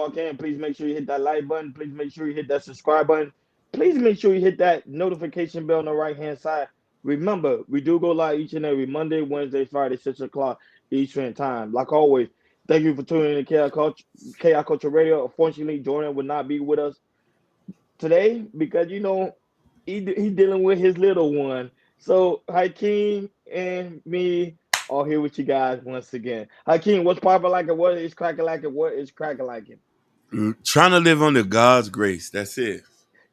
walk in, please make sure you hit that like button. Please make sure you hit that subscribe button. Please make sure you hit that notification bell on the right hand side. Remember, we do go live each and every Monday, Wednesday, Friday, 6 o'clock Eastern time. Like always, thank you for tuning in to Chaos Culture Radio. Unfortunately, Jordan will not be with us today because he dealing with his little one. So Hakeem and me are here with you guys once again. Hakeem, what's popping like it? What is cracking like it? What is cracking like it? Trying to live under God's grace. That's it.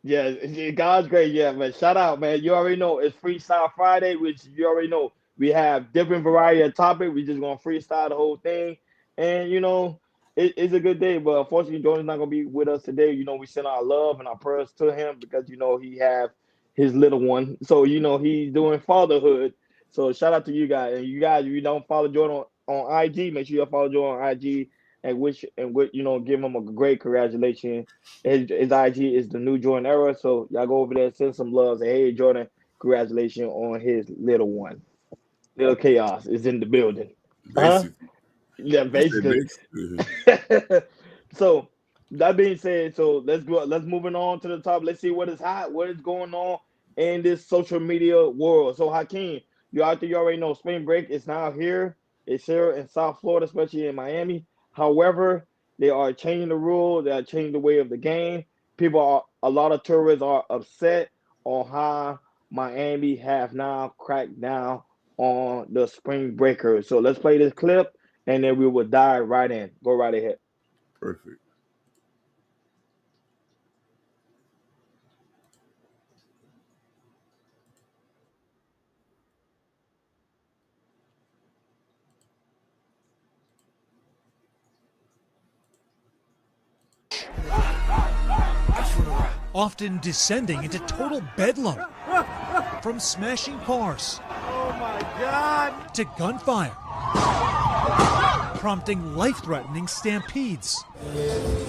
Yeah, God's great. Yeah, man. Shout out, man. You already know it's Freestyle Friday, which you already know we have different variety of topic. We just gonna freestyle the whole thing, and it's a good day. But unfortunately, Jordan's not gonna be with us today. We send our love and our prayers to him because he have his little one. So he's doing fatherhood. So shout out to you guys. And you guys, if you don't follow Jordan on IG, make sure you follow Jordan on IG and give him a great congratulations. His IG is the new Jordan era. So y'all go over there, send some love. Say, hey Jordan, congratulations on his little one. Little chaos is in the building. Huh? Basically. Yeah, I said basically. basically. So that being said, so let's go. Let's moving on to the top. Let's see what is hot, what is going on in this social media world. So Hakeem, you out there, you already know spring break is now here. It's here in South Florida, especially in Miami. However, they are changing the rule. They are changing the way of the game. A lot of tourists are upset on how Miami have now cracked down on the spring breakers. So let's play this clip and then we will dive right in. Go right ahead. Perfect. Often descending into total bedlam. From smashing cars to gunfire, prompting life-threatening stampedes.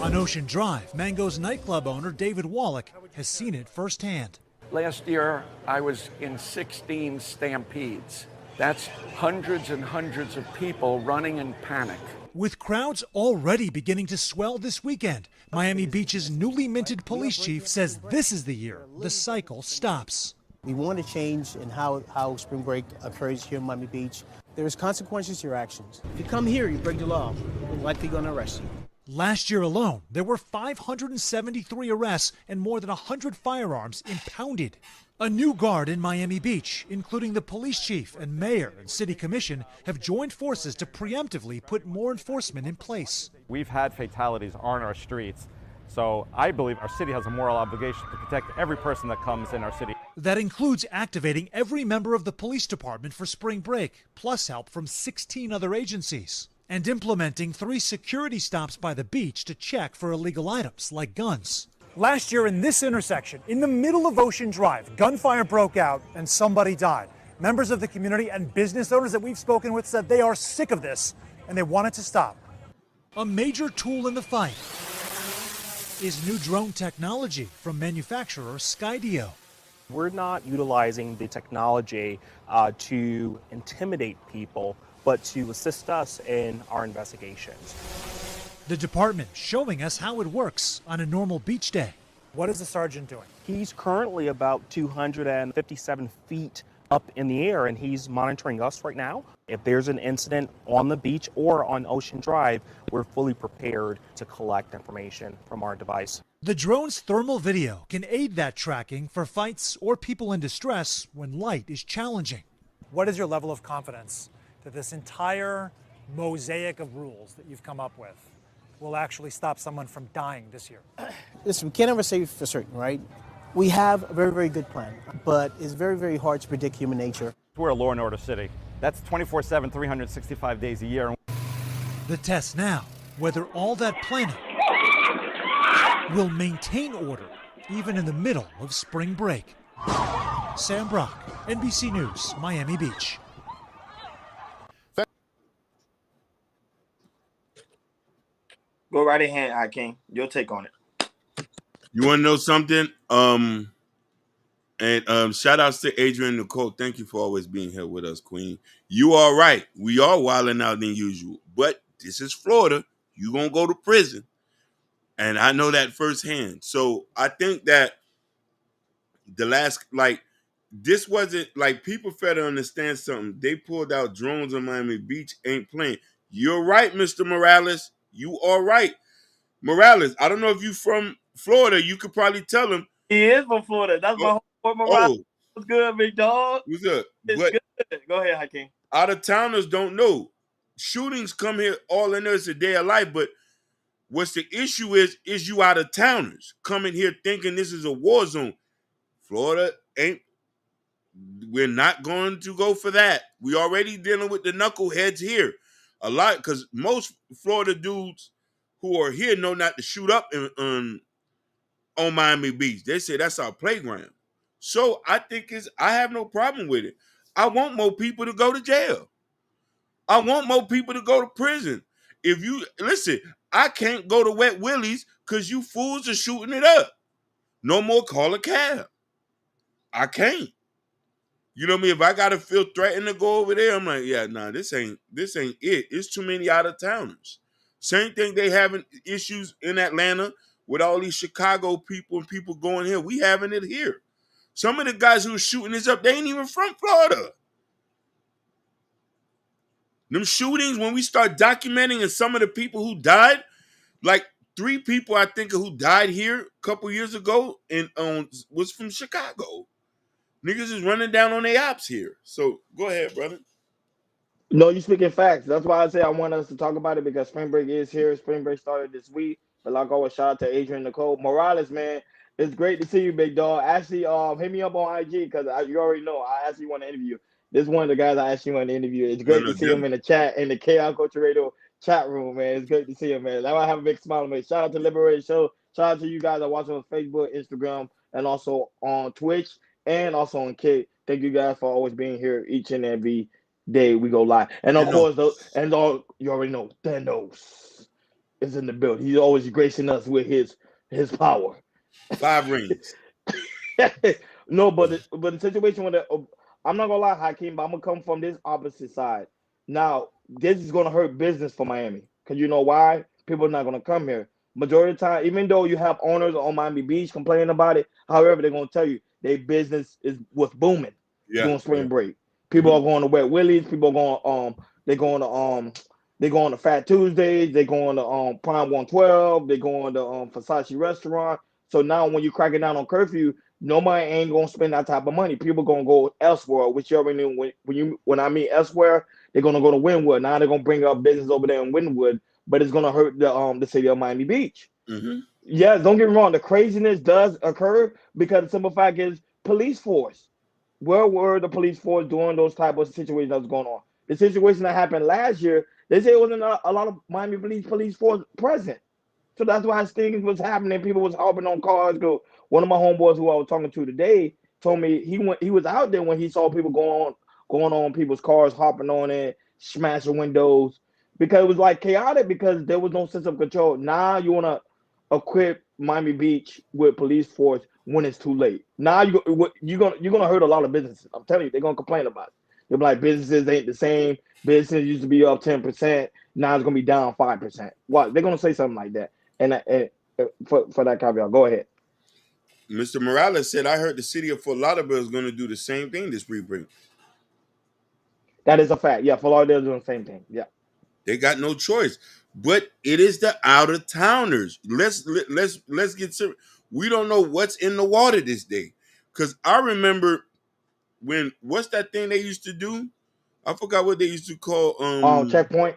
On Ocean Drive, Mango's nightclub owner David Wallach has seen it firsthand. Last year, I was in 16 stampedes. That's hundreds and hundreds of people running in panic. With crowds already beginning to swell this weekend, Miami Beach's newly minted police chief says this is the year the cycle stops. We want to change in how spring break occurs here in Miami Beach. There's consequences to your actions. If you come here, you break the law, we're likely going to arrest you. Last year alone, there were 573 arrests and more than 100 firearms impounded. A new guard in Miami Beach, including the police chief and mayor and city commission, have joined forces to preemptively put more enforcement in place. We've had fatalities on our streets, so I believe our city has a moral obligation to protect every person that comes in our city. That includes activating every member of the police department for spring break, plus help from 16 other agencies, and implementing 3 security stops by the beach to check for illegal items like guns. Last year in this intersection, in the middle of Ocean Drive, gunfire broke out and somebody died. Members of the community and business owners that we've spoken with said they are sick of this and they want it to stop. A major tool in the fight is new drone technology from manufacturer Skydio. We're not utilizing the technology to intimidate people, but to assist us in our investigations. The department showing us how it works on a normal beach day. What is the sergeant doing? He's currently about 257 feet up in the air, and he's monitoring us right now. If there's an incident on the beach or on Ocean Drive, we're fully prepared to collect information from our device. The drone's thermal video can aid that tracking for fights or people in distress when light is challenging. What is your level of confidence that this entire mosaic of rules that you've come up with will actually stop someone from dying this year? Listen, we can't ever say for certain, right? We have a very, very good plan, but it's very, very hard to predict human nature. We're a law and order city. That's 24/7, 365 days a year. The test now, whether all that planning will maintain order even in the middle of spring break. Sam Brock, NBC News, Miami Beach. Go right ahead, Hakeem. Your take on it. You want to know something? Shout outs to Adrian Nicole. Thank you for always being here with us, Queen. You are right. We are wilding out than usual, but this is Florida. You gonna go to prison. And I know that firsthand. So I think that the last, like, this wasn't like, people fair to understand something. They pulled out drones on Miami Beach, ain't playing. You're right, Mr. Morales. You are right. Morales, I don't know if you from Florida. You could probably tell him. He is from Florida. That's my homeboy Morales. What's good, big dog? What's up? It's But good. Go ahead, Hakeem. out of towners don't know. Shootings come here all in there. It's a day of life. But what's the issue is you out of towners coming here thinking this is a war zone. Florida ain't. We're not going to go for that. We already dealing with the knuckleheads here. A lot, because most Florida dudes who are here know not to shoot up on Miami Beach. They say that's our playground. So I think I have no problem with it. I want more people to go to jail. I want more people to go to prison. If you listen, I can't go to Wet Willie's because you fools are shooting it up. No more call a cab. I can't. You know what I mean? If I gotta feel threatened to go over there, I'm like, yeah, nah, this ain't it. It's too many out of towners. Same thing they having issues in Atlanta with all these Chicago people and people going here. We having it here. Some of the guys who are shooting this up, they ain't even from Florida. Them shootings, when we start documenting, and some of the people who died, like 3 people I think who died here a couple years ago and was from Chicago. Niggas is running down on their ops here. So go ahead, brother. No, you speaking facts. That's why I say I want us to talk about it, because spring break is here. Spring break started this week. But like always, shout out to Adrian Nicole Morales, man. It's great to see you, big dog. Actually, hit me up on IG, because you already know I actually want to interview you. This is one of the guys I actually want to interview. It's great to see him in the chat, in the Chaos Culture Radio chat room, man. It's great to see him, man. That I have a big smile on me. Shout out to Liberated Show. Shout out to you guys that watch on Facebook, Instagram, and also on Twitch, and also on Kick. Thank you guys for always being here each and every day we go live. And of course, you already know Thanos is in the building. He's always gracing us with his power. 5 rings. No, but the situation with I'm not gonna lie, Hakeem, but I'm gonna come from this opposite side. Now, this is gonna hurt business for Miami, because you know why? People are not gonna come here. Majority of the time, even though you have owners on Miami Beach complaining about it, however, they're gonna tell you their business was booming during spring break. People are going to Wet Willie's. People are going they're going to Fat Tuesdays. They're going to Prime 112. They're going to Versace restaurant. So now when you're cracking down on curfew, nobody ain't gonna spend that type of money. People gonna go elsewhere, which you already knew. When I mean elsewhere, they're gonna go to Wynwood. Now they're gonna bring up business over there in Wynwood, but it's gonna hurt the city of Miami Beach. Mm-hmm. Yeah, don't get me wrong. The craziness does occur because the simple fact is police force. Where were the police force during those type of situations that was going on? The situation that happened last year, they say it wasn't a lot of Miami police force present. So that's why things was happening. People was hopping on cars. One of my homeboys who I was talking to today told me he was out there when he saw people going on people's cars, hopping on it, smashing windows, because it was like chaotic because there was no sense of control. Now you want to equip Miami Beach with police force when it's too late. Now you're gonna hurt a lot of businesses. I'm telling you, they're gonna complain about it. They'll be like, businesses ain't the same. Business used to be up 10%. Now it's gonna be down 5%. What? They're gonna say something like that. And for that caveat, go ahead. Mr. Morales said, I heard the city of Fort Lauderdale is going to do the same thing this spring break. That is a fact. Yeah, Fort Lauderdale is doing the same thing. Yeah. They got no choice. But it is the out-of-towners. Let's get serious. We don't know what's in the water this day. Because I remember what's that thing they used to do? I forgot what they used to call checkpoint.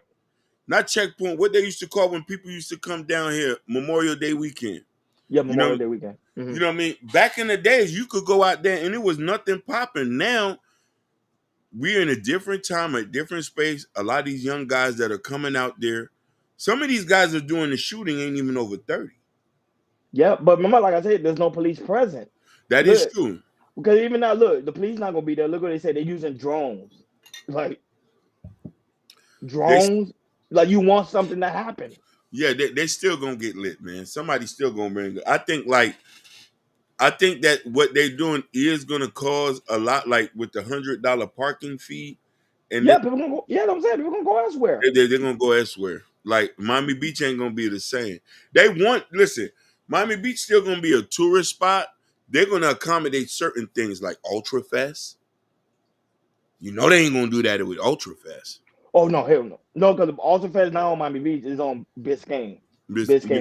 Not checkpoint. What they used to call when people used to come down here, Memorial Day weekend. Yeah, Memorial Day weekend. Mm-hmm. You know what I mean? Back in the days, you could go out there and it was nothing popping. Now, we're in a different time, a different space. A lot of these young guys that are coming out there, some of these guys are doing the shooting ain't even over 30. Yeah, but remember, like I said, there's no police present. That is true. Because even now, look, the police not gonna be there. Look what they say. They're using drones. Like drones. Like you want something to happen. Yeah, they still gonna get lit, man. Somebody's still gonna bring it. I think that what they're doing is gonna cause a lot, like with the $100 parking fee. And people gonna go. Yeah, I'm saying people gonna go elsewhere. They're gonna go elsewhere. Like Miami Beach ain't gonna be the same. Listen, Miami Beach still gonna be a tourist spot. They're gonna accommodate certain things like Ultra Fest. You know they ain't gonna do that with Ultra Fest. Oh no, hell no, no, because Ultra Fest now on Miami Beach is on Biscayne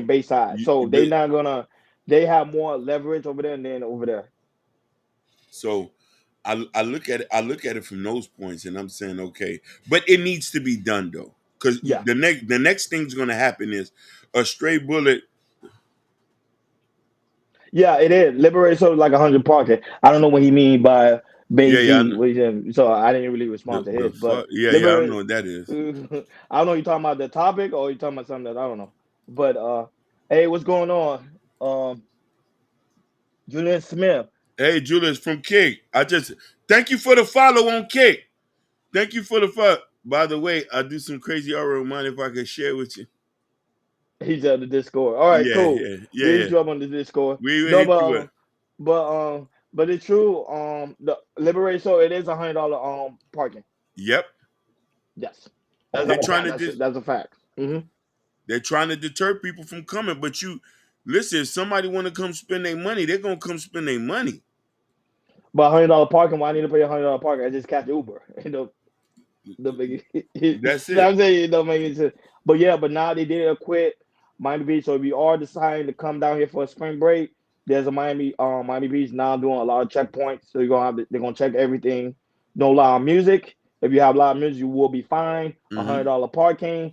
Bayside. So they not gonna. They have more leverage over there than over there. So I look at it from those points, and I'm saying okay, but it needs to be done though, because the next thing's gonna happen is a stray bullet. Yeah, it is. Liberate so like 100 parking. I don't know what he mean by Bay Z. So I didn't really respond to his. But I don't know what that is. I don't know. You talking about the topic or you talking about something that I don't know. But hey, what's going on? Julian Smith. Hey, Julius from Kick. Thank you for the follow on Kick. Thank you for the follow. By the way, I do some crazy aura. Mind if I can share with you? He's at the Discord. All right, cool. Yeah. Hit you up on the Discord. But it's true. The Liberate so it is $100 parking. Yep. Yes. That's a fact. Mm-hmm. They're trying to deter people from coming, but listen. If somebody want to come spend their money, they're gonna come spend their money. But $100 parking, why I need to pay $100 parking? I just catch Uber. That's it. I'm saying it don't make any sense. But now they did quit Miami Beach. So if you are deciding to come down here for a spring break, there's a Miami Beach now doing a lot of checkpoints. So they're gonna check everything. No loud music. If you have loud music, you will be fined. $100 parking.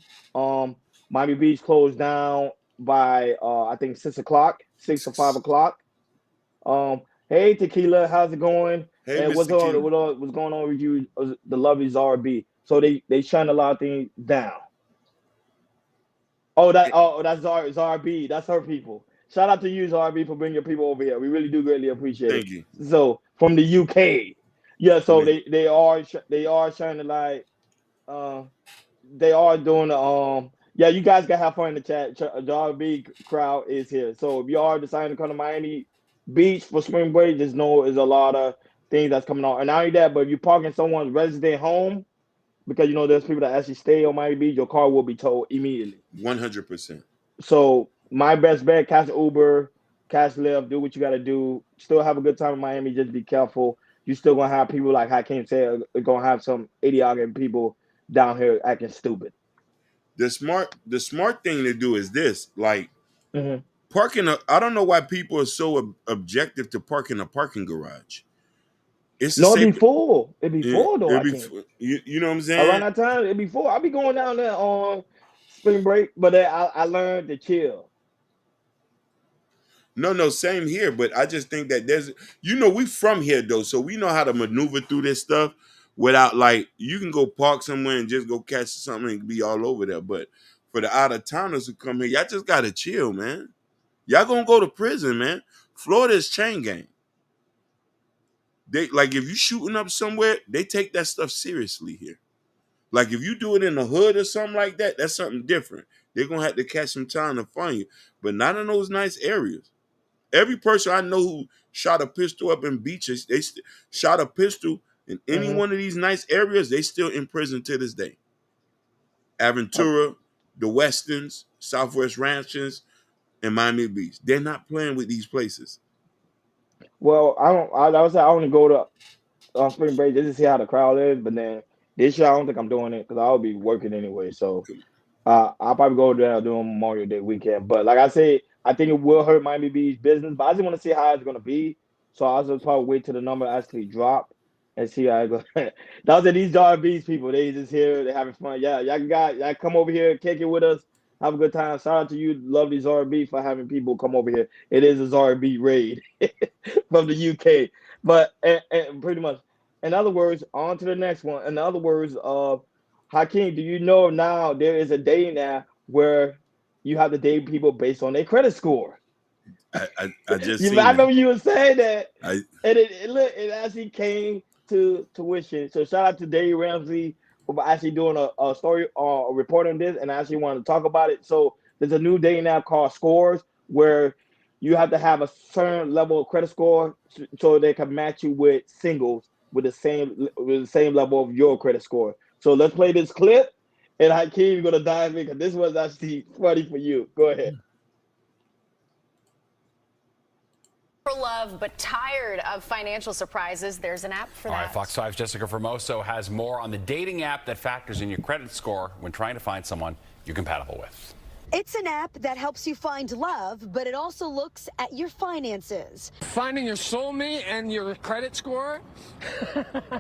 Miami Beach closed down by I think 6 o'clock, 6 or 5 o'clock. Hey Tequila, how's it going? Hey, what's going on with you? The lovely Zara B. So they shut a lot of things down. That's Zara B. That's her people. Shout out to you, Zara B, for bringing your people over here. We really do greatly appreciate it. Thank you. So from the UK, yeah. So they are trying to like, they are doing yeah. You guys can have fun in the chat. Zara B crowd is here. So if you are deciding to come to Miami Beach for spring break, just know there's a lot of things that's coming on. And not only that, but if you park in someone's resident home, because there's people that actually stay on Miami Beach, your car will be towed immediately. 100%. So my best bet, catch Uber, catch Lyft, do what you got to do. Still have a good time in Miami. Just be careful. You're still going to have people like Hakeem said, going to have some idiotic people down here acting stupid. The smart thing to do is this, like parking. I don't know why people are so objective to park in a parking garage. It'd be full. It'd be full though. You know what I'm saying? Around that time, it'd be full. I'll be going down there on spring break, but I learned to chill. No, same here. But I just think that we from here though, so we know how to maneuver through this stuff without like you can go park somewhere and just go catch something and be all over there. But for the out of towners who come here, y'all just gotta chill, man. Y'all gonna go to prison, man. Florida is chain gang. They like if you shooting up somewhere, they take that stuff seriously here. Like if you do it in the hood or something like that, that's something different. They're gonna have to catch some time to find you, but not in those nice areas. Every person I know who shot a pistol up in beaches, they shot a pistol in any one of these nice areas, they still in prison to this day. Aventura, the Westons, Southwest Ranches, and Miami Beach. They're not playing with these places. Well, I want to go to spring break just to see how the crowd is, but then this year I don't think I'm doing it because I'll be working anyway. So I'll probably go there doing Memorial Day weekend. But like I said, I think it will hurt Miami Beach business, but I just want to see how it's going to be. So I'll just probably wait till the number actually drop and see how it goes. Those are these Zara Beach people. They just here, they're having fun. Yeah, y'all come over here, kick it with us, have a good time. Shout out to you, lovely Zara B, for having people come over here. It is a Zara B raid from the UK. But and pretty much, in other words, on to the next one. In other words, Hakeem, do you know now there is a day now where you have to date people based on their credit score? I just I remember you were saying that, and it actually came to tuition. So shout out to Dave Ramsey for actually doing a story or a report on this, and I actually wanted to talk about it. So there's a new day now called Scores, where you have to have a certain level of credit score so they can match you with singles with the same level of your credit score. So let's play this clip, And Hakeem gonna dive in because this was actually funny for you. Go ahead. For love, but tired of financial surprises, there's an app for that. All right, Fox 5's Jessica Formoso has more on the dating app that factors in your credit score when trying to find someone you're compatible with. It's an app that helps you find love, but it also looks at your finances. Finding your soulmate and your credit score?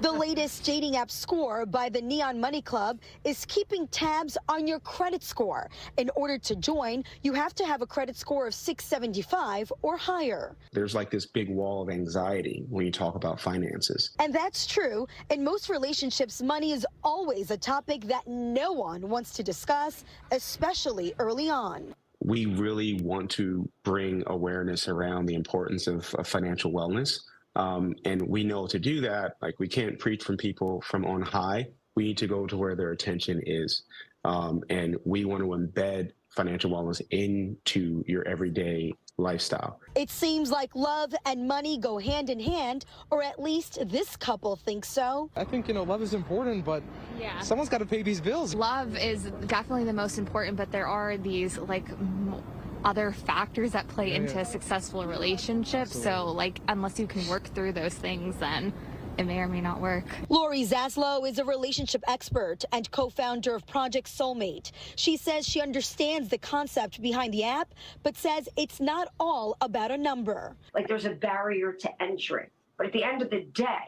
The latest dating app score by the Neon Money Club is keeping tabs on your credit score. In order to join, you have to have a credit score of 675 or higher. There's like this big wall of anxiety when you talk about finances. And that's true. In most relationships, money is always a topic that no one wants to discuss, especially early on. We really want to bring awareness around the importance of financial wellness. And we know to do that, like we can't preach from people from on high. We need to go to where their attention is. And we want to embed financial wellness into your everyday lifestyle. It seems like love and money go hand in hand, or at least this couple thinks so. I think, love is important, but someone's got to pay these bills. Love is definitely the most important, but there are these other factors that play into a successful relationship. So unless you can work through those things, then it may or may not work. Lori Zaslow is a relationship expert and co-founder of Project Soulmate. She says she understands the concept behind the app, but says it's not all about a number. There's a barrier to entry. But at the end of the day,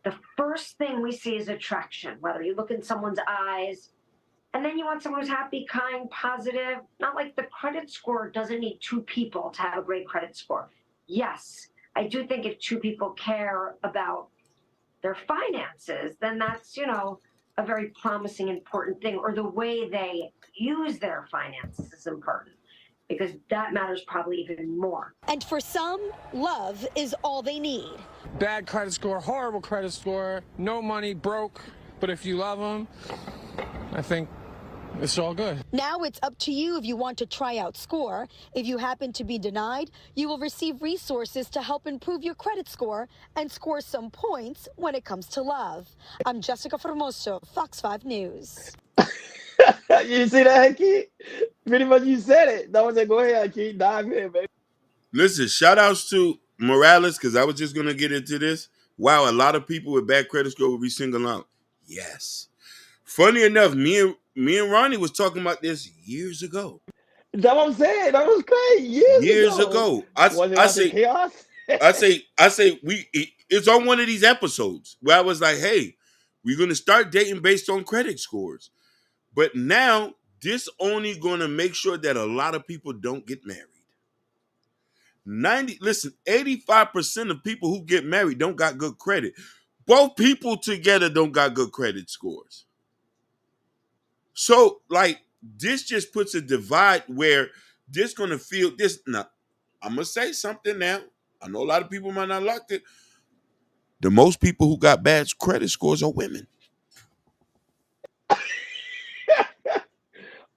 the first thing we see is attraction, whether you look in someone's eyes, and then you want someone who's happy, kind, positive. Not like the credit score doesn't need two people to have a great credit score. Yes, I do think if two people care about their finances, then that's, a very promising, important thing. Or the way they use their finances is important, because that matters probably even more. And for some, love is all they need. Bad credit score, horrible credit score, no money, broke. But if you love them, I think it's all good. Now it's up to you if you want to try out SCORE. If you happen to be denied, you will receive resources to help improve your credit score and score some points when it comes to love. I'm Jessica Formoso, Fox 5 News. You see that, Hakeem? Pretty much you said it. That was it. Go ahead, Hakeem. Dive in, baby. Listen, shout outs to Morales, because I was just going to get into this. Wow, a lot of people with bad credit score will be singled out. Yes. Funny enough, me and Ronnie was talking about this years ago. That's what I'm saying. That was crazy. Years ago. I say it's on one of these episodes where I was like, hey, we're gonna start dating based on credit scores. But now this only gonna make sure that a lot of people don't get married. 85% of people who get married don't got good credit. Both people together don't got good credit scores. So, this just puts a divide where this gonna feel this. Now, I'm gonna say something now. I know a lot of people might not like it. The most people who got bad credit scores are women.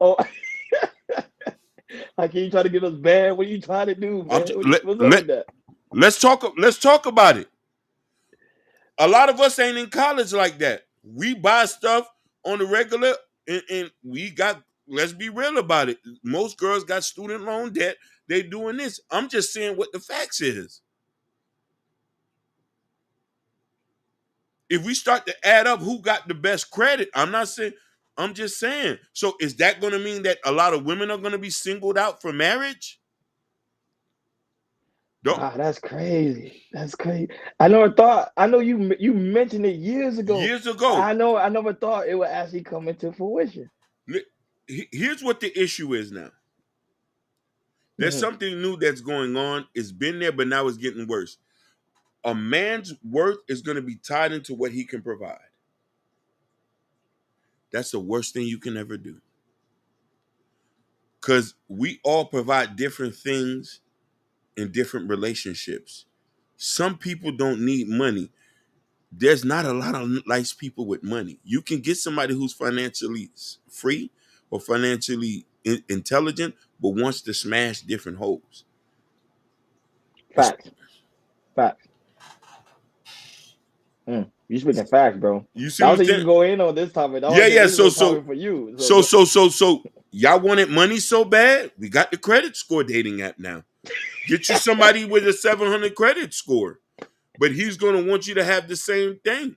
Oh, I can't try to get us bad. What are you trying to do, man? What's up with that? Let's talk about it. A lot of us ain't in college like that. We buy stuff on the regular. And let's be real about it. Most girls got student loan debt. They doing this. I'm just saying what the facts is. If we start to add up who got the best credit, I'm just saying. So is that going to mean that a lot of women are going to be singled out for marriage? That's crazy. That's crazy. I know you mentioned it years ago. I never thought it would actually come into fruition. Here's what the issue is now. There's something new that's going on. It's been there, but now it's getting worse. A man's worth is going to be tied into what he can provide. That's the worst thing you can ever do. Because we all provide different things in different relationships. Some people don't need money. There's not a lot of nice people with money. You can get somebody who's financially free or financially intelligent, but wants to smash different holes. Facts. You speaking facts, bro. You see I what don't I'm think you saying? can go in on this topic. Yeah. This is a topic for you. So y'all wanted money so bad. We got the credit score dating app now. Get you somebody with a 700 credit score, but he's gonna want you to have the same thing.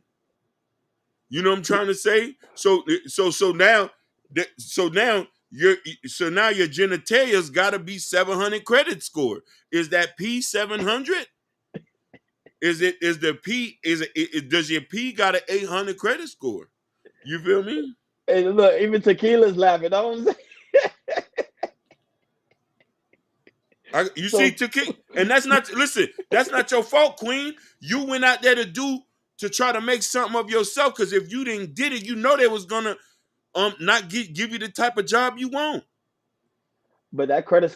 You know what I'm trying to say? So now your genitalia's got to be 700 credit score. Is that P 700? Does your P got an 800 credit score? You feel me? Hey, look, even Tequila's laughing. Know what I'm saying? You see, Tequila, and that's not your fault, Queen. You went out there to try to make something of yourself, because if you didn't did it, you know they was gonna not give you the type of job you want. But that credit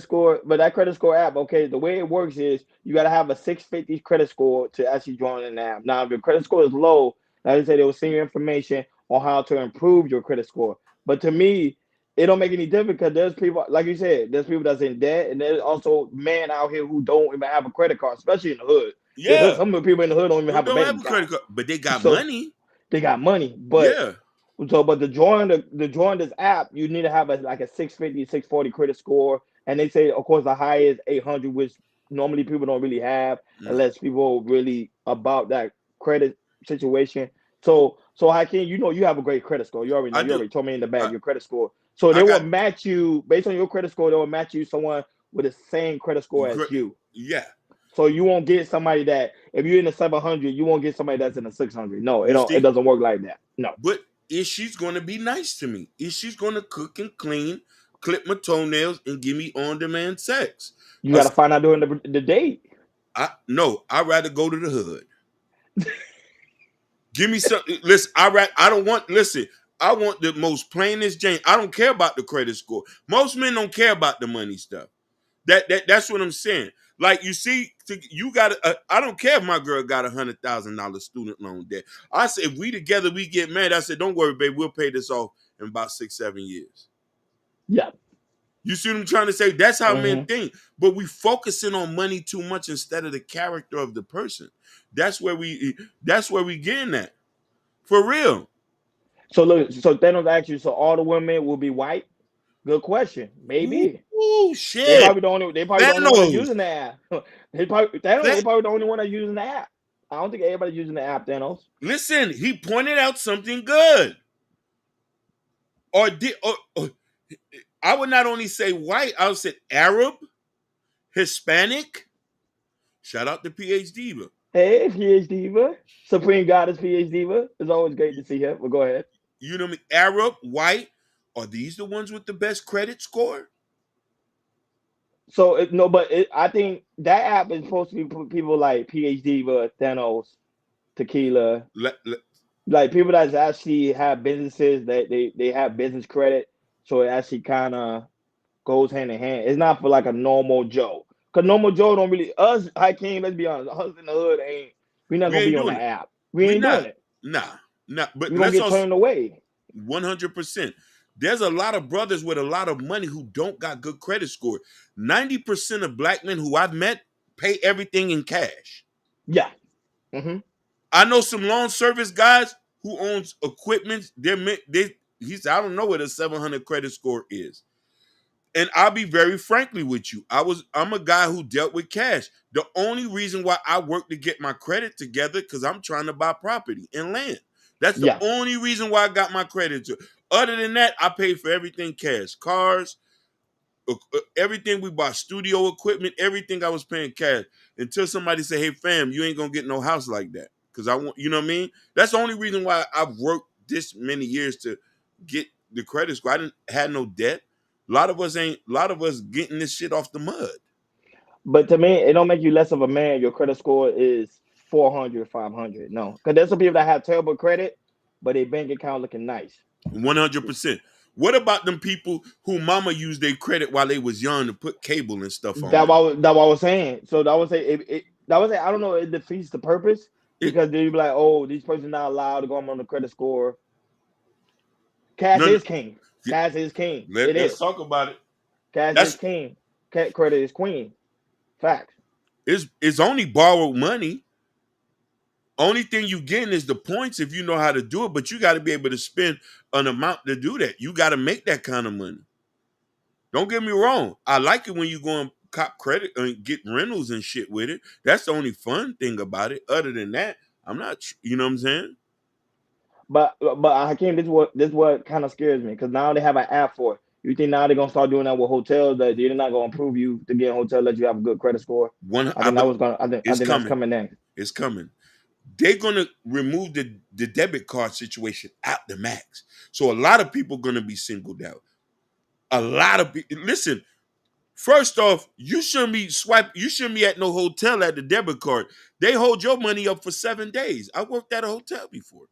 score app, okay, the way it works is you got to have a 650 credit score to actually join an app. Now, if your credit score is low, like I said, they will send you information on how to improve your credit score. But to me, it don't make any difference, because there's people, like you said, there's people that's in debt, and there's also men out here who don't even have a credit card, especially in the hood. Yeah, some of the people in the hood don't even have a bank account. Credit card, but they got money. They got money, but yeah. But to join this app, you need to have a 650, 640 credit score, and they say, of course, the highest 800, which normally people don't really have unless people really about that credit situation. So Hakeem, you have a great credit score. You already know. You already told me in the back your credit score. So they will match you based on your credit score. They will match you someone with the same credit score as you. Yeah. So you won't get somebody that, if you're in the 700, you won't get somebody that's in the 600. No, it doesn't work like that. No. But is she's going to be nice to me? Is she's going to cook and clean, clip my toenails, and give me on-demand sex? You got to find out during the date. No, I'd rather go to the hood. Give me something. Listen, I want the most plainest Jane. I don't care about the credit score. Most men don't care about the money stuff. That's what I'm saying. Like, you see, you got I don't care if my girl got $100,000 student loan debt. I said, if we together, we get married. I said, don't worry, babe, we'll pay this off in about 6-7 years. Yeah. You see what I'm trying to say? That's how men think. But we focusing on money too much instead of the character of the person. That's where we getting at. For real. So look, Thanos asked you, so all the women will be white? Good question. Maybe. Oh shit! They probably the only one using the app. They probably the only one that's using the app. I don't think everybody's using the app, Thanos. Listen, he pointed out something good. Or I would not only say white, I would say Arab, Hispanic. Shout out to PH Diva. Hey, PH Diva. Supreme Goddess PH Diva. It's always great to see her. But go ahead. You know what I mean? Arab, white. Are these the ones with the best credit score? So I think that app is supposed to be people like PH Diva, Thanos, Tequila, like people that actually have businesses that they have business credit, so it actually kind of goes hand in hand. It's not for like a normal Joe, because normal Joe don't really us. Hakeem, let's be honest, us in the hood we not gonna be on the app. We ain't doing it. Nah. But we're gonna get turned away. 100%. There's a lot of brothers with a lot of money who don't got good credit score. 90% of black men who I've met pay everything in cash. Yeah. I know some lawn service guys who owns equipment. He said, I don't know what a 700 credit score is. And I'll be very frankly with you. I'm a guy who dealt with cash. The only reason why I work to get my credit together, because I'm trying to buy property and land. That's the only reason why I got my credit to. Other than that, I paid for everything cash. Cars, everything we bought, studio equipment, everything I was paying cash. Until somebody said, hey, fam, you ain't going to get no house like that. Because I want, you know what I mean? That's the only reason why I've worked this many years to get the credit score. I didn't have no debt. A lot of us getting this shit off the mud. But to me, it don't make you less of a man. Your credit score is 400, 500. No, because there's some people that have terrible credit, but their bank account looking nice. 100%. What about them people who mama used their credit while they was young to put cable and stuff on? That's what I was saying. So that would say I don't know. It defeats the purpose because they'd be like, oh, these persons not allowed to go on the credit score. Cash is king. Cash is king. Let's talk about it. Cash is king. Credit is queen. Fact. It's only borrowed money. Only thing you getting is the points if you know how to do it, but you got to be able to spend an amount to do that. You got to make that kind of money. Don't get me wrong. I like it when you go and cop credit and get rentals and shit with it. That's the only fun thing about it. Other than that, I'm not, you know what I'm saying? But Hakeem, this is what kind of scares me, because now they have an app for it. You think now they're gonna start doing that with hotels, that they're not gonna approve you to get a hotel that you have a good credit score? I think that's coming next. It's coming. They're gonna remove the debit card situation out the max. So a lot of people gonna be singled out. A lot of people. Listen, first off, you shouldn't be at no hotel at the debit card. They hold your money up for 7 days. I worked at a hotel before.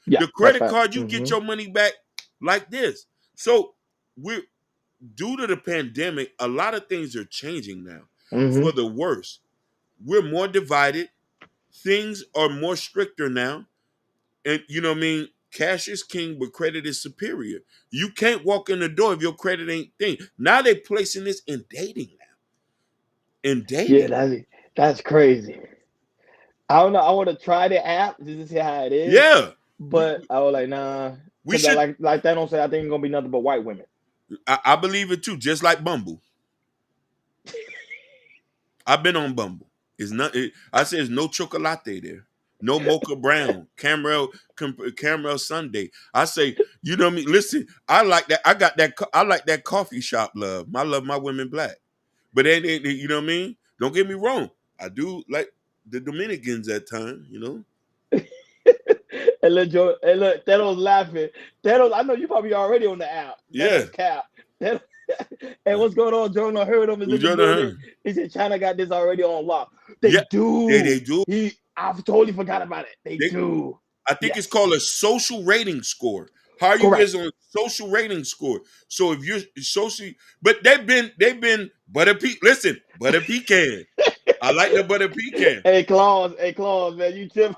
Yeah, the credit card, you get your money back like this. So we're due to the pandemic, a lot of things are changing now for the worse. We're more divided. Things are more stricter now. And you know what I mean? Cash is king, but credit is superior. You can't walk in the door if your credit ain't thing. Now they're placing this in dating now. In dating. Yeah, that's crazy. I don't know. I want to try the app just to see how it is. Yeah. But I was like, nah. We should, like that don't say I think it's gonna be nothing but white women. I believe it too, just like Bumble. I've been on Bumble. I say there's no chocolate there. No mocha brown, caramel sundae. I say, you know what I mean? Listen, I like that. I like that coffee shop love. I love my women black. But you know what I mean? Don't get me wrong. I do like the Dominicans at times, you know. And look, Thanos laughing. Thanos, I know you probably already on the app. Yeah. Cap. Hey, what's going on? Jordan heard him. He said China got this already on lock. They do. They do. I've totally forgot about it. They do. I think it's called a social rating score. How are you guys on social rating score? So if you're socially, but they've been butter pecan. Listen, butter pecan. I like the butter pecan. Hey, Claus, man, you tripping.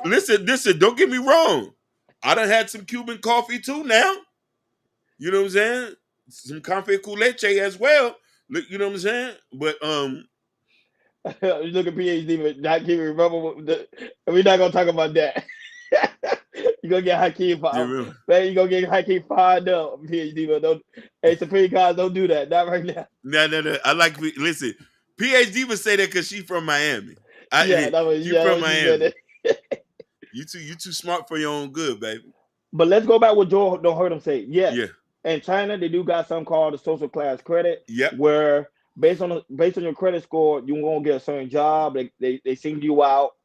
Listen, don't get me wrong. I done had some Cuban coffee too now. You know what I'm saying? Some café con leche as well. You know what I'm saying? But you look at PhD, but not keep remember we're not gonna talk about that. You gonna get Hakeem fired. Man, you gonna get Hakeem fired up, PhD, but don't Supreme guys, don't do that. Not right now. No. I like listen, PhD would say that because she's from Miami. From Miami. You too smart for your own good, baby. But let's go back what Joe don't heard him say. Yes. Yeah. In China, they do got something called the social class credit. Yep. Where based on your credit score, you're gonna get a certain job. They single you out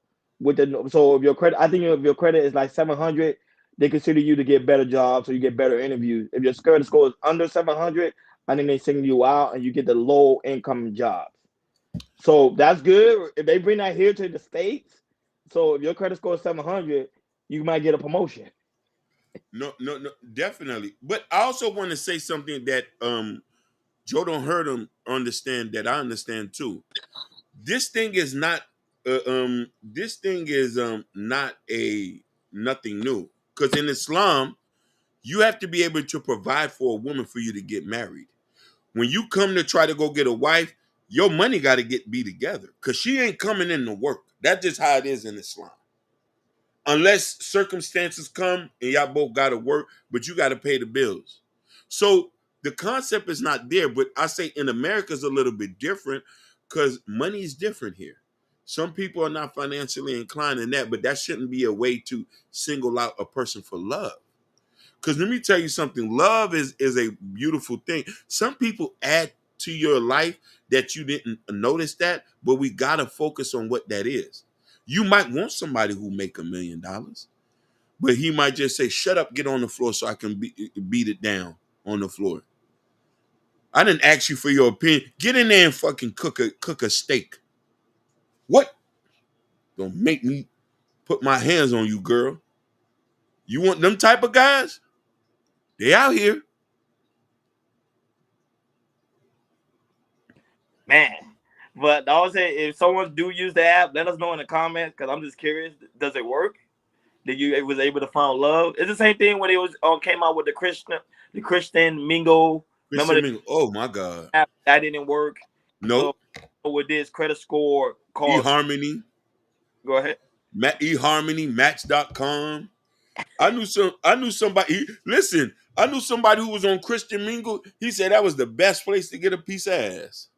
with so if your credit, I think if your credit is like 700, they consider you to get better jobs, so you get better interviews. If your credit score is under 700, I think they single you out and you get the low income jobs. So that's good. If they bring that here to the States, so if your credit score is 700, you might get a promotion. No, definitely. But I also want to say something that Joe don't hurt him understand that I understand too. This thing is not not a nothing new. Because in Islam, you have to be able to provide for a woman for you to get married. When you come to try to go get a wife, your money got to be together. Because she ain't coming in to work. That's just how it is in Islam. Unless circumstances come and y'all both got to work, but you got to pay the bills. So the concept is not there, but I say in America is a little bit different because money is different here. Some people are not financially inclined in that, but that shouldn't be a way to single out a person for love. Because let me tell you something, love is a beautiful thing. Some people add to your life that you didn't notice that, but we got to focus on what that is. You might want somebody who make $1 million, but he might just say, shut up, get on the floor so I can beat it down on the floor. I didn't ask you for your opinion. Get in there and fucking cook a steak. What? Don't make me put my hands on you, girl. You want them type of guys? They out here. Man. But I would say if someone do use the app, let us know in the comments because I'm just curious. Does it work? Did you was able to find love? It's the same thing when it was came out with the Christian Mingle. Mingle. Oh my God. App, that didn't work. No. So with this credit score called eHarmony. Go ahead. eHarmony, Match.com. I knew somebody. Listen, I knew somebody who was on Christian Mingle. He said that was the best place to get a piece of ass.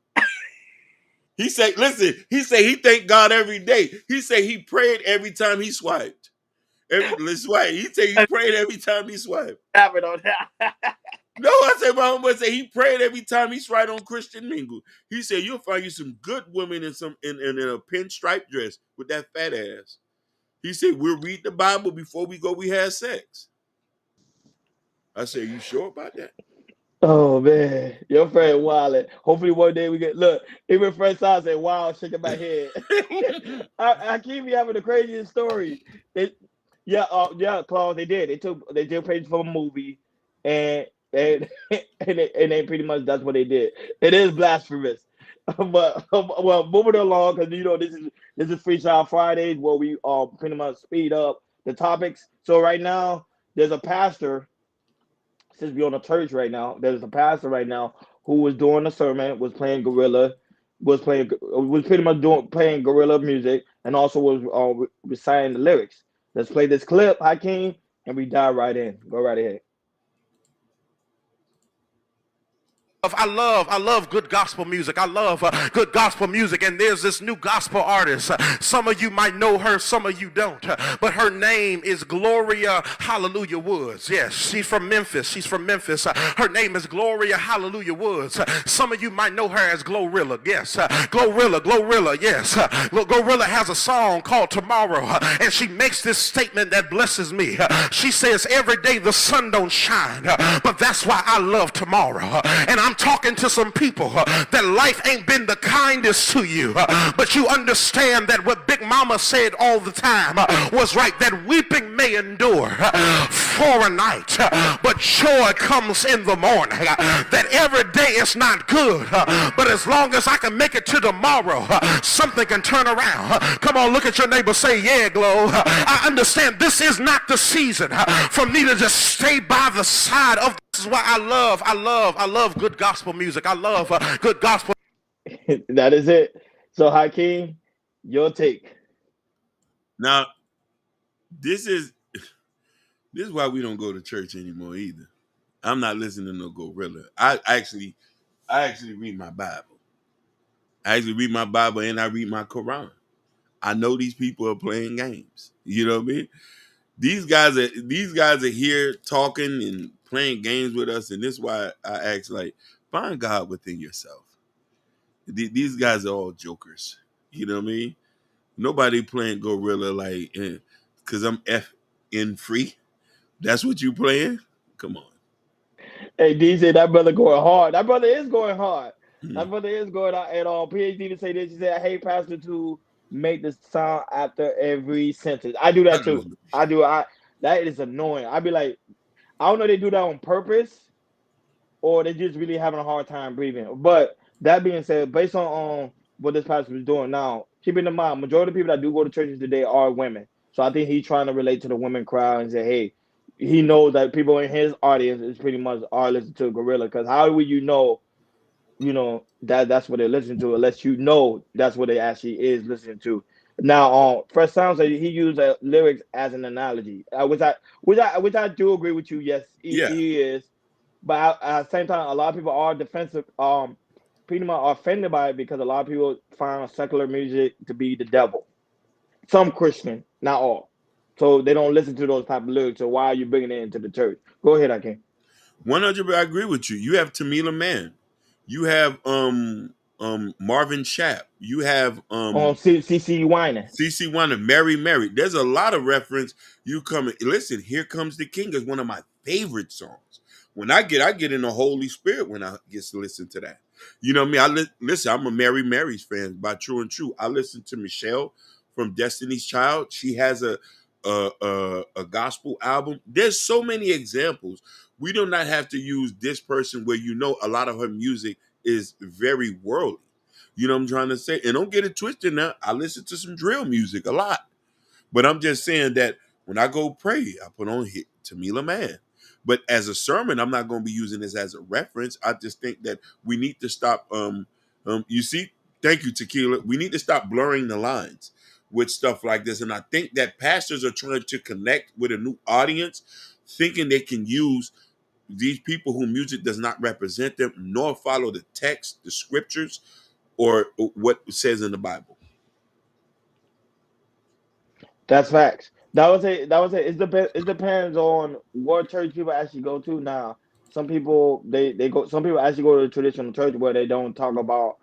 He said, listen, he said he thanked God every day. He said he prayed every time he swiped. He said he prayed every time he swiped. Happen on that. No, I said my homeboy said he prayed every time he swiped on Christian Mingle. He said you'll find you some good women in a pinstripe dress with that fat ass. He said we'll read the Bible before we go. We have sex. I said, you sure about that? Oh man, your friend Wallet. Hopefully one day we get look. Even friend Sal said, "Wow, shaking my head." I keep me having the craziest story. Claus. They did page from a movie, and they pretty much that's what they did. It is blasphemous, but well, moving along because this is Freestyle Fridays where we pretty much speed up the topics. So right now there's a pastor. Since we're on a church right now, there's a pastor right now who was doing a sermon, was playing gorilla music, and also was reciting the lyrics. Let's play this clip, Hakeem, and we dive right in. Go right ahead. I love good gospel music. I love good gospel music. And there's this new gospel artist. Some of you might know her, some of you don't. But her name is Gloria Hallelujah Woods. Yes, she's from Memphis. Her name is Gloria Hallelujah Woods. Some of you might know her as Glorilla. Yes, Glorilla. Yes, Glorilla has a song called Tomorrow. And she makes this statement that blesses me. She says, every day the sun don't shine, but that's why I love tomorrow. And I'm talking to some people that life ain't been the kindest to you, but you understand that what Big Mama said all the time was right, that weeping may endure for a night, but joy comes in the morning. That every day is not good, but as long as I can make it to tomorrow, something can turn around. Come on, look at your neighbor, say, yeah, Glow. I understand this is not the season for me to just stay by the side of. This is why I love good gospel music. I love good gospel. That is it. So, Hakeem, your take. Now, this is why we don't go to church anymore either. I'm not listening to no gorilla. I actually read my Bible. I actually read my Bible and I read my Quran. I know these people are playing games. You know what I mean? These guys are here talking and playing games with us, and this is why I ask, like, find God within yourself. These guys are all jokers. You know what I mean? Nobody playing gorilla like, because I'm FN free. That's what you playing? Come on. Hey, DJ, that brother going hard. That brother is going hard. Mm-hmm. That brother is going out at all. PhD to say this. He said, "Hey, Pastor, to make the sound after every sentence." I do that too. That is annoying. I'd be like, I don't know if they do that on purpose or they just really having a hard time breathing. But that being said, based on what this pastor is doing now, keeping in mind, majority of people that do go to churches today are women. So I think he's trying to relate to the women crowd and say, hey, he knows that people in his audience is pretty much are listening to Gorilla. Because how would you know that's what they're listening to unless you know that's what they actually is listening to. Now, Fresh Sounds, he used lyrics as an analogy, which I do agree with you. Yes, he is, but at the same time, a lot of people are defensive, pretty much offended by it because a lot of people find secular music to be the devil. Some Christian, not all, so they don't listen to those type of lyrics. So why are you bringing it into the church? Go ahead, Hakeem. 100%, I agree with you. You have Tamila Mann, you have Marvin Schaap. You have CeCe Winans, Mary. There's a lot of reference. You come listen. Here Comes the King is one of my favorite songs. When I get in the Holy Spirit when I get to listen to that. You know what I mean? Listen. I'm a Mary's fan by True and True. I listen to Michelle from Destiny's Child. She has a gospel album. There's so many examples. We do not have to use this person where a lot of her music is very worldly. You know what I'm trying to say? And don't get it twisted now. I listen to some drill music a lot. But I'm just saying that when I go pray, I put on Tamila Mann. But as a sermon, I'm not going to be using this as a reference. I just think that we need to stop. You see, thank you, Tequila. We need to stop blurring the lines. with stuff like this. And I think that pastors are trying to connect with a new audience, thinking they can use these people who music does not represent them, nor follow the text, the scriptures, or what it says in the Bible. That's facts. That was it. That was it. It depends on what church people actually go to. Now, some people they go. Some people actually go to the traditional church where they don't talk about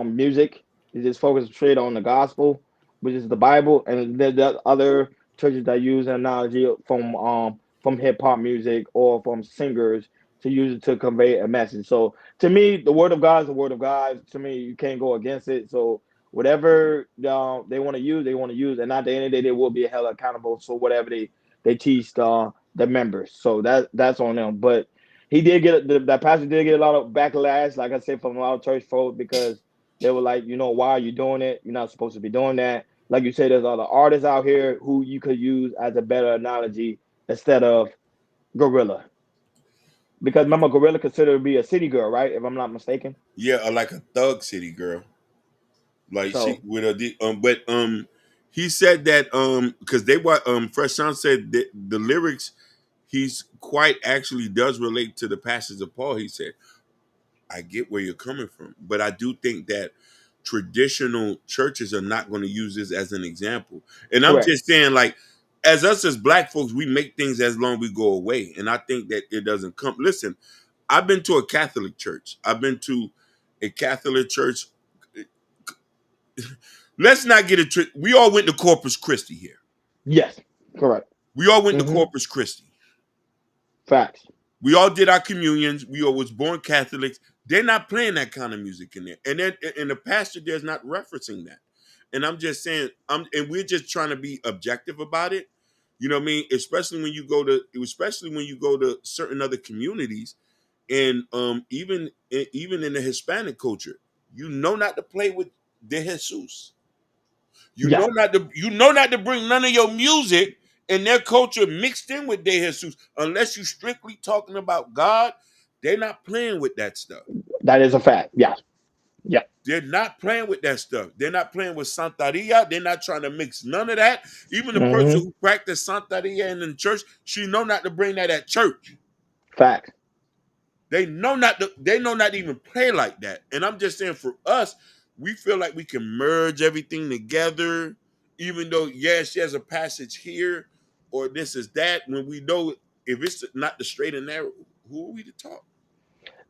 music. They just focus straight on the gospel, which is the Bible. And there's other churches that use an analogy from hip hop music or from singers to use it to convey a message. So to me, the word of God is the word of God. To me, you can't go against it. So whatever they want to use, they want to use, and at the end of the day, they will be held accountable. So whatever they teach the members, so that's on them. But he did get that pastor did get a lot of backlash, like I said, from a lot of church folk because they were like, why are you doing it? You're not supposed to be doing that. Like you said, there's other artists out here who you could use as a better analogy instead of Gorilla. Because remember, Gorilla considered to be a city girl, right? If I'm not mistaken. Yeah, like a thug city girl. Like she with a he said that because they were Fresh Sound said that the lyrics he's quite actually does relate to the passage of Paul. He said, I get where you're coming from, but I do think that traditional churches are not going to use this as an example. And I'm just saying, like, as us as black folks, we make things as long as we go away. And I think that it doesn't come. Listen, I've been to a Catholic church. I've been to a Catholic church. Let's not get it. We all went to Corpus Christi here. Yes, correct. We all went to Corpus Christi. Facts. We all did our communions. We all was born Catholics. They're not playing that kind of music in there, and the pastor there's not referencing that. And I'm just saying, and we're just trying to be objective about it. You know what I mean? Especially when you go to certain other communities, and even in the Hispanic culture, not to play with De Jesus. You know not to bring none of your music and their culture mixed in with De Jesus, unless you're strictly talking about God. They're not playing with that stuff. That is a fact. Yeah. Yeah. They're not playing with that stuff. They're not playing with Santeria. They're not trying to mix none of that. Even the person who practiced Santeria in the church, she know not to bring that at church. Fact. They know not to even play like that. And I'm just saying, for us, we feel like we can merge everything together, even though, yes, she has a passage here or this is that. When we know if it's not the straight and narrow, who are we to talk?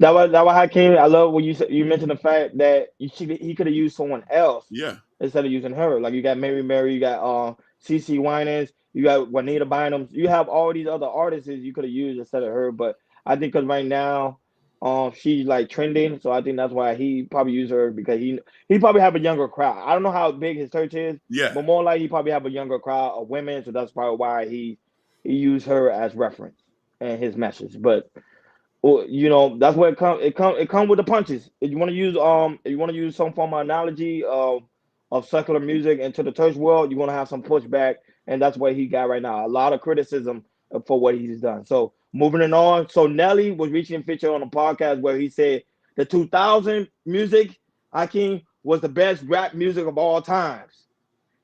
That was Hakeem. I love when you mentioned the fact that he could have used someone else. Yeah. Instead of using her. Like you got Mary, you got CeCe Winans, you got Juanita Bynum. You have all these other artists you could have used instead of her. But I think because right now, she's like trending, so I think that's why he probably used her because he probably have a younger crowd. I don't know how big his church is, but more like he probably have a younger crowd of women, so that's probably why he used her as reference and his message. But that's where it come with the punches. If you want to use some form of analogy of secular music into the church world, you're gonna have some pushback, and that's what he got right now. A lot of criticism for what he's done. So moving it on. So Nelly was reaching feature on a podcast where he said the 2000 music, Hakeem, was the best rap music of all times.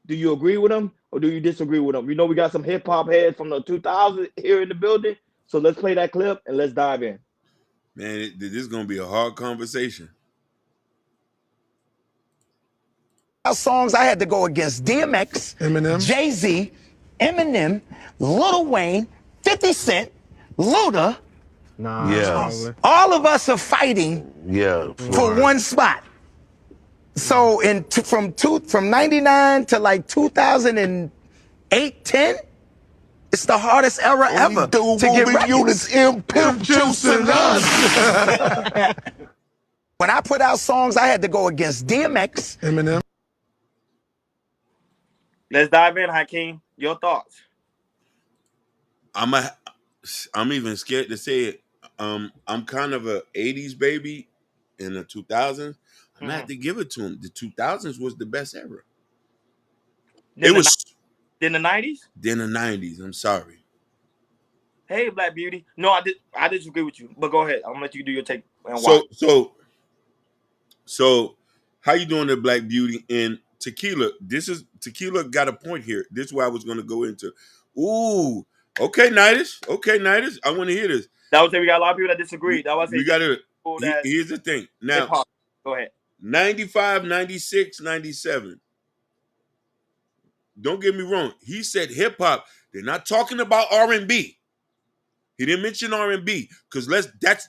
Do you agree with him or do you disagree with him? We got some hip hop heads from the 2000s here in the building. So let's play that clip and let's dive in. Man, this is gonna be a hard conversation. Our songs, I had to go against DMX, Eminem, Jay-Z, Eminem, Lil Wayne, 50 Cent, Luda. All of us are fighting for one spot. So from 99 to like 2008, 10, it's the hardest era ever to get records. Pimp Juice and us. When I put out songs, I had to go against DMX, Eminem. Let's dive in, Hakeem. Your thoughts? I'm even scared to say it. I'm kind of a 80s baby in the 2000s. I'm gonna have to give it to him. The 2000s was the best era. Then the 90s? Then the 90s. I'm sorry. Hey, Black Beauty. No, I disagree with you. But go ahead. I'm gonna let you do your take. And So how you doing there, Black Beauty? And Tequila. Tequila got a point here. This is where I was going to go into. Ooh, okay, Nidus. Okay, Nidus. I want to hear this. That was it. We got a lot of people that disagree. That was We got to. Here's the thing. Now, hip-hop. Go ahead. 95, 96, 97. Don't get me wrong. He said hip hop. They're not talking about R&B. He didn't mention R&B because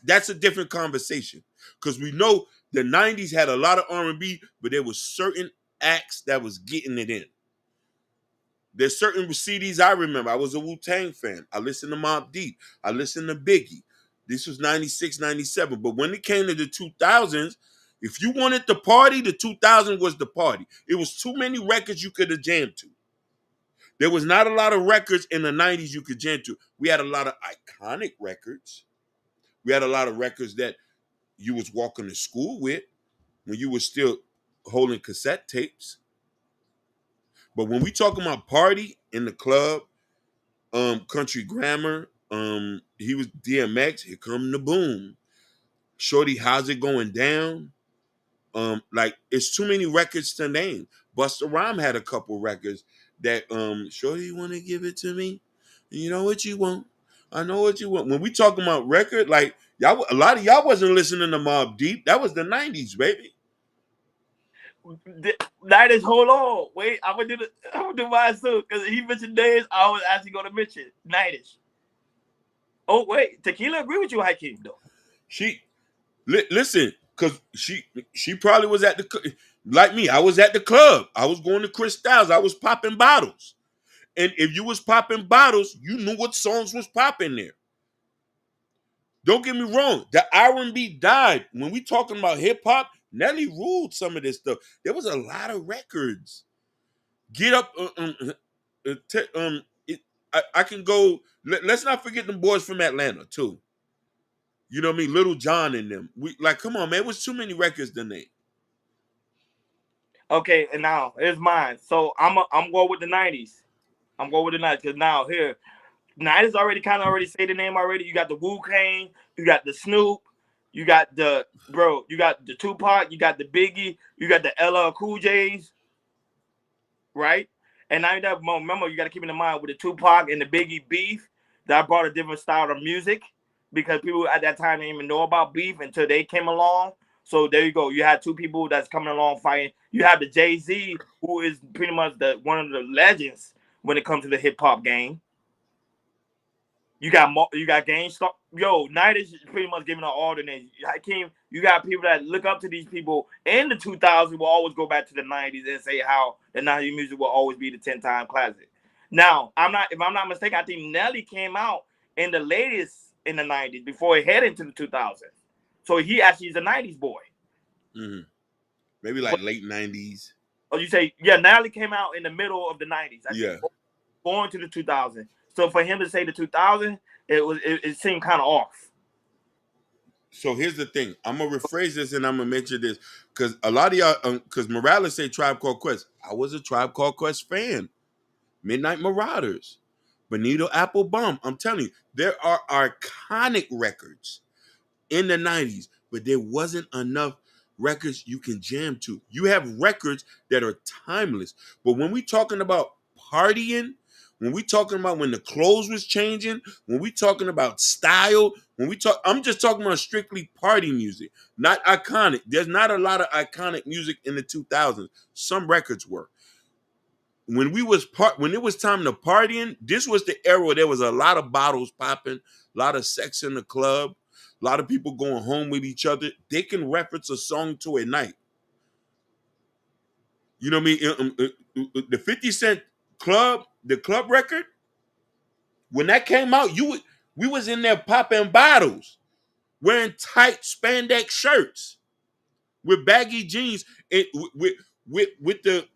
that's a different conversation. Because we know the 90s had a lot of R&B, but there was certain acts that was getting it in. There's certain CDs I remember. I was a Wu-Tang fan. I listened to Mobb Deep. I listened to Biggie. This was 96, 97. But when it came to the 2000s, if you wanted the party, the 2000 was the party. It was too many records you could have jammed to. There was not a lot of records in the 90s you could jam to. We had a lot of iconic records. We had a lot of records that you was walking to school with when you were still holding cassette tapes. But when we talking about party in the club, Country Grammar, he was DMX, Here Come the Boom. Shorty, How's It Going Down? Like, it's too many records to name. Busta Rhymes had a couple records that Shorty, you want to give it to me? You know what you want. I know what you want. When we talking about record, like y'all, a lot of y'all wasn't listening to Mobb Deep. That was the 90s, baby. That is, hold on. Wait, I'm gonna do mine soon. Because he mentioned days, I was actually gonna mention 90s. Oh, wait, Tequila agree with you, Hakeem, though. Listen, because she probably was at the, like me, I was at the club. I was going to Chris Styles. I was popping bottles. And if you was popping bottles, you knew what songs was popping there. Don't get me wrong. The R&B died. When we talking about hip hop, Nelly ruled some of this stuff. There was a lot of records. Get Up. I can go. Let's not forget them boys from Atlanta too. You know what I mean? Little John and them. We like, come on, man. It was too many records to name. Okay, and now here's mine. So I'm going with the 90s. I'm going with the 90s because now here, 90s already say the name already. You got the Wu-Tang, you got the Snoop, you got the Tupac, you got the Biggie, you got the LL Cool J's, right? And now that remember, you got to keep in mind with the Tupac and the Biggie beef, that brought a different style of music because people at that time didn't even know about beef until they came along. So there you go. You had two people that's coming along fighting. You have the Jay-Z, who is pretty much one of the legends when it comes to the hip hop game. You got GameStop. Yo, 90s is pretty much giving out all the names. Hakeem, you got people that look up to these people in the 2000s will always go back to the 90s and say how the 90s music will always be the 10-time classic. Now, if I'm not mistaken, I think Nelly came out in the latest in the 90s before he headed into the 2000s. So he actually is a 90s boy. Mm-hmm. Maybe like late 90s. Oh, you say, yeah, Nelly came out in the middle of the 90s. Yeah. Going to the 2000s. So for him to say the 2000s, it seemed kind of off. So here's the thing. I'm going to rephrase this and I'm going to mention this. Because a lot of y'all, because Morales say Tribe Called Quest. I was a Tribe Called Quest fan. Midnight Marauders. Bonito Apple Bomb. I'm telling you, there are iconic records in the 90s, but there wasn't enough records you can jam to. You have records that are timeless. But when we talking about partying, when we talking about when the clothes was changing, when we talking about style, I'm just talking about strictly party music, not iconic. There's not a lot of iconic music in the 2000s. Some records were. When it was time to partying, this was the era where there was a lot of bottles popping, a lot of sex in the club, a lot of people going home with each other. They can reference a song to a night. You know what I mean? The 50 Cent Club, the club record, when that came out, we was in there popping bottles, wearing tight spandex shirts with baggy jeans, and with the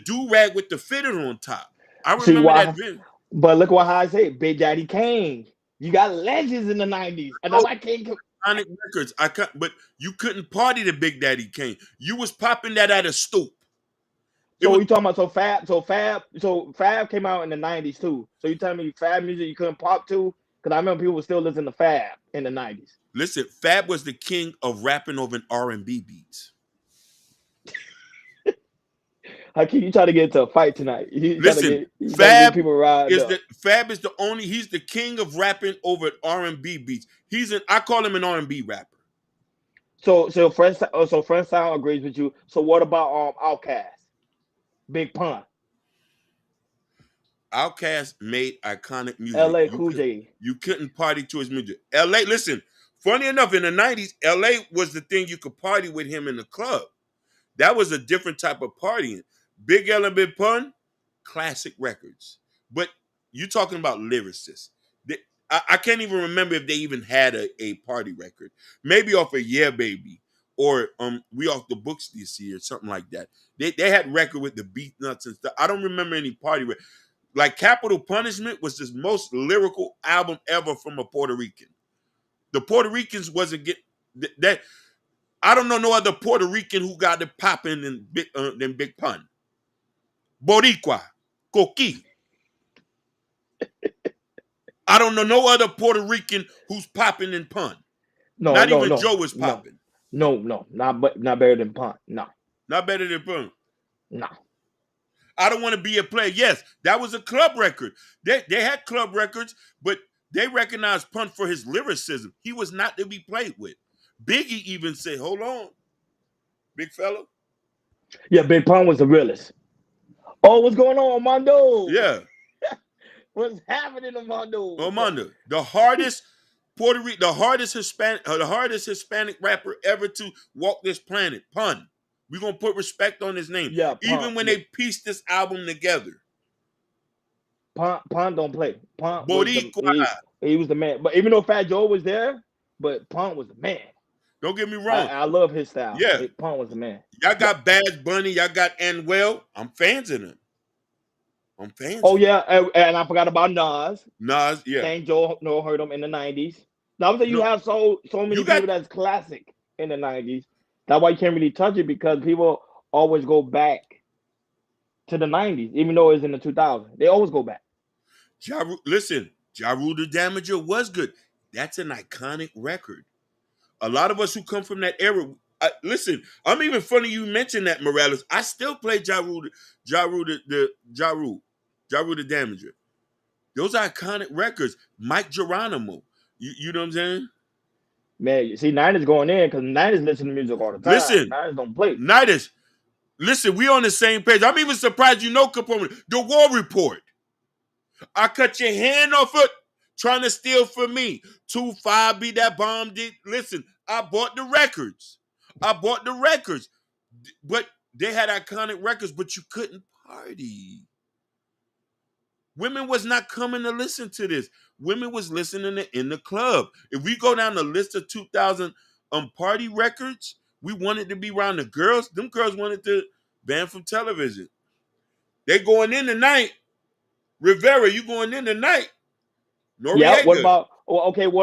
do-rag with the fitted on top. I remember that video. But look what I say, Big Daddy Kane. You got legends in the 90s. And I can't iconic records. But you couldn't party to Big Daddy Kane. You was popping that at a stoop. So you talking about Fab came out in the 90s too. So you telling me Fab music you couldn't pop to? Because I remember people were still listening to Fab in the 90s. Listen, Fab was the king of rapping over R&B beats. Hakeem, you trying to get into a fight tonight? You trying to Listen, get people riled up. Fab is the only. He's the king of rapping over R&B beats. I call him an R&B rapper. So Friend Sound agrees with you. So what about Outkast? Big Pun. Outkast made iconic music. LA Cool J. You couldn't party to his music. LA, listen, funny enough, in the 90s, LA was the thing you could party with him in the club. That was a different type of partying. Big L and Big Pun, classic records. But you're talking about lyricists. I can't even remember if they even had a party record. Maybe off of Yeah Baby or We Off the Books This Year, something like that. They had record with the Beat Nuts and stuff. I don't remember any party record. Like Capital Punishment was the most lyrical album ever from a Puerto Rican. The Puerto Ricans wasn't get that. I don't know no other Puerto Rican who got it popping than Big Pun. Boricua, Coqui. I don't know no other Puerto Rican who's popping in Pun. Not even Joe is popping. No, not better than Pun. No, not better than Pun. No. I Don't Want to Be a Player. Yes, that was a club record. They had club records, but they recognized Pun for his lyricism. He was not to be played with. Biggie even said, hold on, big fella. Yeah, Big Pun was the realest. Oh, what's going on, Armando? Yeah. What's happening, Armando? Armando, the hardest Hispanic rapper ever to walk this planet. Pun. We're going to put respect on his name. Yeah, even when they pieced this album together. Pun don't play. Pun Boricua. He was the man. But even though Fat Joe was there, but Pun was the man. Don't get me wrong. I love his style. Yeah. Pun was the man. Y'all got Bad Bunny. Y'all got Anuel. I'm fans of them. Oh, yeah. And I forgot about Nas. Nas, yeah. Thank Joe heard him in the 90s. Now, I'm saying you have so many people that's classic in the 90s. That's why you can't really touch it, because people always go back to the 90s, even though it's in the 2000s. They always go back. Listen, Ja Rule the Damager was good. That's an iconic record. A lot of us who come from that era, listen, I'm even funny you mentioned that, Morales. I still play Ja Rule the Damager. Those are iconic records. Mike Geronimo. You know what I'm saying? Man, you see, Niners going in because Niners listen to music all the time. Listen, Niners don't play. Niners, listen, we on the same page. I'm even surprised you know Capone. The War Report. I cut your hand off it trying to steal from me. 2-5 be that bomb did. Listen, I bought the records. But they had iconic records, but you couldn't party. Women was not coming to listen to this. Women was listening to in the club. If we go down the list of 2000 party records, we wanted to be around the girls. Them girls wanted to ban from television. They going in tonight. Rivera, you going in tonight. Noriega. Yeah, what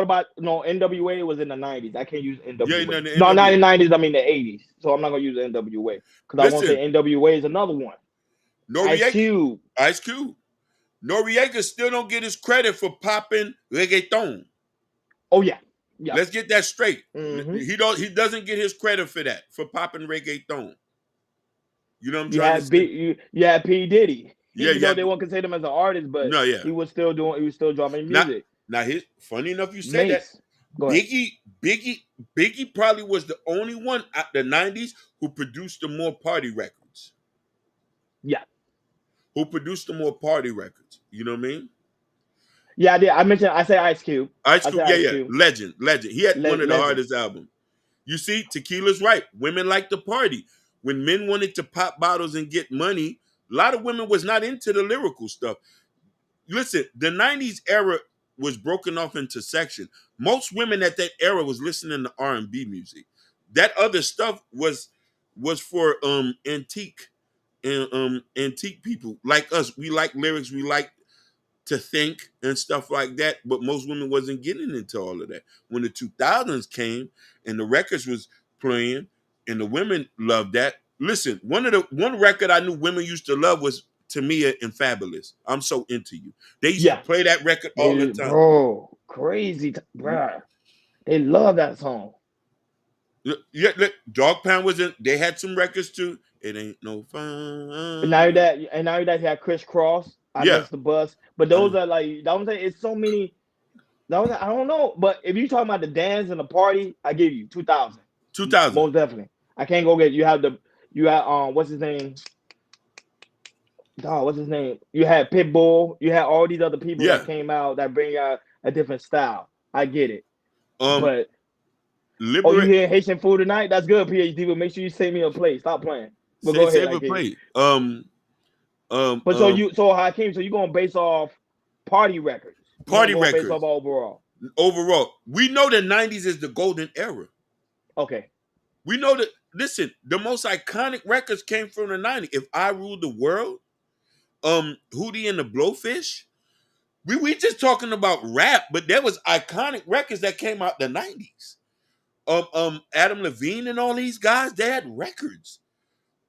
about NWA was in the 90s. I can't use NWA. Yeah, no, not in the 90s, I mean the 80s. So I'm not going to use NWA. Because I want to say NWA is another one. Noriega. Ice Cube. Noriega still don't get his credit for popping reggaeton. Oh, yeah. Let's get that straight. Mm-hmm. He doesn't get his credit for that, for popping reggaeton. You know what I'm trying to say? You had P. Diddy. Yeah, Even though they won't consider him as an artist, but he was still dropping music. Now, funny enough you say that. Biggie probably was the only one at the 90s who produced the more party records. Yeah. Who produced the more party records. You know what I mean? Yeah, I did. I say Ice Cube. Ice Cube. Legend. He had one of the hardest albums. You see, Tequila's right. Women like to party. When men wanted to pop bottles and get money, a lot of women was not into the lyrical stuff. Listen, the 90s era was broken off into sections. Most women at that era was listening to R&B music. That other stuff was for antique people like us. We like lyrics, we like to think and stuff like that, but most women wasn't getting into all of that. When the 2000s came and the records was playing and the women loved that. Listen, one record I knew women used to love was Tamia and Fabulous. I'm So Into You. They used to play that record all the time. Bro, crazy, bro. They love that song. Yeah, look, Dog Pound was in. They had some records too. It ain't no fun. And now that you have Chris Cross, I Yeah. missed the bus. But those are like that. I'm saying it's so many. That was I don't know. But if you talking about the dance and the party, I give you 2000. 2000. Most definitely. I can't go get you have what's his name? Oh, what's his name? You had Pitbull. You had all these other people that came out that bring out a different style. I get it. But you hear Haitian food tonight? That's good, PhD. But make sure you send me a plate. Stop playing. But go ahead. Save a plate. But so Hakeem, so you gonna base off party records? Party records. Based off overall. Overall, we know the 90s is the golden era. Okay. We know that. Listen, the most iconic records came from the 90s. If I Ruled the World, Hootie and the Blowfish. We just talking about rap, but there was iconic records that came out the 90s. Adam Levine and all these guys, they had records.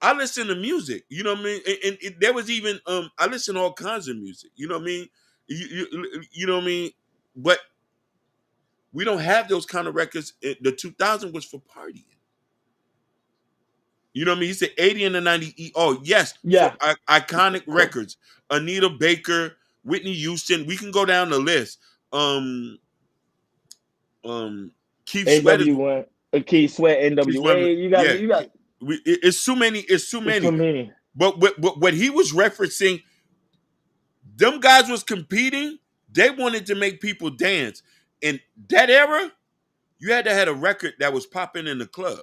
I listen to music, you know what I mean? And there was even I listen to all kinds of music, you know what I mean? You know what I mean? But we don't have those kind of records. The 2000 was for partying. You know what I mean? He said 80 and the 90. Oh, yes. Yeah. Iconic records. Anita Baker, Whitney Houston. We can go down the list. Keith Sweat. Keith Sweat, NWA. You got. It's too many. It's too many. But what he was referencing, them guys was competing. They wanted to make people dance. In that era, you had to have a record that was popping in the club.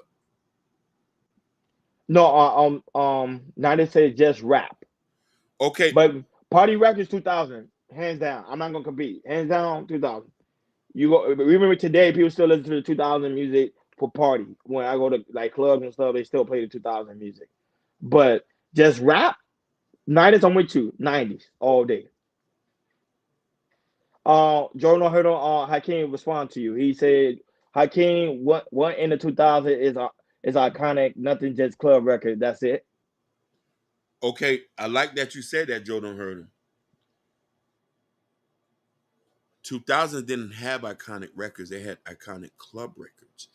No, now they say just rap. Okay. But party records 2000, hands down. I'm not gonna compete. Hands down, 2000. You go. Remember today, people still listen to the 2000 music for party. When I go to like clubs and stuff, they still play the 2000 music. But just rap, 90s. I'm with you. 90s all day. Jordan heard on Hakeem respond to you. He said, Hakeem, what in the 2000s is iconic, nothing just club record. That's it. Okay, I like that you said that, Joe Don't Hurt Him. 2000 didn't have iconic records. They had iconic club records.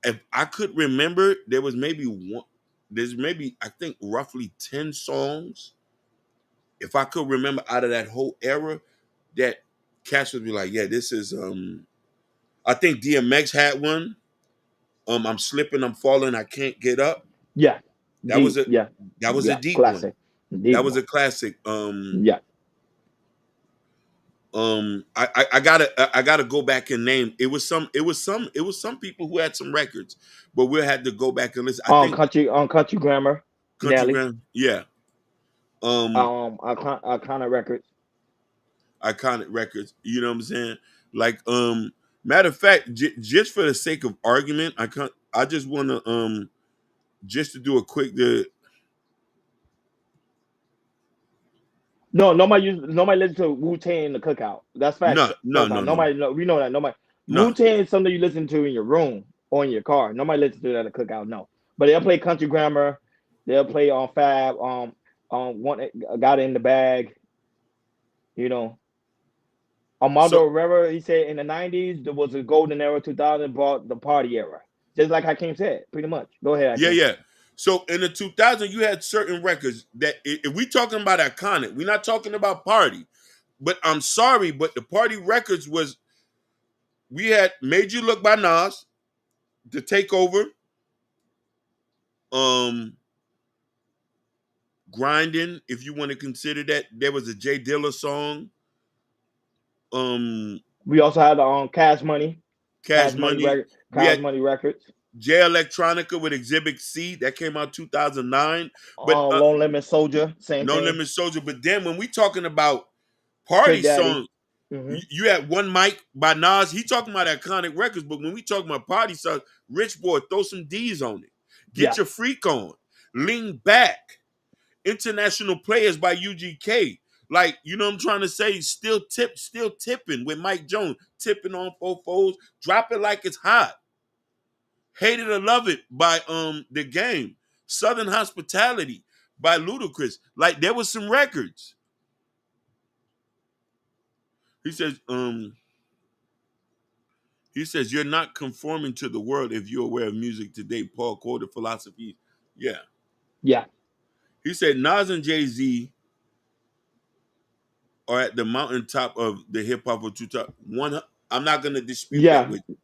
If I could remember, there's maybe, I think, roughly 10 songs. If I could remember out of that whole era, that Cash would be like, yeah, this is, I think DMX had one. I'm slipping, I'm falling, I can't get up. Yeah. That was a deep classic. One. That was a classic. I gotta go back and name. It was some people who had some records, but we'll have to go back and listen. Country Grammar. Country Grammar. Yeah. Iconic records. Iconic records. You know what I'm saying? Like matter of fact, just for the sake of argument, I just want to just to do a quick nobody listen to Wu-Tang in the cookout. That's fact. No. Nobody know. We know that. Nobody. No. Wu-Tang is something you listen to in your room or in your car. Nobody listens to that at the cookout. No. But they'll play Country Grammar. They'll play on Fab. One Got It in the Bag. You know. Armando Rivera, he said in the 90s, there was a golden era. 2000 brought the party era. Just like Hakeem said, pretty much. Go ahead, Hakeem. Yeah. So in the 2000, you had certain records that if we talking about iconic, we're not talking about party. But I'm sorry, but the party records we had Made You Look by Nas, The Takeover, Grinding, if you want to consider that. There was a Jay Dilla song. We also had Cash Money. Cash Money Records. Jay Electronica with Exhibit C that came out 2009. But Lone Limit Soldier, same thing. Limit Soldier. But then when we talking about party songs, you had One Mic by Nas. He talking about iconic records, but when we talking about party songs, Rich Boy, throw some D's on it. Get Your Freak On. Lean Back. International Players by UGK. Like, you know what I'm trying to say? Still tipping with Mike Jones. Tipping on 4-4s. Drop It Like It's Hot. Hate It or Love It by The Game. Southern Hospitality by Ludacris. Like, there was some records. He says, He says, you're not conforming to the world if you're aware of music today. Paul quoted philosophy. Yeah. Yeah. He said, Nas and Jay-Z are at the mountaintop of the hip-hop of 2000. I'm not going to dispute that Yeah. with you.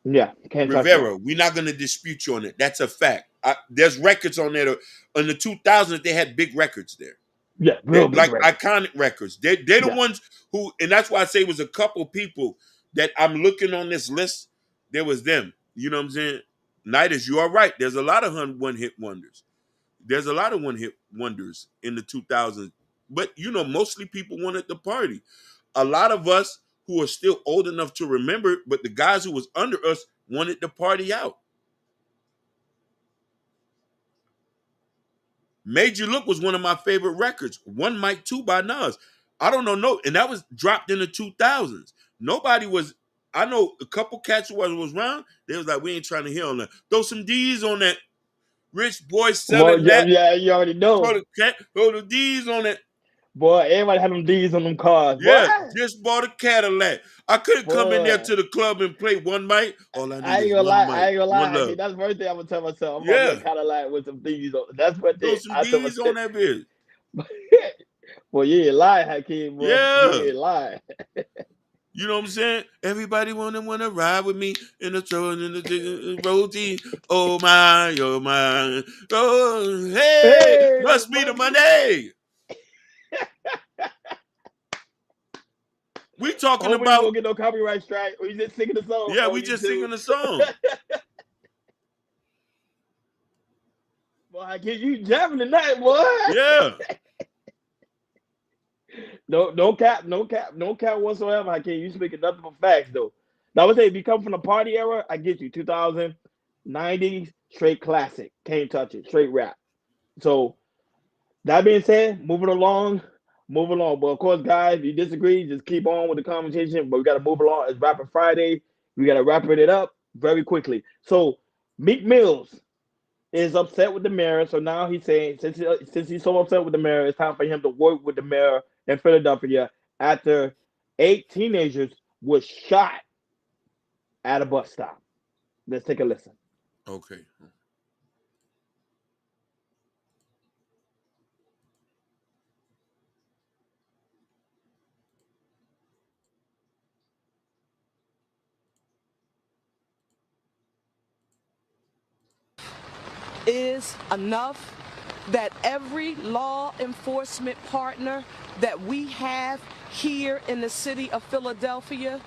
Yeah. Can't touch Rivera, we're not going to dispute you on it. That's a fact. There's records on there. In the 2000s, they had big records there. Yeah, real big like records. iconic records. They're the ones who, and that's why I say it was a couple people that I'm looking on this list. There was them. You know what I'm saying? Nighters, you are right. There's a lot of one-hit wonders. There's a lot of one-hit wonders in the 2000s. But, you know, mostly people wanted to party. A lot of us who are still old enough to remember, but the guys who was under us wanted to party out. Made You Look was one of my favorite records. One Mic 2 by Nas. I don't know, and that was dropped in the 2000s. Nobody was, I know a couple cats who was around, they was like, we ain't trying to hear on that. Throw some D's on that. Rich boy selling that. Yeah, you already know. Throw the D's on that. Boy, everybody had them D's on them cars. Yeah, Boy. just bought a Cadillac. I couldn't come in there to the club and play one mic. All I need I ain't is gonna one lie. mic. I ain't gonna lie. One love. That's the first thing I'm gonna tell myself. I'm Yeah. gonna kind of like with some D's on. That's what Throw some D's on that bitch. Well, you ain't lying, Hakeem. Boy. Yeah. You ain't lying. You know what I'm saying? Everybody wanna ride with me in the throne in the routine. Oh my, oh my, oh hey, must be the money. We talking Hopefully about. we won't get no copyright strike. We just singing the song. Yeah, we just singing the song. Boy, Hakeem, you jamming tonight, boy. Yeah. No cap whatsoever, Hakeem. You speaking nothing but facts, though. Now, I would say if you come from the party era, I get you. 2000, 90s, straight classic. Can't touch it. Straight rap. So, that being said, moving along. But of course, guys, if you disagree, just keep on with the conversation. But we got to move along. It's Rapping Friday. We got to wrap it up very quickly. So, Meek Mills is upset with the mayor. So now he's saying, since he's so upset with the mayor, it's time for him to work with the mayor in Philadelphia after 8 teenagers were shot at a bus stop. Let's take a listen. Okay. Is enough, that every law enforcement partner that we have here in the city of Philadelphia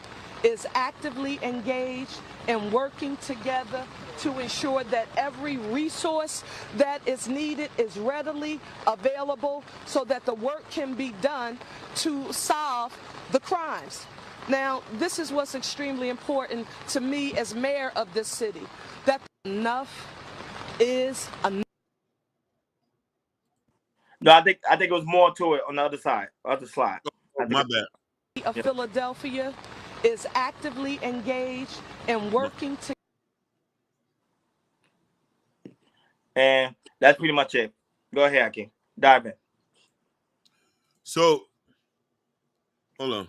is actively engaged and working together to ensure that every resource that is needed is readily available so that the work can be done to solve the crimes. Now, this is what's extremely important to me as mayor of this city, that enough is enough. No, I think it was more to it on the other side, other slide. My bad. Of Philadelphia is actively engaged and working to. And that's pretty much it. Go ahead, Hakeem. Dive in. So, hold on.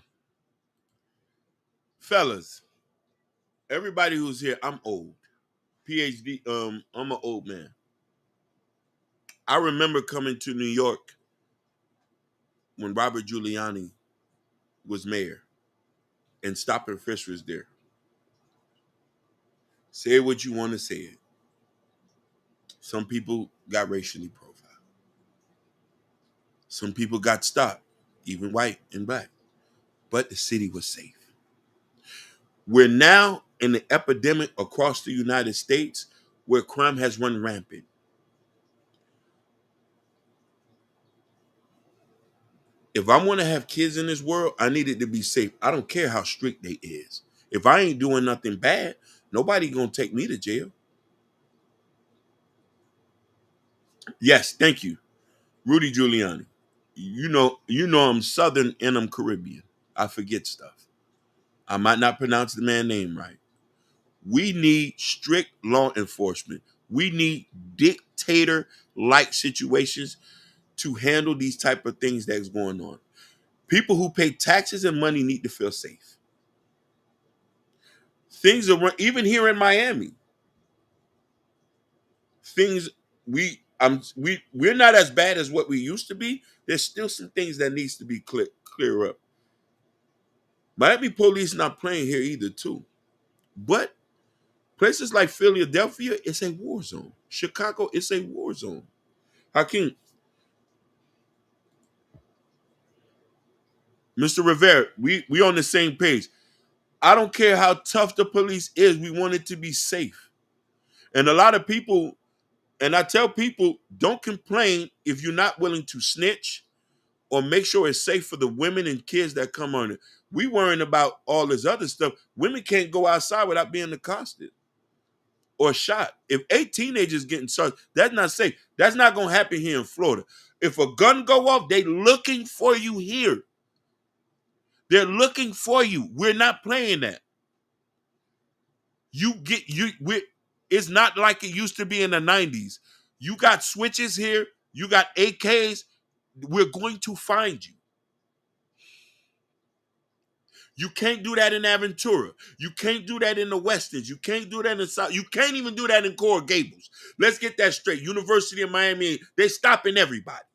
Fellas, everybody who's here, I'm old. PhD, I'm an old man. I remember coming to New York when Robert Giuliani was mayor and Stop and Frisk was there. Say what you want to say it. Some people got racially profiled. Some people got stopped, even white and black. But the city was safe. We're now in an epidemic across the United States where crime has run rampant. If I want to have kids in this world, I need it to be safe. I don't care how strict they is. If I ain't doing nothing bad, nobody gonna take me to jail. Yes, thank you. Rudy Giuliani. You know I'm Southern and I'm Caribbean. I forget stuff. I might not pronounce the man's name right. We need strict law enforcement. We need dictator-like situations to handle these type of things that's going on. People who pay taxes and money need to feel safe. Things are even here in Miami. Things we're not as bad as what we used to be. There's still some things that needs to be clear up. Miami police not playing here either, too. But places like Philadelphia, it's a war zone. Chicago, it's a war zone. Hakeem, Mr. Rivera, we on the same page. I don't care how tough the police is. We want it to be safe. And a lot of people, and I tell people, don't complain if you're not willing to snitch or make sure it's safe for the women and kids that come on it. We worrying about all this other stuff. Women can't go outside without being accosted or shot. If 8 teenagers getting shot, that's not safe. That's not going to happen here in Florida. If a gun go off, they looking for you here. They're looking for you. We're not playing that. It's not like it used to be in the 90s. You got switches here. You got AKs. We're going to find you. You can't do that in Aventura. You can't do that in the Westons. You can't do that in South. You can't even do that in Coral Gables. Let's get that straight. University of Miami, they stopping everybody.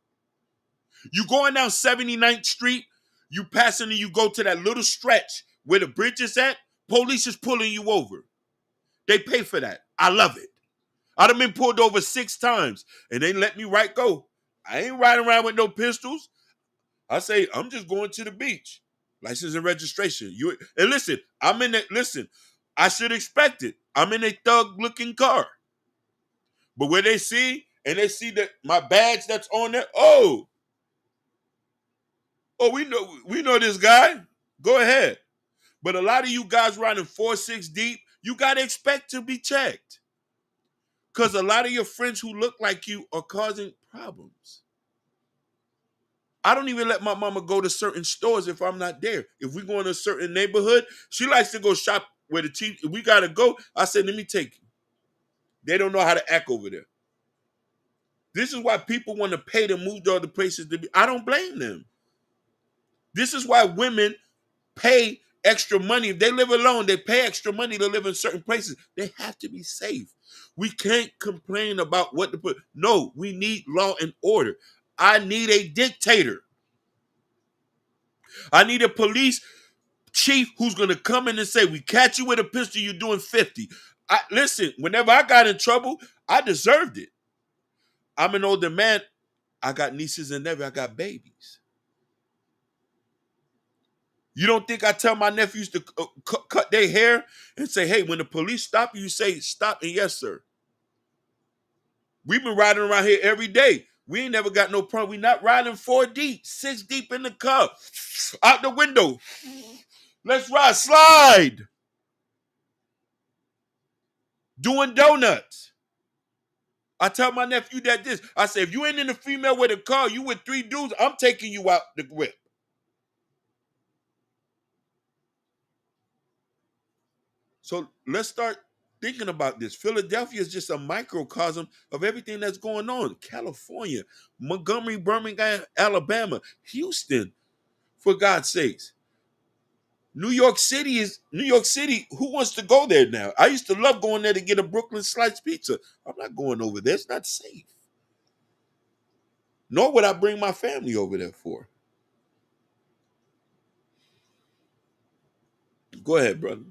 You going down 79th Street, you passing and you go to that little stretch where the bridge is at, police is pulling you over. They pay for that. I love it. I done been pulled over 6 times and they let me go. I ain't riding around with no pistols. I say, I'm just going to the beach. License and registration. And listen, I should expect it. I'm in a thug-looking car. But when they see, and they see that my badge that's on there, oh, we know this guy. Go ahead. But a lot of you guys riding 4-6 deep, you got to expect to be checked. Because a lot of your friends who look like you are causing problems. I don't even let my mama go to certain stores if I'm not there. If we go in a certain neighborhood, she likes to go shop where the cheap. We got to go. I said, let me take you. They don't know how to act over there. This is why people want to pay to move to other places to be. I don't blame them. This is why women pay extra money. If they live alone, they pay extra money to live in certain places. They have to be safe. We can't complain about what to put. No, we need law and order. I need a dictator. I need a police chief who's going to come in and say, we catch you with a pistol, you're doing 50. Listen, whenever I got in trouble, I deserved it. I'm an older man. I got nieces and nephews. I got babies. You don't think I tell my nephews to cut their hair and say, hey, when the police stop you, say, stop and yes, sir. We've been riding around here every day. We ain't never got no problem. We not riding 4 deep, 6 deep in the car. Out the window. Let's ride. Slide. Doing donuts. I tell my nephew that this. I say, if you ain't in the female with a car, you with 3 dudes, I'm taking you out the whip. So let's start thinking about this. Philadelphia is just a microcosm of everything that's going on. California, Montgomery, Birmingham, Alabama, Houston, for God's sakes. New York City. Who wants to go there now? I used to love going there to get a Brooklyn slice pizza. I'm not going over there. It's not safe. Nor would I bring my family over there for. Go ahead, brother.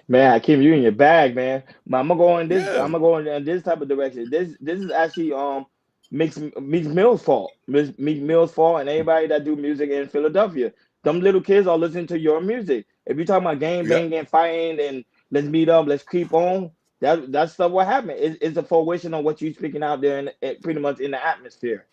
Man, Kim, you in your bag, man. I'm gonna go in this. Yeah. I'm gonna go in this type of direction. This is actually Meek Mill's fault. Meek Mill's fault, and anybody that do music in Philadelphia. Them little kids are listening to your music. If you're talking about gang banging, fighting, and let's meet up, let's creep on, that stuff what happened. It's a fruition of what you're speaking out there, pretty much in the atmosphere.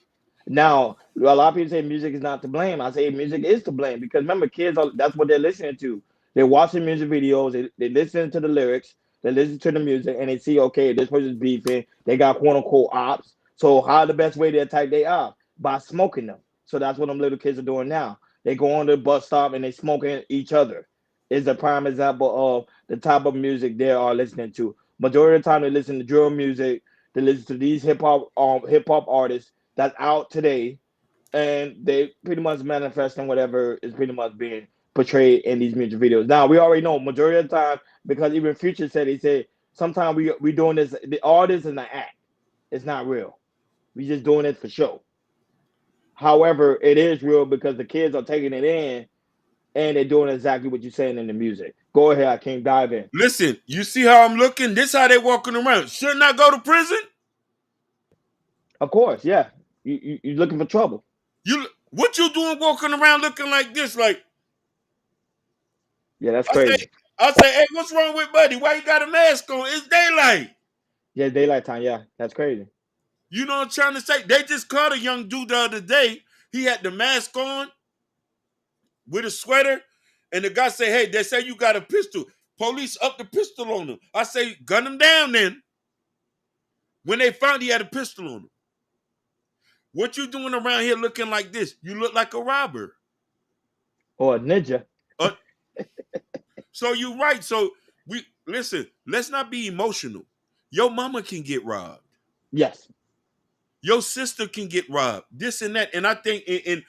Now, a lot of people say music is not to blame. I say music is to blame because remember, that's what they're listening to. They're watching music videos. They listen to the lyrics. They listen to the music, and they see, okay, this person's beefing. They got quote-unquote ops. So how the best way to attack they ops? By smoking them. So that's what them little kids are doing now. They go on the bus stop, and they smoking each other. It's a prime example of the type of music they are listening to. Majority of the time, they listen to drill music. They listen to these hip-hop artists that's out today, and they pretty much manifesting whatever is pretty much being portrayed in these music videos. Now we already know majority of the time, because even Future said, he said sometimes we doing this, all this is an act. It's not real. We just doing it for show. However, it is real because the kids are taking it in and they're doing exactly what you're saying in the music. Go ahead, I can't dive in. Listen, you see how I'm looking? This how they walking around. Shouldn't I go to prison? Of course, yeah. You're looking for trouble. What you doing walking around looking like this? Like, yeah, that's crazy. I say, hey, what's wrong with Buddy? Why you got a mask on? It's daylight. Yeah, daylight time. Yeah, that's crazy. You know what I'm trying to say? They just caught a young dude the other day. He had the mask on with a sweater, and the guy say, hey, they say you got a pistol. Police up the pistol on him. I say, gun him down then. When they found he had a pistol on him. What you doing around here looking like this? You look like a robber. Or a ninja. So you're right. So listen, let's not be emotional. Your mama can get robbed. Yes. Your sister can get robbed. This and that. And I think in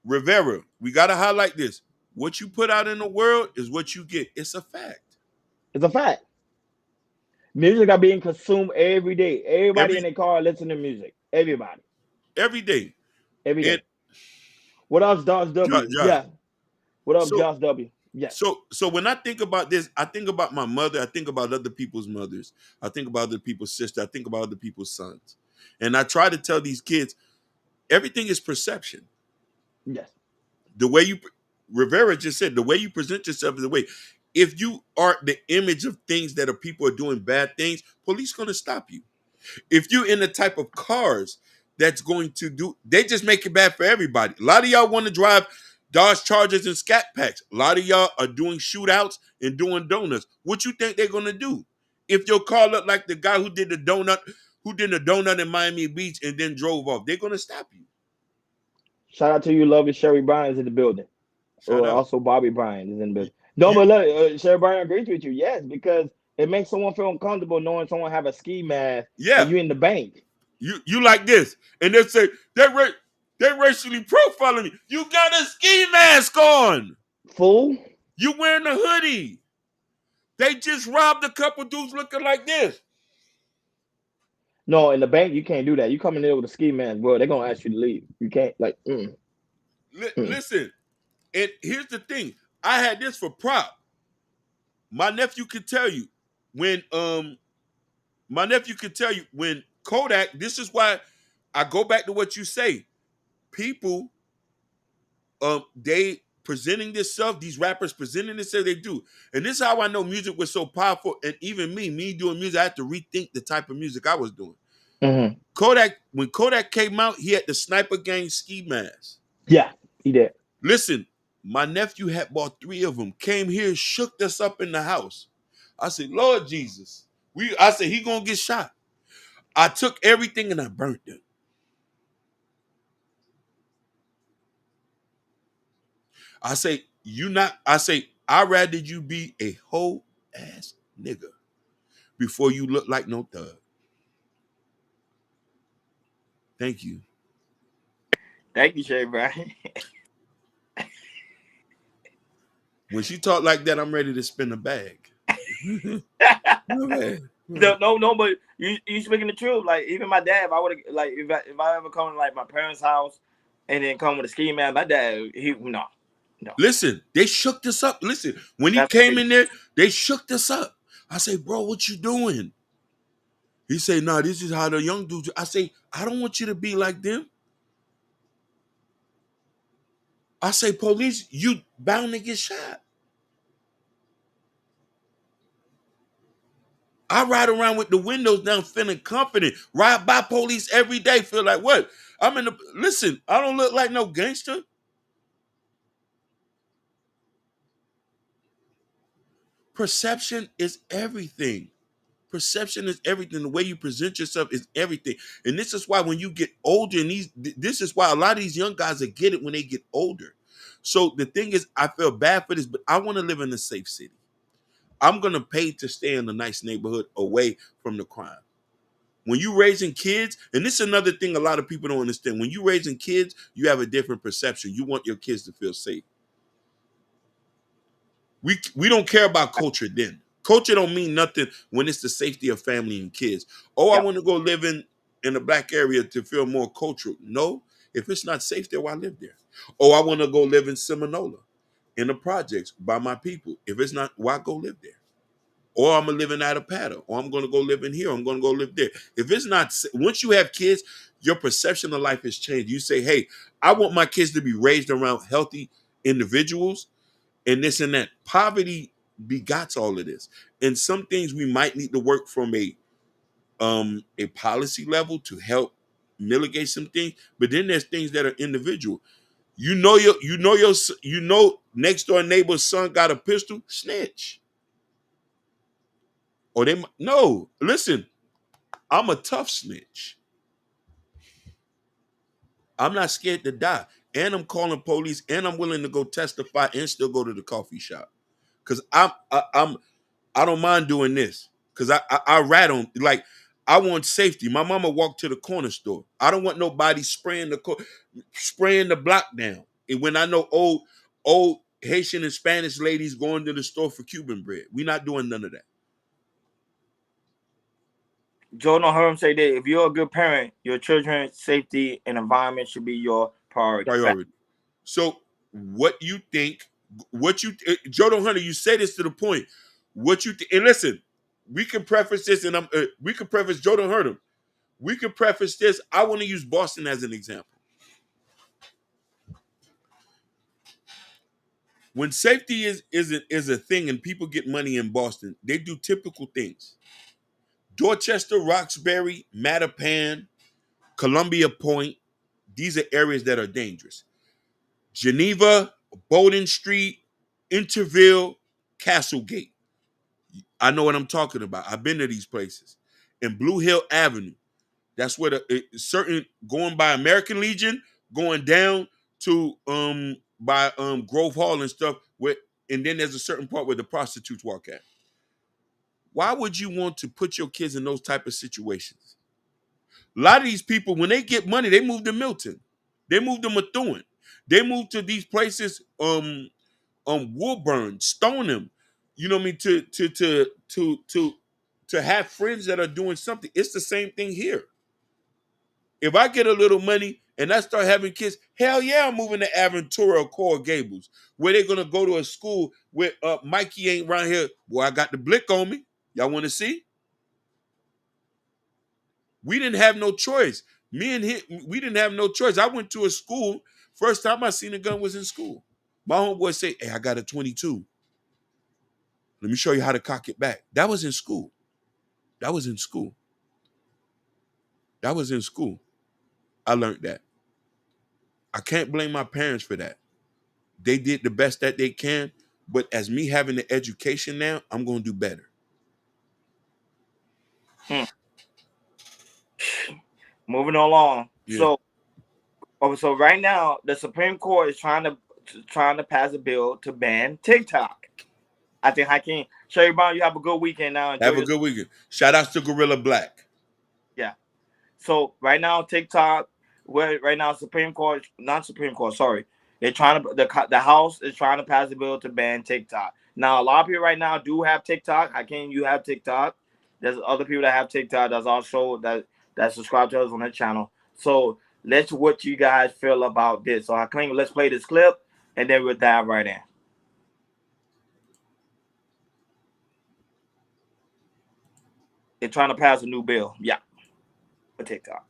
Rivera, we got to highlight this. What you put out in the world is what you get. It's a fact. It's a fact. Music are being consumed every day. Everybody in their car listen to music. Everybody. Every day. Every day. What else, Josh W? Yeah. What up, Josh W? Yeah. So when I think about this, I think about my mother. I think about other people's mothers. I think about other people's sisters. I think about other people's sons. And I try to tell these kids, everything is perception. Yes. The way Rivera just said, the way you present yourself is the way. If you are the image of things that people are doing bad things, police going to stop you. If you're in the type of cars that's going to do, they just make it bad for everybody. A lot of y'all want to drive Dodge Chargers and Scat Packs. A lot of y'all are doing shootouts and doing donuts. What you think they're going to do? If your car looked like the guy who did the donut in Miami Beach and then drove off, they're going to stop you. Shout out to you, lovely Sherry Bryan is in the building. Also, Bobby Bryan is in the building. No, but look, Sherry Bryan agrees with you. Yes, because it makes someone feel uncomfortable knowing someone have a ski mask. Yeah, and you in the bank. You like this, and they say they're racially profiling me. You got a ski mask on, fool. You wearing a hoodie. They just robbed a couple dudes looking like this. No, in the bank you can't do that. You come in there with a ski mask, bro. They're gonna ask you to leave. You can't Listen, and here's the thing. I had this for prop. My nephew could tell you when Kodak. This is why I go back to what you say. People, they presenting this stuff. These rappers presenting this stuff. They do, and this is how I know music was so powerful. And even me doing music, I had to rethink the type of music I was doing. Mm-hmm. When Kodak came out, he had the Sniper Gang ski mask. Yeah, he did. Listen, my nephew had bought 3 of them. Came here, shook us up in the house. I said, Lord Jesus, I said he gonna get shot. I took everything and I burnt them. I say, I'd rather you be a whole ass nigga before you look like no thug. Thank you. Thank you, Shay Bryan. When she talk like that, I'm ready to spin a bag. No, but you speaking the truth. Like even my dad, if I would have like if I ever come to like my parents' house and then come with a ski mask, my dad no. Listen, they shook this up. Listen, when he came in there, they shook this up. I say, bro, what you doing? He say, nah, this is how the young dudes. I say, I don't want you to be like them. I say, police, you bound to get shot. I ride around with the windows down feeling confident. Ride by police every day. Feel like what? Listen, I don't look like no gangster. Perception is everything. Perception is everything. The way you present yourself is everything. And this is why when you get older, and this is why a lot of these young guys will get it when they get older. So the thing is, I feel bad for this, but I want to live in a safe city. I'm going to pay to stay in a nice neighborhood away from the crime. When you raising kids, and this is another thing a lot of people don't understand. When you raising kids, you have a different perception. You want your kids to feel safe. We don't care about culture then. Culture don't mean nothing when it's the safety of family and kids. Oh, I want to go live in a black area to feel more cultural. No, if it's not safe there, why live there? Oh, I want to go live in Seminole, in the projects by my people. If it's not, why go live there? Or I'm gonna live in Attapata, or I'm gonna go live in here, I'm gonna go live there. If it's not, once you have kids, your perception of life has changed. You say, hey, I want my kids to be raised around healthy individuals and this and that. Poverty begots all of this. And some things we might need to work from a policy level to help mitigate some things. But then there's things that are individual. You know next door neighbor's son got a pistol, snitch. Or no, listen, I'm a tough snitch. I'm not scared to die. And I'm calling police, and I'm willing to go testify and still go to the coffee shop. Cause I don't mind doing this. Cause I rat on, like, I want safety. My mama walked to the corner store. I don't want nobody spraying the block down. And when I know old Haitian and Spanish ladies going to the store for Cuban bread, we not doing none of that. Jordan heard him say that if you're a good parent, your children's safety and environment should be your priority. So what you think, Jordan Hunter, you say this to the point. What you and listen, we can preface this, and we can preface Jordan Hunter. We can preface this. I want to use Boston as an example. When safety is a thing and people get money in Boston, they do typical things. Dorchester, Roxbury, Mattapan, Columbia Point, these are areas that are dangerous. Geneva, Bowdoin Street, Interville, Castlegate. I know what I'm talking about. I've been to these places. And Blue Hill Avenue. That's where certain going by American Legion, going down to by Grove Hall and stuff, and then there's a certain part where the prostitutes walk at. Why would you want to put your kids in those type of situations? A lot of these people, when they get money, they move to Milton. They move to Methuen. They move to these places, Woburn, Stoneham. You know what I mean? To have friends that are doing something. It's the same thing here. If I get a little money and I start having kids, hell yeah, I'm moving to Aventura or Coral Gables, where they're gonna go to a school where Mikey ain't around here. Boy, I got the blick on me. Y'all want to see? We didn't have no choice. Me and him, we didn't have no choice. I went to a school. First time I seen a gun was in school. My homeboy say, hey, I got a 22. Let me show you how to cock it back. That was in school. That was in school. That was in school. I learned that. I can't blame my parents for that. They did the best that they can, but as me having the education now, I'm going to do better. Moving along. Yeah. So right now, the Supreme Court is trying to pass a bill to ban TikTok. I think Hakeem, Sherry Brown, you have a good weekend now. Have a good weekend. Shout outs to Gorilla Black. Yeah. So right now, TikTok, Supreme Court, not Supreme Court, sorry. They're trying to, the House is trying to pass a bill to ban TikTok. Now, a lot of people right now do have TikTok. Hakeem, you have TikTok. There's other people that have TikTok that's also that subscribe to us on that channel. So let's what you guys feel about this. So Hakeem, let's play this clip and then we'll dive right in. They're trying to pass a new bill. Yeah. For TikTok.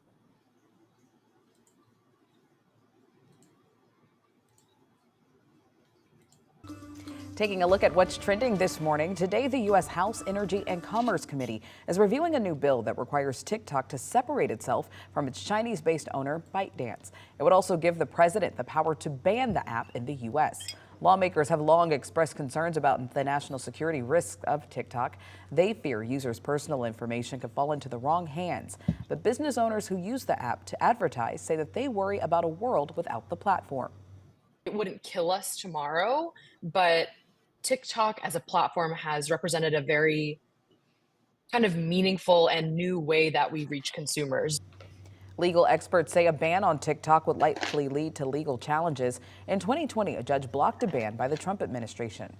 Taking a look at what's trending this morning, today the U.S. House Energy and Commerce Committee is reviewing a new bill that requires TikTok to separate itself from its Chinese-based owner, ByteDance. It would also give the president the power to ban the app in the U.S. Lawmakers have long expressed concerns about the national security risks of TikTok. They fear users' personal information could fall into the wrong hands. But business owners who use the app to advertise say that they worry about a world without the platform. It wouldn't kill us tomorrow, but TikTok as a platform has represented a very kind of meaningful and new way that we reach consumers. Legal experts say a ban on TikTok would likely lead to legal challenges. In 2020, a judge blocked a ban by the Trump administration.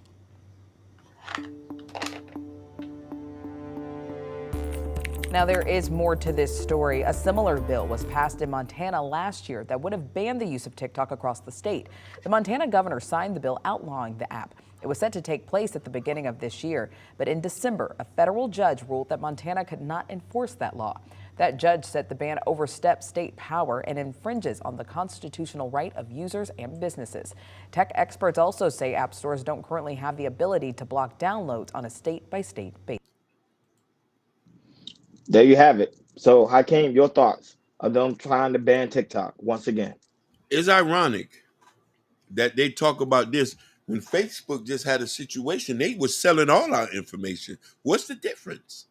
Now, there is more to this story. A similar bill was passed in Montana last year that would have banned the use of TikTok across the state. The Montana governor signed the bill outlawing the app. It was set to take place at the beginning of this year, but in December, a federal judge ruled that Montana could not enforce that law. That judge said the ban oversteps state power and infringes on the constitutional right of users and businesses. Tech experts also say app stores don't currently have the ability to block downloads on a state-by-state basis. There you have it. So, Hakeem, your thoughts of them trying to ban TikTok once again? It's ironic that they talk about this when Facebook just had a situation. They were selling all our information. What's the difference?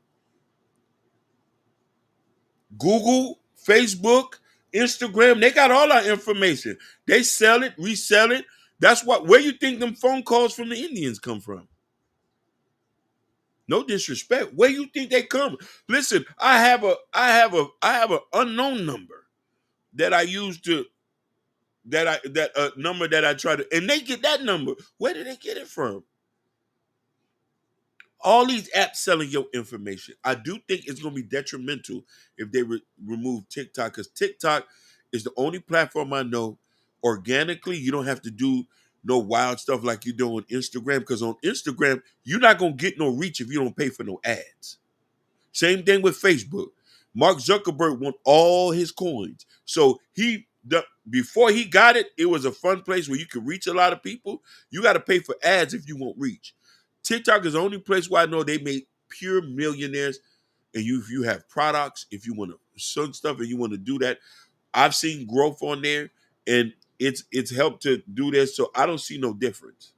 Google, Facebook, Instagram, they got all our information. They sell it, resell it. That's where you think them phone calls from the Indians come from? No disrespect. Where you think they come? Listen, I have an unknown number that I use to number that I try to, and they get that number. Where did they get it from? All these apps selling your information. I do think it's going to be detrimental if they remove TikTok, because TikTok is the only platform I know organically. You don't have to do no wild stuff like you do on Instagram, because on Instagram, you're not going to get no reach if you don't pay for no ads. Same thing with Facebook. Mark Zuckerberg won all his coins. So before he got it, it was a fun place where you could reach a lot of people. You got to pay for ads if you want reach. TikTok is the only place where I know they make pure millionaires. And if you have products, if you want to sell stuff and you want to do that, I've seen growth on there, and it's helped to do this. So I don't see no difference.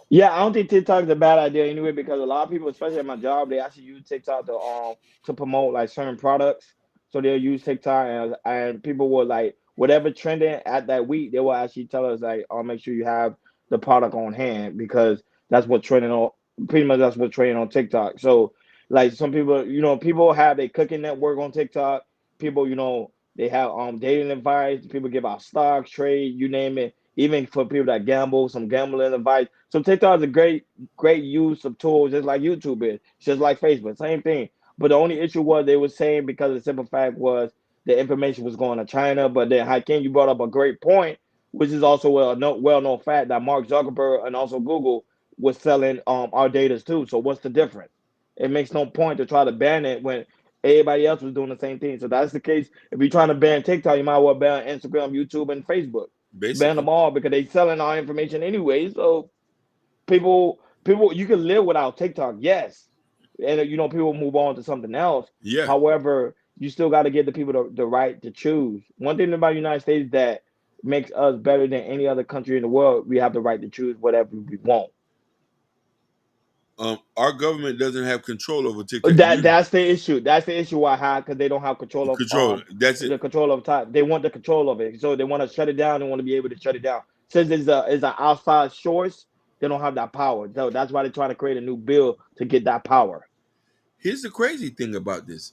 Yeah, I don't think TikTok is a bad idea anyway, because a lot of people, especially at my job, they actually use TikTok to promote like certain products. So they'll use TikTok, and people will like whatever trending at that week, they will actually tell us like, "Oh, make sure you have the product on hand," because that's what trending on. Pretty much that's what trending on TikTok. So like some people, people have a cooking network on TikTok. People, they have dating advice. People give out stocks, trade, you name it. Even for people that gamble, some gambling advice. So TikTok is a great use of tools, just like YouTube is, just like Facebook, same thing. But the only issue was they were saying, because the simple fact was the information was going to China. But then, Hakeem, you brought up a great point, which is also a well-known fact that Mark Zuckerberg and also Google was selling our data too. So what's the difference? It makes no point to try to ban it when everybody else was doing the same thing. So that's the case. If you're trying to ban TikTok, you might as well ban Instagram, YouTube, and Facebook. Basically. Ban them all, because they selling our information anyway. So people, you can live without TikTok, yes, and people move on to something else. Yeah. However, you still got to give the people the right to choose. One thing about the United States that makes us better than any other country in the world, we have the right to choose whatever we want. Our government doesn't have control over TikTok. That's the issue. That's the issue I have, because they don't have control of That's it. The control of time. They want the control of it, so they want to shut it down. They want to be able to shut it down. Since it's an outside source, they don't have that power. So that's why they're trying to create a new bill to get that power. Here's the crazy thing about this.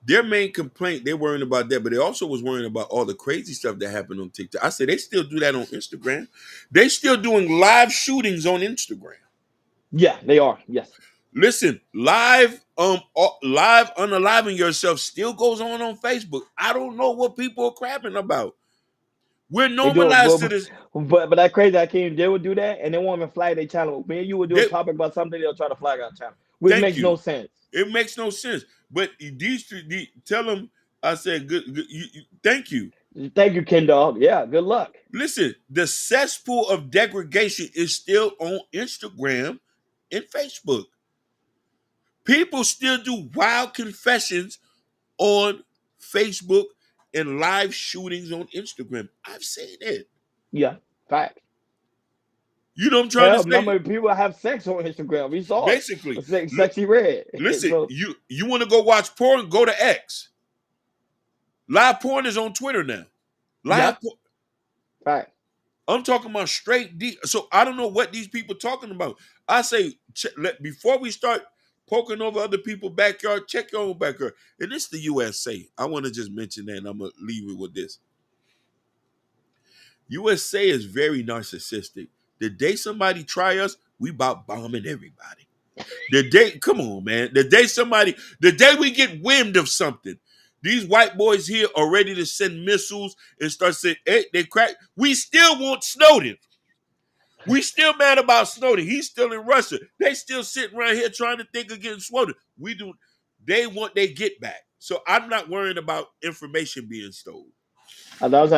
Their main complaint, they're worrying about that, but they also was worrying about all the crazy stuff that happened on TikTok. I said they still do that on Instagram. They still doing live shootings on Instagram. Yeah, they are. Yes. Listen, live unaliving yourself still goes on Facebook. I don't know what people are crapping about. We're normalized to this. But that crazy, Hakeem, they would do that, and they won't even flag their channel. Me and you would do a topic about something, they'll try to flag our channel, which makes no sense. It makes no sense. But tell them I said good thank you. Thank you, Ken Dog. Yeah, good luck. Listen, the cesspool of degradation is still on Instagram and Facebook. People still do wild confessions on Facebook and live shootings on Instagram. I've seen it. Yeah, fact. You know what I'm trying to say? Remember, people have sex on Instagram. We saw basically it. Sexy red. Listen, so, you want to go watch porn? Go to X. Live porn is on Twitter now. Live porn. Right. I'm talking about straight deep. So I don't know what these people talking about. I say before we start poking over other people's backyard, check your own backyard. And it's the USA. I want to just mention that, and I'm going to leave it with this. USA is very narcissistic. The day somebody try us, We about bombing everybody. The day, come on, man. The day we get wind of something, these white boys here are ready to send missiles and start saying, hey, they crack. We still want Snowden. We still mad about Snowden. He's still in Russia. They still sitting around here trying to think of getting Snowden. We do. They want their get back. So I'm not worried about information being stolen. I was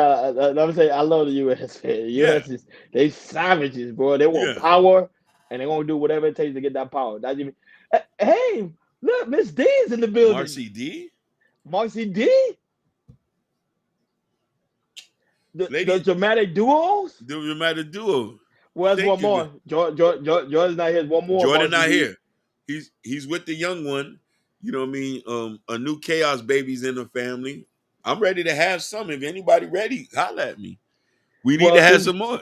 saying, I love the U.S. The U.S. is they savages, bro. They want power, and they're gonna do whatever it takes to get that power. That's even. Hey, look, Miss D is in the building. Marcy D. Marcy D. The dramatic duos. The dramatic duo. Where's one more? Jordan's not here. One more. Jordan not here. He's with the young one. You know what I mean? A new chaos baby's in the family. I'm ready to have some. If anybody ready, holla at me. We need to have some more.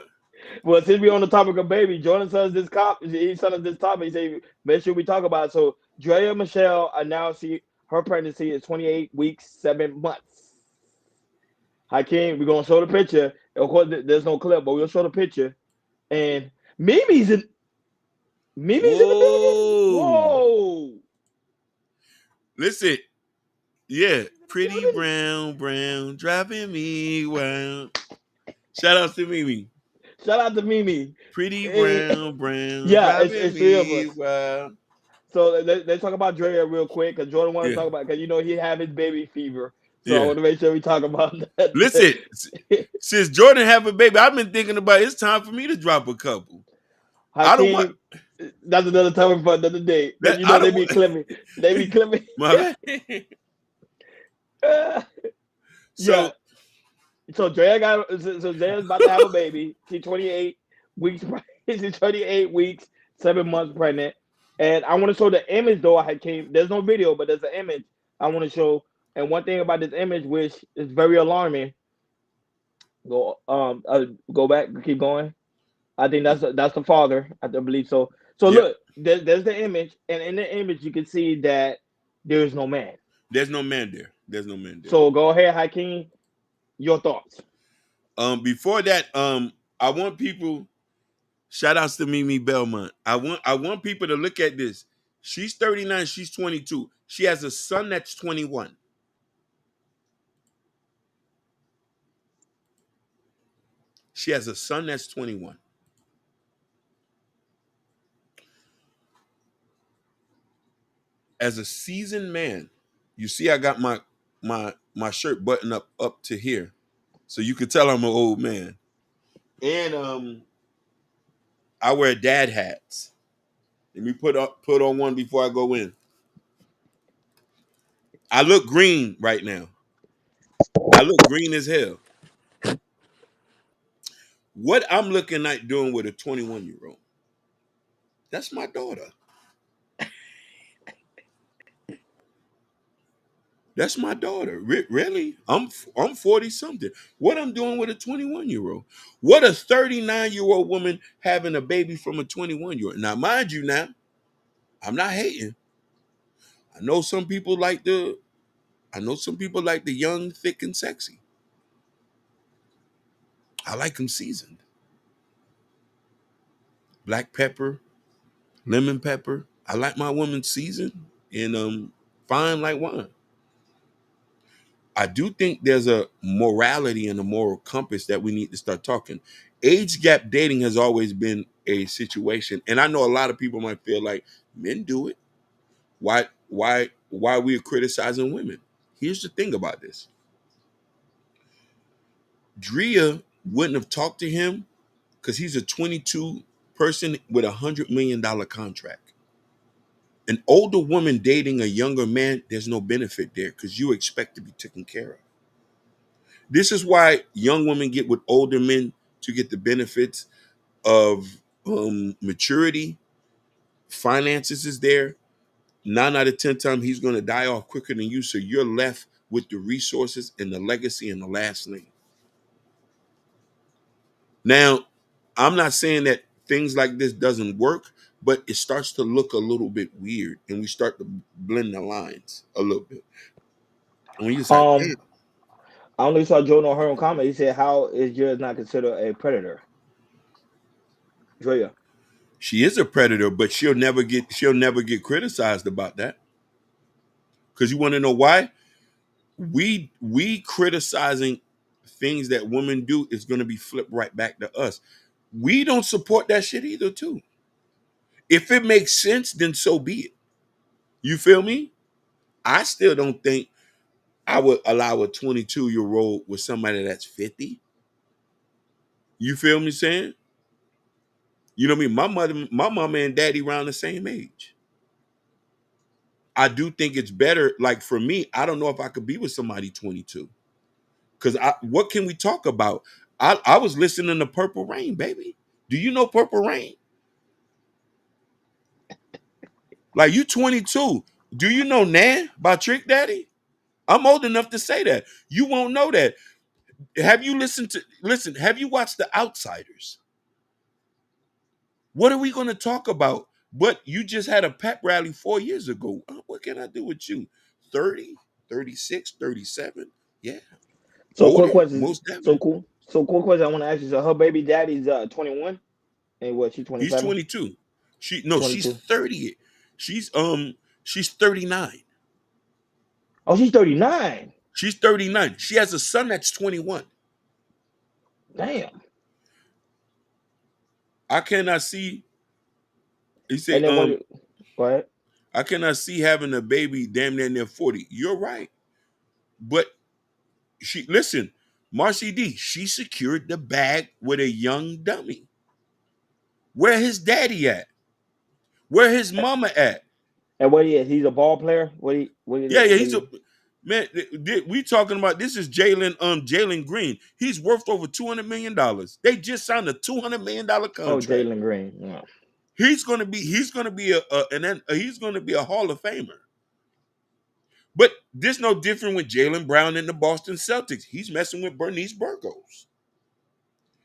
Well, since we're on the topic of baby, Jordan sent us this topic. He said, make sure we talk about it. So Drea Michelle announced her pregnancy is 28 weeks, 7 months. Hakeem, we're gonna show the picture. Of course, there's no clip, but we'll show the picture. And Mimi's in the building. Whoa. Listen, yeah. Pretty brown, driving me wild. Shout out to Mimi. Shout out to Mimi. Pretty brown, yeah, it's three of us. Wild. So let's talk about Drea real quick, because Jordan wants to talk about, because he have his baby fever. So I want to make sure we talk about that. Listen, since Jordan have a baby, I've been thinking about it's time for me to drop a couple. I don't want. That's another topic for another day. They be clipping. They be clipping. So Drea Drea's about to have a baby. She's 28 weeks. She's 28 weeks, 7 months pregnant. And I want to show the image though. There's no video, but there's an image I want to show. And one thing about this image, which is very alarming. Go back, keep going. I think that's the father. I believe so. So look, there's the image, and in the image you can see that there is no man. There's no man there. So go ahead, Hakeem. Your thoughts. Before that, I want people. Shout outs to Mimi Belmont. I want people to look at this. She's 39. She's 22. She has a son that's 21. She has a son that's 21. As a seasoned man, you see I got my shirt buttoned up to here. So you can tell I'm an old man. And I wear dad hats. Let me put on one before I go in. I look green right now. I look green as hell. What I'm looking at doing with a 21-year-old, that's my daughter. That's my daughter. Really? I'm 40-something. What I'm doing with a 21-year-old? What a 39-year-old woman having a baby from a 21-year-old. Now, mind you, I'm not hating. I know some people like the young, thick, and sexy. I like them seasoned. Black pepper, lemon pepper. I like my woman seasoned and fine like wine. I do think there's a morality and a moral compass that we need to start talking. Age gap dating has always been a situation, and I know a lot of people might feel like men do it. Why we're criticizing women? Here's the thing about this. Drea wouldn't have talked to him because he's a 22 person with $100 million contract. An older woman dating a younger man, there's no benefit there because you expect to be taken care of. This is why young women get with older men to get the benefits of maturity. Finances is there. 9 out of 10 times he's going to die off quicker than you, so you're left with the resources and the legacy and the last name. Now, I'm not saying that things like this doesn't work, but it starts to look a little bit weird, and we start to blend the lines a little bit. And when you say, I only saw Joe on her own comment. He said, "How is Drea not considered a predator?" Drea. She is a predator, but she'll never get criticized about that. Because you want to know why? We criticizing things that women do is going to be flipped right back to us. We don't support that shit either, too. If it makes sense, then so be it. You feel me? I still don't think I would allow a 22-year-old with somebody that's 50. You feel me saying? You know what I mean? My mama and daddy around the same age. I do think it's better. Like for me, I don't know if I could be with somebody 22. Because what can we talk about? I was listening to Purple Rain, baby. Do you know Purple Rain? Like you 22. Do you know Nan by Trick Daddy? I'm old enough to say that. You won't know that. Have you have you watched The Outsiders? What are we going to talk about? But you just had a pep rally 4 years ago. What can I do with you? 30, 36, 37? Yeah. So Older, quick question. most definitely. So cool. So quick question I want to ask you. So her baby daddy's 21? And what, she's 27? He's 22. She's 30. She's 39. Oh, she's 39. She's 39. She has a son that's 21. Damn. I cannot see. He said, And then go ahead. I cannot see having a baby damn near 40. You're right. But listen, Marcy D, she secured the bag with a young dummy. Where his daddy at? Where his mama at? And what he is? He's a ball player? He's a man. We talking about this is Jalen Green. He's worth over $200 million. They just signed a $200 million contract. Oh, Jalen Green. Yeah. He's gonna be a Hall of Famer. But this no different with Jaylen Brown and the Boston Celtics. He's messing with Bernice Burgos.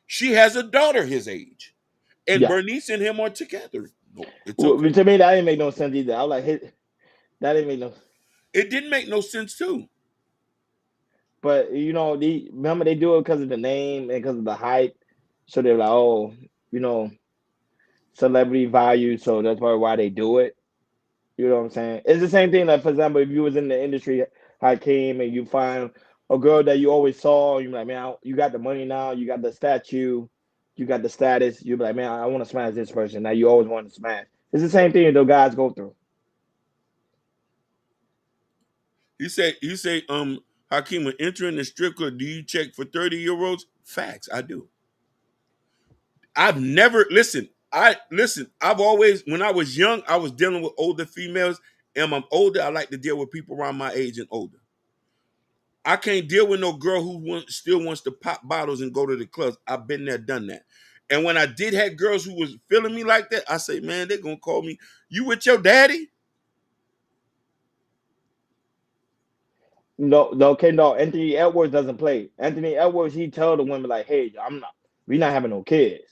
She has a daughter his age. And Bernice and him are together. No, okay. To me, that didn't make no sense either. I was like, that didn't make no sense. It didn't make no sense too. But remember they do it because of the name and because of the hype. So they're like, oh, celebrity value. So that's probably why they do it. You know what I'm saying? It's the same thing. Like, for example, if you was in the industry, Hakeem, and you find a girl that you always saw, you're like, man, you got the money now, you got the statue, you got the status. You're like, man, I want to smash this person. Now you always want to smash. It's the same thing those guys go through. You say, Hakeem, when entering the strip club, do you check for 30-year-olds? Facts, I do. I've never I've always, when I was young, I was dealing with older females, and I'm older. I like to deal with people around my age and older. I can't deal with no girl who still wants to pop bottles and go to the clubs. I've been there, done that. And when I did have girls who was feeling me like that, I say, man, they're gonna call me, you with your daddy? No. Anthony Edwards doesn't play. Anthony Edwards, he tell the women like, hey, we're not having no kids.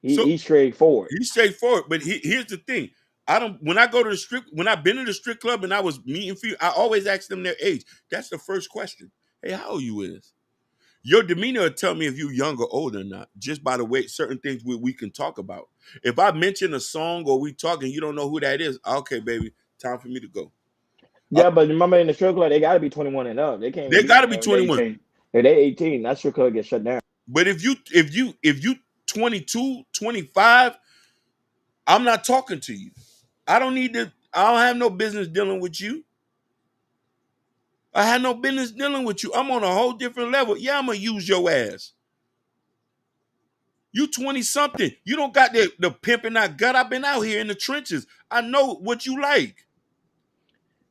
He's straightforward. He's straightforward, but here's the thing. When I've been in the strip club and I was meeting people, I always ask them their age. That's the first question. Hey, how old you is? Your demeanor will tell me if you're young or old or not, just by the way certain things we can talk about. If I mention a song or we talk and you don't know who that is, okay, baby, time for me to go. Yeah, but remember in the strip club, they got to be 21 and up. They got to be 21. If they 18, that strip club gets shut down. But if you 22, 25, I'm not talking to you. I don't have no business dealing with you. I have no business dealing with you. I'm on a whole different level. Yeah, I'm going to use your ass. You 20-something. You don't got the pimping I got. I've been out here in the trenches. I know what you like.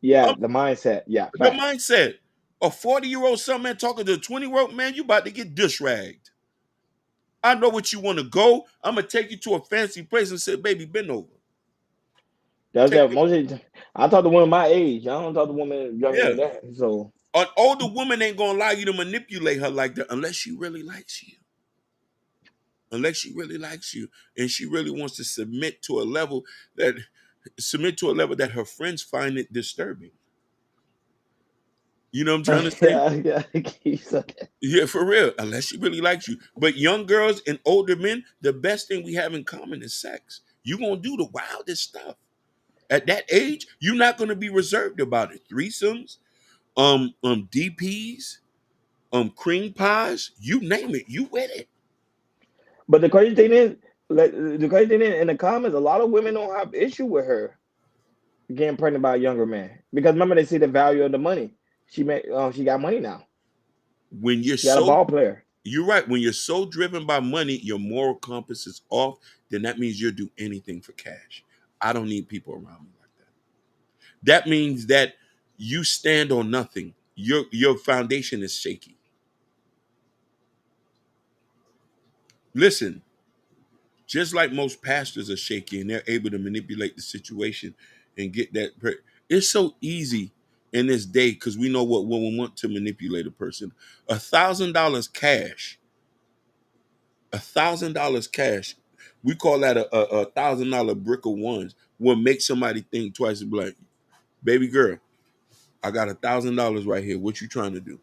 Yeah, the mindset. Yeah. The mindset. A 40-year-old something man talking to a 20-year-old man, you about to get dish ragged. I know what you want to go. I'm going to take you to a fancy place and say, baby, bend over. That's that. I talk to women my age. I don't talk to women younger than that. So an older woman ain't gonna allow you to manipulate her like that unless she really likes you. Unless she really likes you and she really wants to submit to a level that her friends find it disturbing. You know what I'm trying to say? Yeah. Yeah, for real. Unless she really likes you. But young girls and older men, the best thing we have in common is sex. You're gonna do the wildest stuff. At that age, you're not gonna be reserved about it. Threesomes, DPs, cream pies, you name it, you with it. But the crazy thing is, like the crazy thing is, in the comments, a lot of women don't have issue with her getting pregnant by a younger man because remember they see the value of the money. She got money now. When you're She got a ball player. You're right. When you're so driven by money, your moral compass is off. Then that means you'll do anything for cash. I don't need people around me like that. That means that you stand on nothing. Your foundation is shaky. Listen, just like most pastors are shaky and they're able to manipulate the situation and get that. It's so easy in this day because we know what women want to manipulate a person. $1,000 cash. $1,000 cash. We call that a $1,000 brick of ones. Will make somebody think twice and be like, baby girl, I got $1,000 right here. What you trying to do?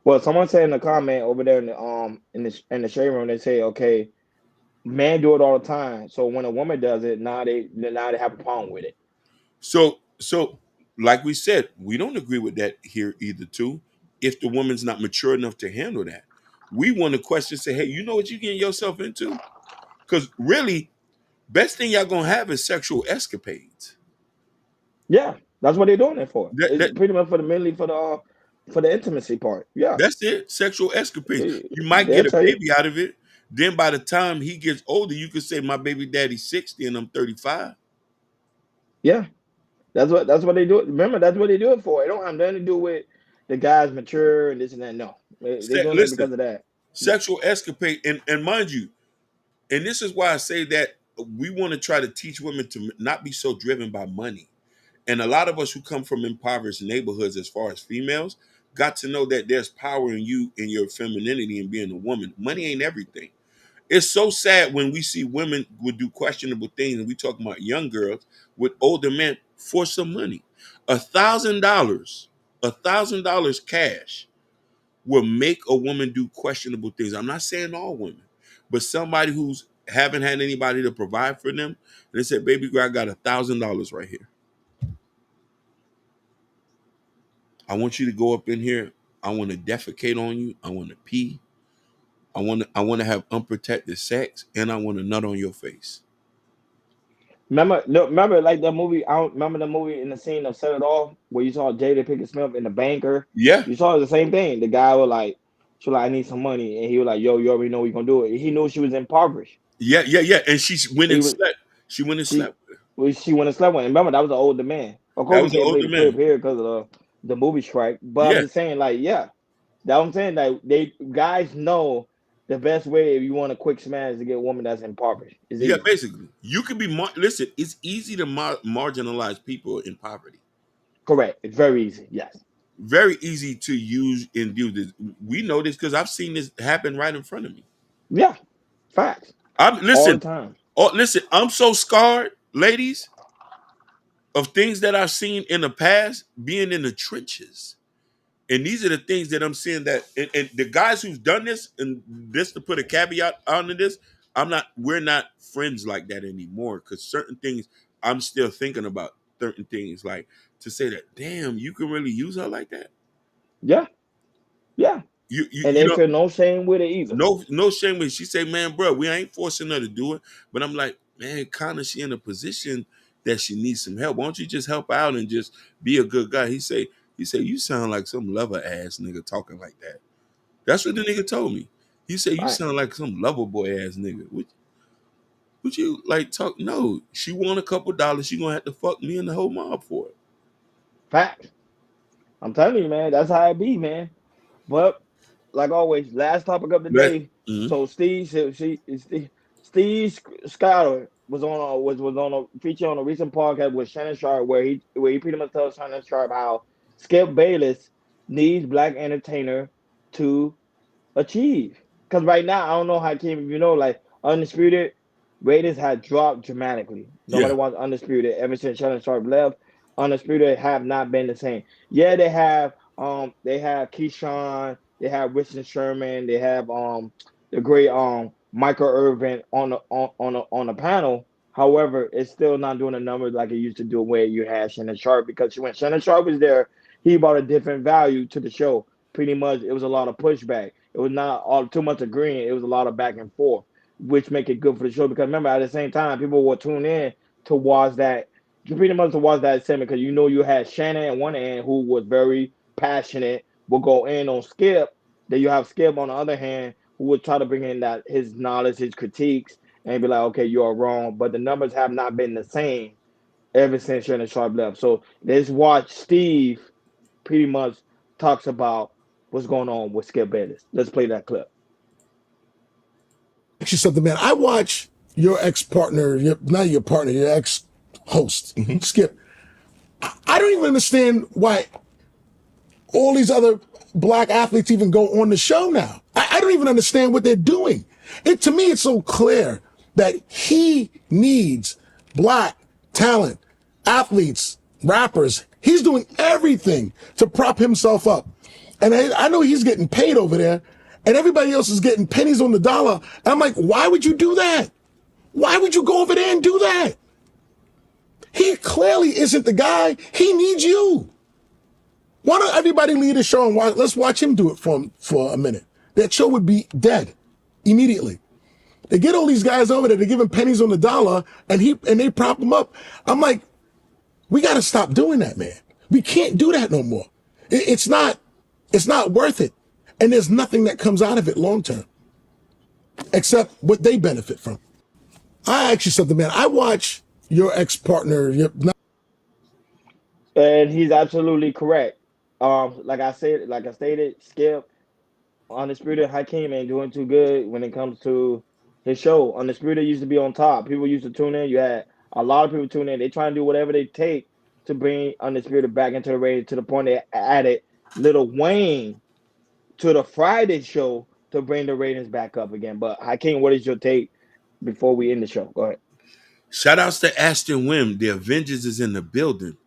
Well, someone said in the comment over there in the shade room, they say, okay, men do it all the time. So when a woman does it, now they have a problem with it. So like we said, we don't agree with that here either too. If the woman's not mature enough to handle that, we want to question, say, hey, you know what you're getting yourself into? Because really, best thing y'all gonna have is sexual escapades. Yeah, that's what they're doing it for. It's pretty much for the intimacy part. Yeah, that's it. Sexual escapades. You might get a baby out of it. Then by the time he gets older, you could say my baby daddy's 60 and I'm 35. Yeah, that's what they do. Remember, that's what they do it for. It don't have nothing to do with the guy's mature and this and that. No, they're doing it because of that. Sexual escapade, and mind you, and this is why I say that we want to try to teach women to not be so driven by money. And a lot of us who come from impoverished neighborhoods, as far as females, got to know that there's power in you and your femininity and being a woman. Money ain't everything. It's so sad when we see women would do questionable things, and we talk about young girls with older men for some money. $1,000 cash will make a woman do questionable things. I'm not saying all women, but somebody who's haven't had anybody to provide for them, and they said, baby girl, I got $1,000 right here. I want you to go up in here. I want to defecate on you. I want to pee. I want to have unprotected sex, and I want to nut on your face. Remember like the movie. I don't remember the movie in the scene of Set It Off where you saw Jada Pinkett Smith in the banker. Yeah, you saw the same thing. The guy was like, "She like, I need some money," and he was like, "Yo, you already know we gonna do it." He knew she was impoverished. Yeah. And she went and slept. She went and slept with her. She went and slept with him. Remember, that was an older man. Of course, we can't play the clip here because of the movie strike. But I'm just saying, like, yeah, that's what I'm saying. Like, guys know the best way if you want a quick smash to get a woman that's impoverished. Yeah, basically, you can be listen. It's easy to marginalize people in poverty. Correct. It's very easy. Yes. Very easy to use and do this. We know this because I've seen this happen right in front of me. Yeah, facts. All the time. Listen, I'm so scarred, ladies, of things that I've seen in the past, being in the trenches. And these are the things that I'm seeing that, and the guys who've done this, and just to put a caveat onto this, we're not friends like that anymore, because certain things I'm still thinking about, certain things, like to say that, damn, you can really use her like that. Yeah. And they feel no shame with it either. No shame with it. She say, man, bro, we ain't forcing her to do it. But I'm like, man, kind of she in a position that she needs some help. Why don't you just help out and just be a good guy? He say, you sound like some lover ass nigga talking like that. That's what the nigga told me. He said, you sound like some lover boy ass nigga. Would you like talk? No, she want a couple dollars. She gonna have to fuck me and the whole mob for it. Fact. I'm telling you, man, that's how it be, man. But like always, last topic of the day. Mm-hmm. So Steve Skyler was on a feature on a recent podcast with Shannon Sharpe where he pretty much tells Shannon Sharpe how Skip Bayless needs black entertainer to achieve. Because right now, I don't know how Kim, like Undisputed ratings had dropped dramatically. Nobody wants Undisputed ever since Shannon Sharpe left. Undisputed have not been the same. Yeah, they have They have Keyshawn, they have Winston Sherman, they have the great Michael Irvin on the panel. However, it's still not doing the numbers like it used to do where you had Shannon Sharp, because when Shannon Sharp was there, he brought a different value to the show. Pretty much, it was a lot of pushback. It was not all too much agreeing. It was a lot of back and forth, which make it good for the show. Because remember, at the same time, people will tune in to watch that, pretty much to watch that segment, because you had Shannon on one end who was very passionate, will go in on Skip. Then you have Skip on the other hand who would try to bring in that his knowledge, his critiques, and be like, okay, you are wrong. But the numbers have not been the same ever since Shannon Sharp left. So let's watch Steve pretty much talks about what's going on with Skip Bayless. Let's play that clip. Actually, something, man. I watch your ex-partner, not your partner, your ex-host, Skip. I don't even understand why all these other black athletes even go on the show now. I don't even understand what they're doing. To me, it's so clear that he needs black talent, athletes, rappers. He's doing everything to prop himself up. And I know he's getting paid over there, and everybody else is getting pennies on the dollar. And I'm like, why would you do that? Why would you go over there and do that? He clearly isn't the guy. He needs you. Why don't everybody leave the show and let's watch him do it for a minute. That show would be dead immediately. They get all these guys over there, they give him pennies on the dollar, and they prop him up. I'm like, we got to stop doing that, man. We can't do that no more. It's not worth it. And there's nothing that comes out of it long term, except what they benefit from. I ask you something, man. I watch your ex-partner. And he's absolutely correct. Like I stated, Skip, Undisputed Hakeem ain't doing too good when it comes to his show. Undisputed used to be on top. People used to tune in. You had a lot of people tune in. They try and do whatever they take to bring Undisputed back into the rating, to the point they added Lil Wayne to the Friday show to bring the ratings back up again. But Hakeem, what is your take before we end the show? Go ahead. Shout outs to Ashton Wim. The Avengers is in the building.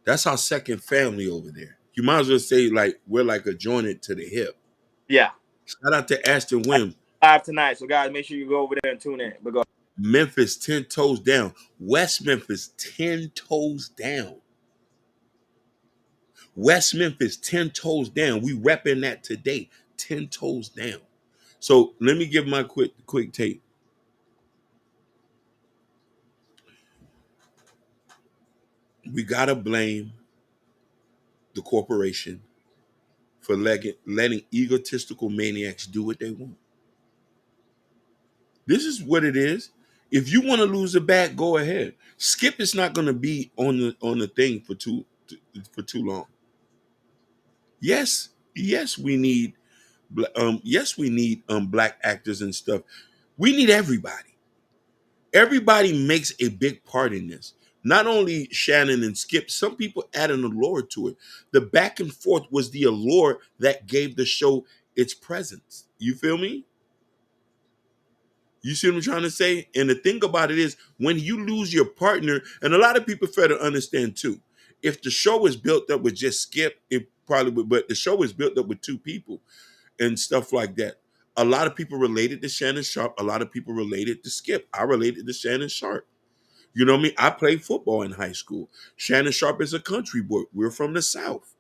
That's our second family over there. You might as well say like we're like adjoining to the hip. Yeah. Shout out to Ashton Wim. Live tonight, so guys, make sure you go over there and tune in. But go. Memphis 10 toes down. West Memphis 10 toes down. West Memphis 10 toes down. We repping that today. 10 toes down. So let me give my quick take. We gotta blame the corporation for letting egotistical maniacs do what they want. This is what it is. If you want to lose a bet, go ahead. Skip is not going to be on the thing for too long. Yes, we need black actors and stuff. We need everybody. Everybody makes a big part in this. Not only Shannon and Skip, some people add an allure to it. The back and forth was the allure that gave the show its presence. You feel me? You see what I'm trying to say? And the thing about it is, when you lose your partner, and a lot of people fail to understand too, if the show is built up with just Skip, it probably would, but the show is built up with two people and stuff like that. A lot of people related to Shannon Sharp. A lot of people related to Skip. I related to Shannon Sharp. You know what I mean? I played football in high school. Shannon Sharp is a country boy. We're from the South.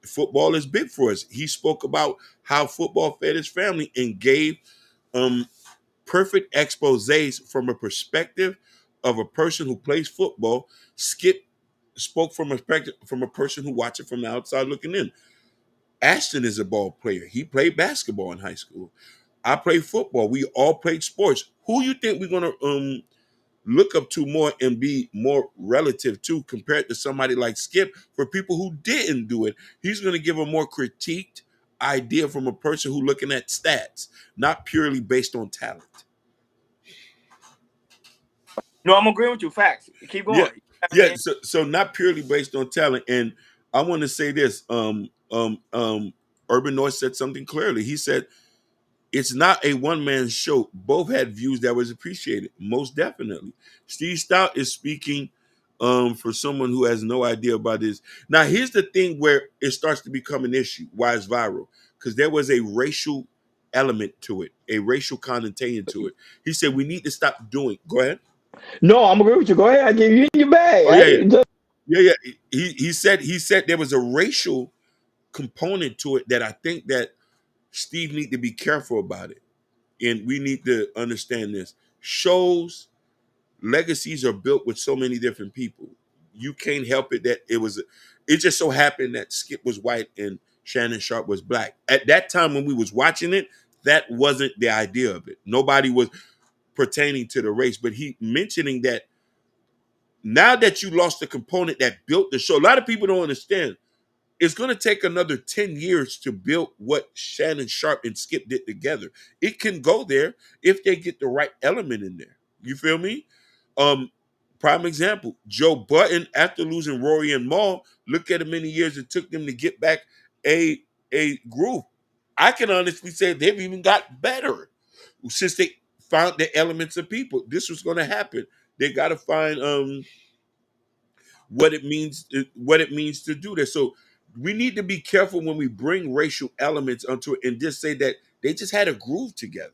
Football is big for us. He spoke about how football fed his family and gave perfect exposés from a perspective of a person who plays football. Skip spoke from a person who watched it from the outside looking in. Ashton is a ball player. He played basketball in high school. I played football. We all played sports. Who you think we're gonna look up to more and be more relative to compared to somebody like Skip? For people who didn't do it, he's gonna give a more critiqued idea from a person who looking at stats, not purely based on talent. No, I'm agreeing with you. Facts. Keep going. Yeah. So not purely based on talent. And I want to say this. Urban Noise said something clearly. He said it's not a one-man show. Both had views that was appreciated, most definitely. Steve Stout is speaking For someone who has no idea about this. Now, here's the thing where it starts to become an issue. Why it's viral? Because there was a racial element to it, a racial connotation to it. He said we need to stop doing. Go ahead. No, I'm agree with you. Go ahead. I give you in your bag. Oh Hey, yeah, yeah. He said there was a racial component to it that I think that Steve need to be careful about it, and we need to understand this. Shows, legacies are built with so many different people. You can't help it that it just so happened that Skip was white and Shannon Sharpe was black. At that time when we was watching it, that wasn't the idea of it. Nobody was pertaining to the race, but he mentioning that now that you lost the component that built the show, a lot of people don't understand. It's going to take another 10 years to build what Shannon Sharpe and Skip did together. It can go there if they get the right element in there. You feel me? Prime example, Joe Budden, after losing Rory and Maul, look at the many years it took them to get back a groove. I can honestly say they've even got better since they found the elements of people. This was going to happen. They got to find what it means to do this. So we need to be careful when we bring racial elements onto it and just say that they just had a groove together.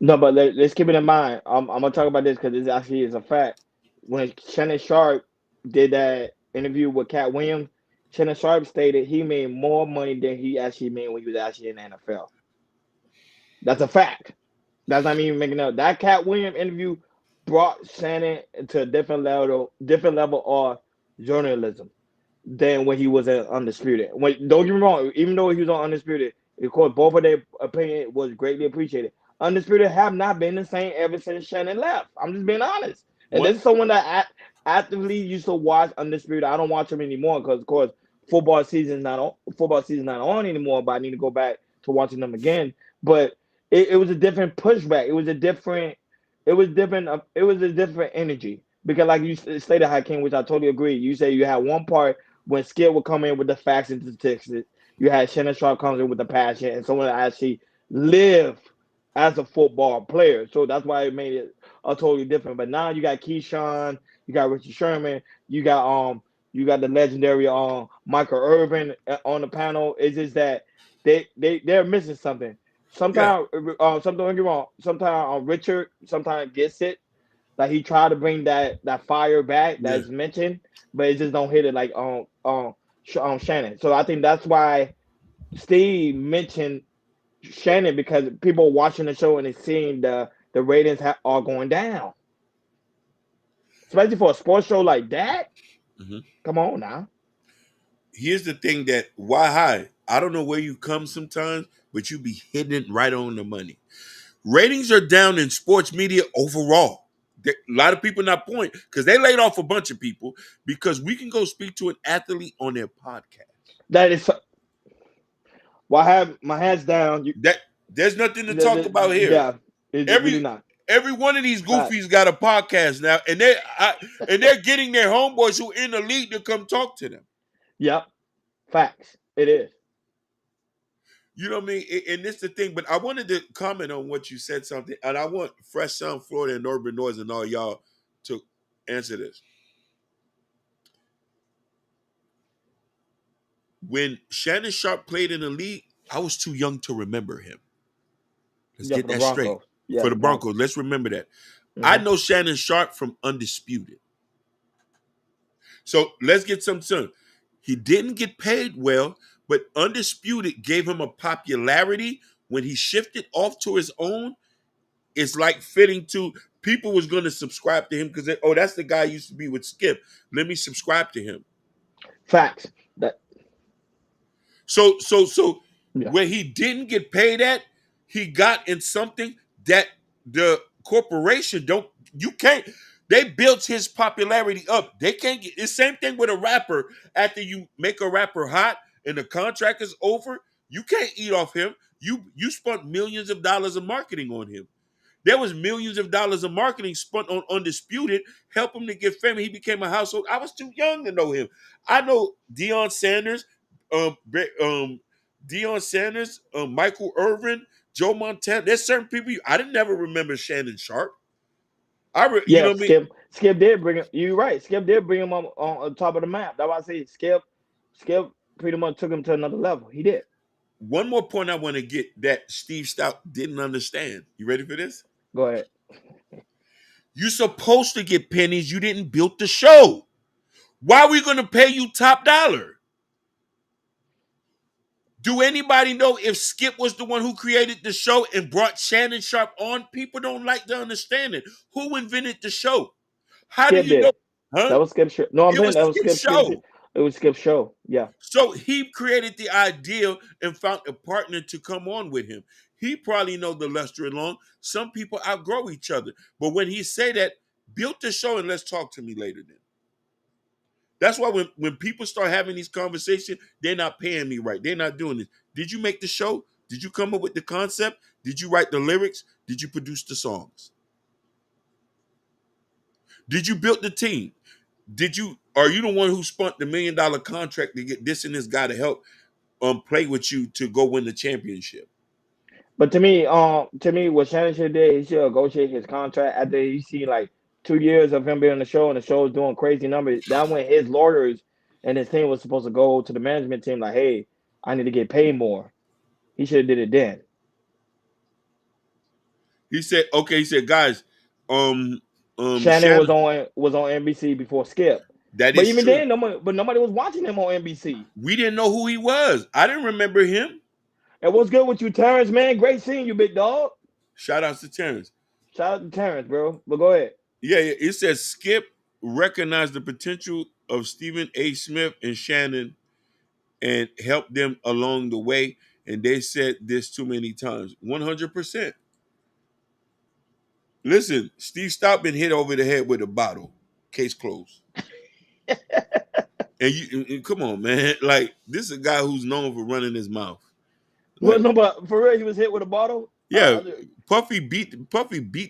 No, but let's keep it in mind. I'm gonna talk about this because this actually is a fact. When Shannon Sharpe did that interview with Cat Williams, Shannon Sharpe stated he made more money than he actually made when he was actually in the NFL. That's a fact. That's not even making up. That Cat Williams interview brought Shannon to a different level of journalism than when he was at Undisputed. Don't get me wrong, even though he was on Undisputed, of course, both of their opinion was greatly appreciated. Undisputed have not been the same ever since Shannon left. I'm just being honest. And this is someone that actively used to watch Undisputed. I don't watch them anymore because, of course, football season's not on anymore. But I need to go back to watching them again. But it was a different pushback. It was a different energy because, like you stated, Hakeem, which I totally agree. You say you had one part when Skip would come in with the facts and statistics. You had Shannon Sharpe comes in with the passion and someone that actually lived as a football player. So that's why it made it totally different. But now you got Keyshawn, you got Richard Sherman, you got the legendary Michael Irvin on the panel. It's just that they're missing something. Sometimes something don't get wrong. Sometimes Richard sometimes gets it. Like he tried to bring that fire back that's mentioned, but it just don't hit it like Shannon. So I think that's why Steve mentioned Shannon because people are watching the show and they're seeing the ratings are going down, especially for a sports show like that. Mm-hmm. Come on now. Here's the thing that why high. I don't know where you come sometimes, but you be hitting it right on the money. Ratings are down in sports media overall. A lot of people not point because they laid off a bunch of people because we can go speak to an athlete on their podcast. That is. Well, I have my hands down. There's nothing to talk about here. Yeah, really not. Every one of these goofies got a podcast now, and they're getting their homeboys who in the league to come talk to them. Yep, facts. It is. You know what I mean? And this is the thing, but I wanted to comment on what you said something, and I want Fresh Sound Florida and Urban Noise and all y'all to answer this. When Shannon Sharpe played in the league, I was too young to remember him. Let's get that straight. Yeah, for the Broncos, let's remember that. Mm-hmm. I know Shannon Sharpe from Undisputed. So let's get some. He didn't get paid well, but Undisputed gave him a popularity when he shifted off to his own. It's like fitting to people was going to subscribe to him because that's the guy I used to be with Skip. Let me subscribe to him. Facts. So where he didn't get paid at, he got in something that the corporation they built his popularity up. They can't get the same thing with a rapper. After you make a rapper hot and the contract is over, you can't eat off him. You spent millions of dollars of marketing on him. There was millions of dollars of marketing spent on Undisputed, help him to get famous. He became a household. I was too young to know him. I know Deion Sanders, Michael Irvin, Joe Montana. There's certain people I didn't never remember Shannon Sharpe. You know what I mean? Skip did bring him. You're right. Skip did bring him on top of the map. That's why I say Skip pretty much took him to another level. He did. One more point I want to get that Steve Stout didn't understand. You ready for this? Go ahead. You're supposed to get pennies. You didn't build the show. Why are we going to pay you top dollar? Do anybody know if Skip was the one who created the show and brought Shannon Sharpe on? People don't like to understand it. Who invented the show? How Skip do you did. know? Huh? That was Skip's show. No, I'm It saying was that was Skip's Skip's show. It was Skip's show. Yeah. So he created the idea and found a partner to come on with him. He probably know the Lester and Long. Some people outgrow each other. But when he say that, build the show and let's talk to me later then. That's why when people start having these conversations, they're not paying me right. They're not doing this. Did you make the show? Did you come up with the concept? Did you write the lyrics? Did you produce the songs? Did you build the team? Are you the one who spent the $1 million contract to get this and this guy to help play with you to go win the championship? But to me, what Shannon should did, he should negotiate his contract after he see like 2 years of him being on the show and the show's doing crazy numbers. That when his lawyers and his team was supposed to go to the management team like, hey, I need to get paid more. He should have did it then. He said, guys, Shannon was on NBC before Skip. That but is even true. then, nobody was watching him on NBC. We didn't know who he was. I didn't remember him. And what's good with you, Terrence, man? Great seeing you, big dog. Shout out to Terrence. Shout out to Terrence, bro. But go ahead. Yeah, it says Skip recognized the potential of Stephen A. Smith and Shannon and helped them along the way. And they said this too many times. 100%. Listen, Steve Stout been hit over the head with a bottle. Case closed. and come on, man. Like, this is a guy who's known for running his mouth. Well, no, but for real, he was hit with a bottle? Yeah, Puffy beat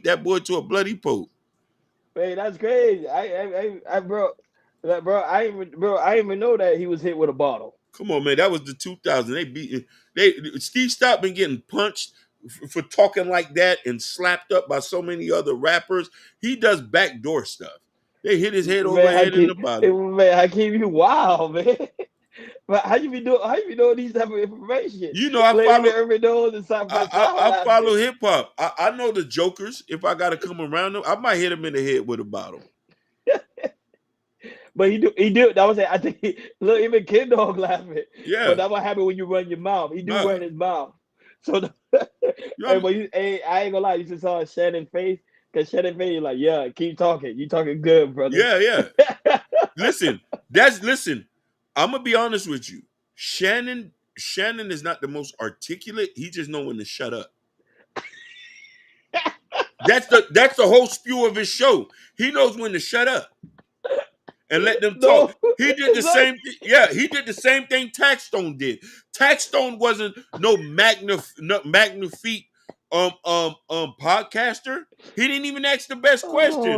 that boy to a bloody pulp. Hey, that's crazy. I didn't even know that he was hit with a bottle. Come on, man. That was the 2000. Steve Stout been getting punched for talking like that and slapped up by so many other rappers. He does backdoor stuff. They hit his head over head in the bottom. Man, Hakeem, you wild, man. But how you be doing these type of information? You know, I follow hip hop. I know the jokers. If I gotta come around them, I might hit him in the head with a bottle. But he do. That was it. I think look, even Kid Dog laughing. Yeah. But that's what happened when you run your mouth. He do run his mouth. So I ain't gonna lie, you just saw Shannon face. Cause Shannon face, like, yeah, keep talking. You talking good, brother. Yeah. Listen. I'm gonna be honest with you. Shannon is not the most articulate. He just know when to shut up. That's the whole spew of his show. He knows when to shut up and let them talk. He did the same thing. Yeah, he did the same thing Taxstone did. Taxstone wasn't no magnifique podcaster. He didn't even ask the best question.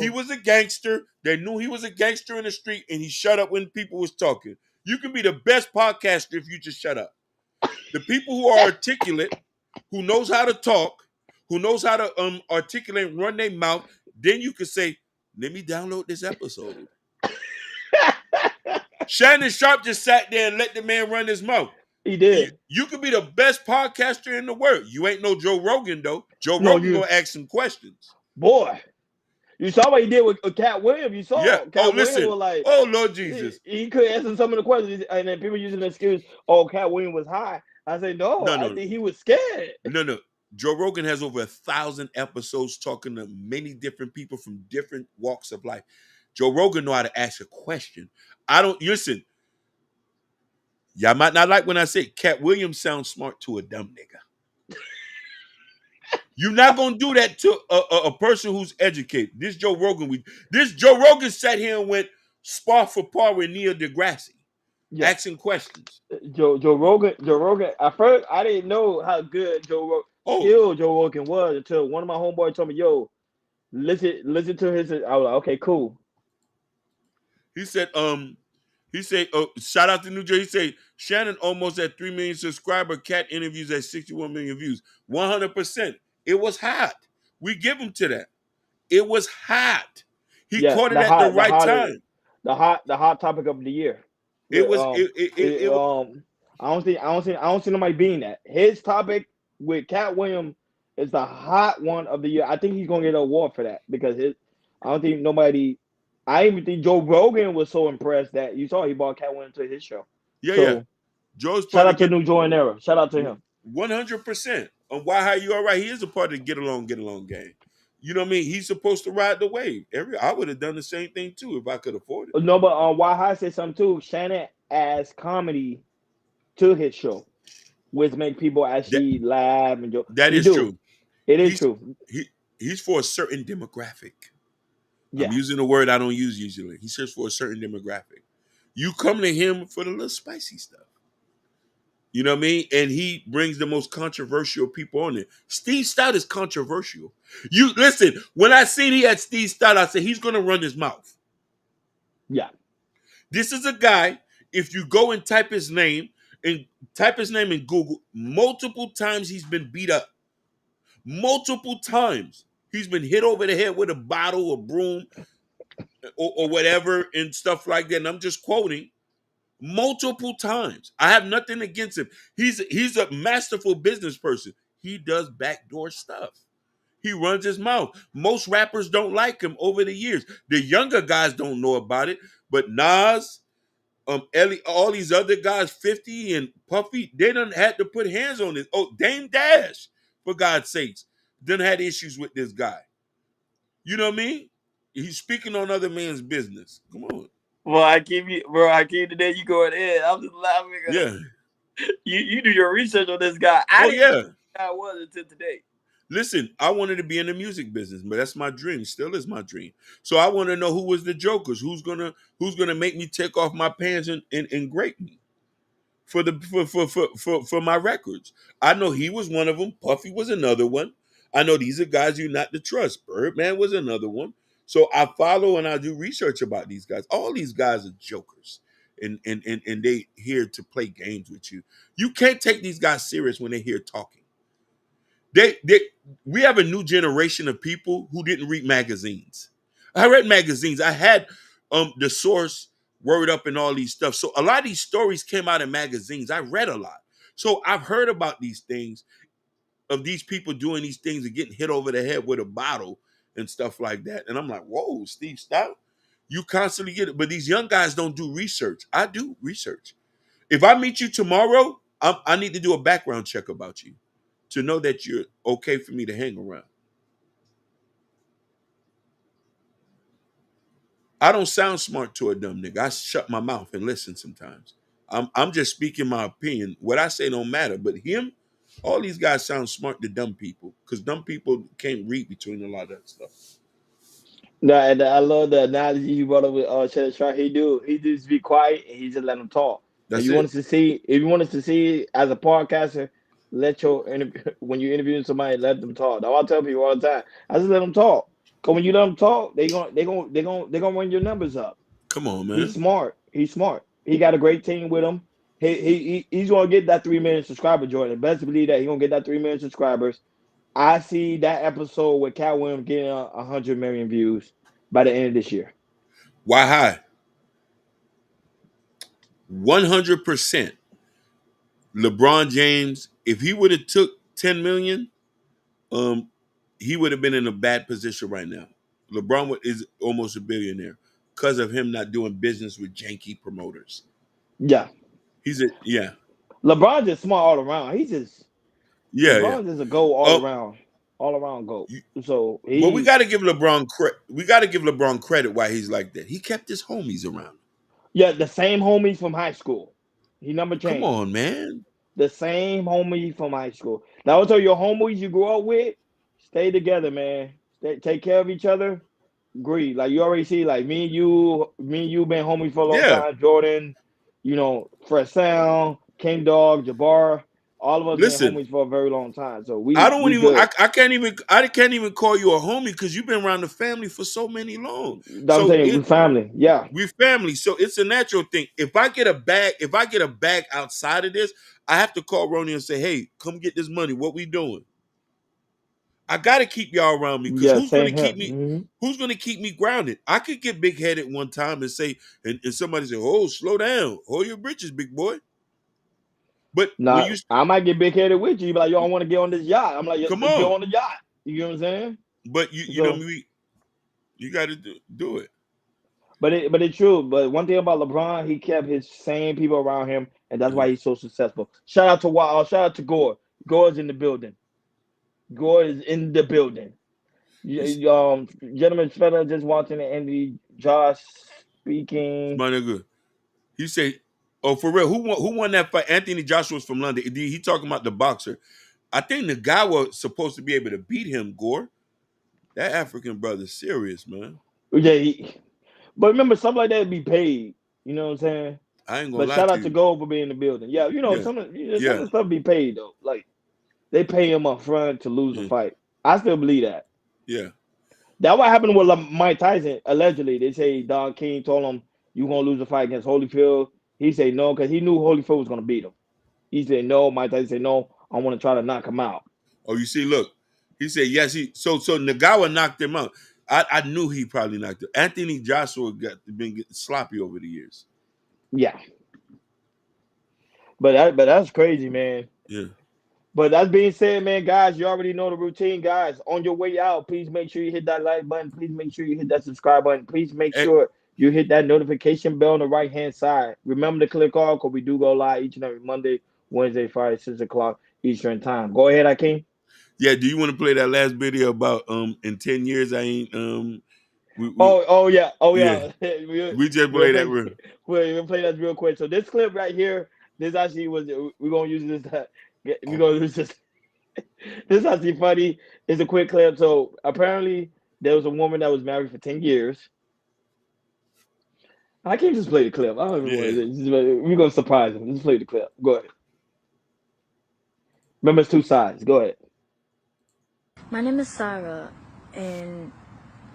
He was a gangster. They knew he was a gangster in the street, and he shut up when people was talking. You can be the best podcaster if you just shut up. The people who are articulate, who knows how to talk, who knows how to articulate and run their mouth, then you can say, let me download this episode. Shannon Sharpe just sat there and let the man run his mouth. He did. You could be the best podcaster in the world. You ain't no Joe Rogan, though. Rogan gonna ask some questions. Boy, you saw what he did with Cat Williams. You saw. Yeah. Cat listen. was like, oh, Lord Jesus. He could answer some of the questions, and then people using the excuse, "Oh, Cat Williams was high." I said, no. I think he was scared. No. Joe Rogan has over 1,000 episodes talking to many different people from different walks of life. Joe Rogan know how to ask a question. Listen. Y'all might not like when I say Cat Williams sounds smart to a dumb nigga. You're not gonna do that to a person who's educated. This Joe Rogan sat here and went spar for par with Neil deGrasse, asking questions. Joe Rogan. At first, I didn't know how good Joe Rogan was until one of my homeboys told me, "Yo, listen to his." I was like, "Okay, cool." He said, shout out to New Jersey. He said, Shannon almost at 3 million subscriber. Cat interviews at 61 million views. 100%. It was hot. We give him to that. It was hot. He Yeah, caught it the at the hot, the right hottest, time. the hot topic of the year. It The, was it I don't see nobody being that. His topic with Cat Williams is the hot one of the year. I think he's gonna get an award for that because I don't think nobody. I even think Joe Rogan was so impressed that you saw he brought Cat Williams to his show. yeah. So Joe's shout part out of to get New Joy and Era. Shout out to him. 100%. On Why How You All Right, he is a part of the get along game. You know what I mean? He's supposed to ride the wave. I would have done the same thing too if I could afford it. No, but why I said something too. Shannon adds comedy to his show, which make people actually laugh and joke. That He is do. true. It is true. He's for a certain demographic. Yeah. I'm using a word I don't use usually. He says for a certain demographic. You come to him for the little spicy stuff. You know what I mean? And he brings the most controversial people on it. Steve Stout is controversial. You listen, when I seen he had Steve Stout, I said he's gonna run his mouth. Yeah. This is a guy, if you go and type his name in Google, multiple times he's been beat up. Multiple times. He's been hit over the head with a bottle or broom or whatever and stuff like that. And I'm just quoting. Multiple times. I have nothing against him. He's a masterful business person. He does backdoor stuff. He runs his mouth. Most rappers don't like him over the years. The younger guys don't know about it, but Nas, Ellie, all these other guys, 50 and Puffy, they done had to put hands on it. Oh, Dame Dash, for God's sakes, done had issues with this guy. You know what I mean? He's speaking on other man's business. Come on. Well, I keep today. You going in? I'm just laughing. Yeah. You do your research on this guy. I didn't know who this guy was until today. Listen, I wanted to be in the music business, but that's my dream. Still is my dream. So I want to know who was the jokers. Who's gonna make me take off my pants and grate me for my records. I know he was one of them. Puffy was another one. I know these are guys you're not to trust. Birdman was another one. So I follow and I do research about these guys. All these guys are jokers. And they here to play games with you. You can't take these guys serious when they're here talking. We have a new generation of people who didn't read magazines. I read magazines. I had The Source, Word Up, and all these stuff. So a lot of these stories came out in magazines. I read a lot. So I've heard about these things, of these people doing these things and getting hit over the head with a bottle and stuff like that. And I'm like, whoa, Steve Stout, you constantly get it. But these young guys don't do research. I do research. If I meet you tomorrow, I need to do a background check about you to know that you're okay for me to hang around. I don't sound smart to a dumb nigga. I shut my mouth and listen sometimes. I'm just speaking my opinion. What I say don't matter. But him, all these guys sound smart to dumb people because dumb people can't read between a lot of that stuff. No, and I love the analogy you brought up with Cheddar Strike. He just be quiet and he just let him talk. If you want us to see as a podcaster, when you're interviewing somebody, let them talk. I'll tell people all the time. I just let them talk. Cause when you let them talk, they gonna run your numbers up. Come on, man. He's smart. He got a great team with him. He's gonna get that 3 million subscriber, Jordan. Best believe that he's gonna get that 3 million subscribers. I see that episode with Cat Williams getting 100 million views by the end of this year. Why high? 100%. LeBron James, if he would have took 10 million, he would have been in a bad position right now. LeBron is almost a billionaire because of him not doing business with janky promoters. Yeah. LeBron just smart all around. LeBron is a go all around go. So but we got to give LeBron credit. We got to give LeBron credit why he's like that. He kept his homies around. Yeah, the same homies from high school. He never changed. Come on, man. The same homies from high school. Now, I tell your homies you grew up with, stay together, man. Take care of each other. Agree. Like you already see, like me and you been homies for a long time. Jordan, Fresh Sound, King Dog, Jabbar. All of us been homies for a very long time. So I can't even call you a homie because you've been around the family for so many long. I'm saying we family. Yeah. We family. So it's a natural thing. If I get a bag outside of this, I have to call Ronnie and say, hey, come get this money. What we doing? I gotta keep y'all around me because Yeah, who's gonna same keep here. me? Hmm. Who's gonna keep me grounded? I could get big headed one time and say, and somebody say, "Oh, slow down, hold your britches, big boy." But when Now you I might get big headed with you. You be like, yo, I want to get on this yacht. I'm like, come let's go on, on the yacht. You know what I'm saying? but you know So, me, you got to do it. but it's true. But one thing about LeBron, he kept his same people around him, and that's why he's so successful. Shout out to Shout out to Gore. Gore's in the building. Gore is in the building. Gentlemen, Federer just watching the Andy Josh speaking. My nigga, he say, "Oh, for real, who won that fight?" Anthony Joshua's from London. He talking about the boxer. I think the guy was supposed to be able to beat him. Gore, that African brother's serious, man. Yeah, but remember, something like that be paid. You know what I'm saying? I ain't gonna But lie shout to out to you. Gold for being in the building. Yeah, Yeah, some of yeah, the stuff be paid though. Like they pay him up front to lose a yeah, fight. I still believe that. yeah. That what happened with Mike Tyson. Allegedly, they say Don King told him you gonna lose a fight against Holyfield. He said no because he knew Holyfield was gonna beat him. He said no. Mike Tyson said no. I want to try to knock him out. Oh, you see, look, he said yes. So Nagawa knocked him out. I knew he probably knocked him. Anthony Joshua been getting sloppy over the years. Yeah, but that's crazy, man. Yeah. But that being said, man, guys, you already know the routine, guys. On your way out, please make sure you hit that like button. Please make sure you hit that subscribe button. Please make Hey, sure you hit that notification bell on the right-hand side. Remember to click all because we do go live each and every Monday, Wednesday, Friday, 6 o'clock Eastern time. Go ahead, Akeem. yeah. Do you want to play that last video about in 10 years I ain't Oh yeah. yeah. We just play that real. We'll play that real quick. So this clip right here, this actually was we're gonna use this. We're gonna use this. This is actually funny. It's a quick clip. So apparently there was a woman that was married for 10 years. I can't just play the clip. I don't even want to. We're gonna surprise him. Just play the clip. Go ahead. Remember, it's two sides. Go ahead. My name is Sarah, and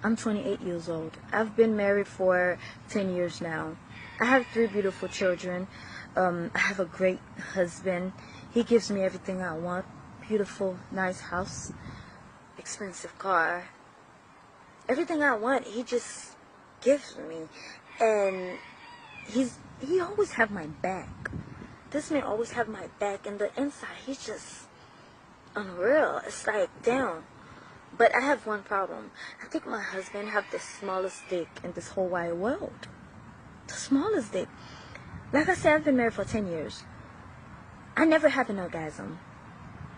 I'm 28 years old. I've been married for 10 years now. I have 3 beautiful children. I have a great husband. He gives me everything I want. Beautiful, nice house, expensive car. Everything I want, he just gives me. And he always have my back. This man always have my back, and the inside, he's just unreal. It's like, damn. But I have one problem. I think my husband have the smallest dick in this whole wide world. The smallest dick. Like I said, I've been married for 10 years. I never have an orgasm.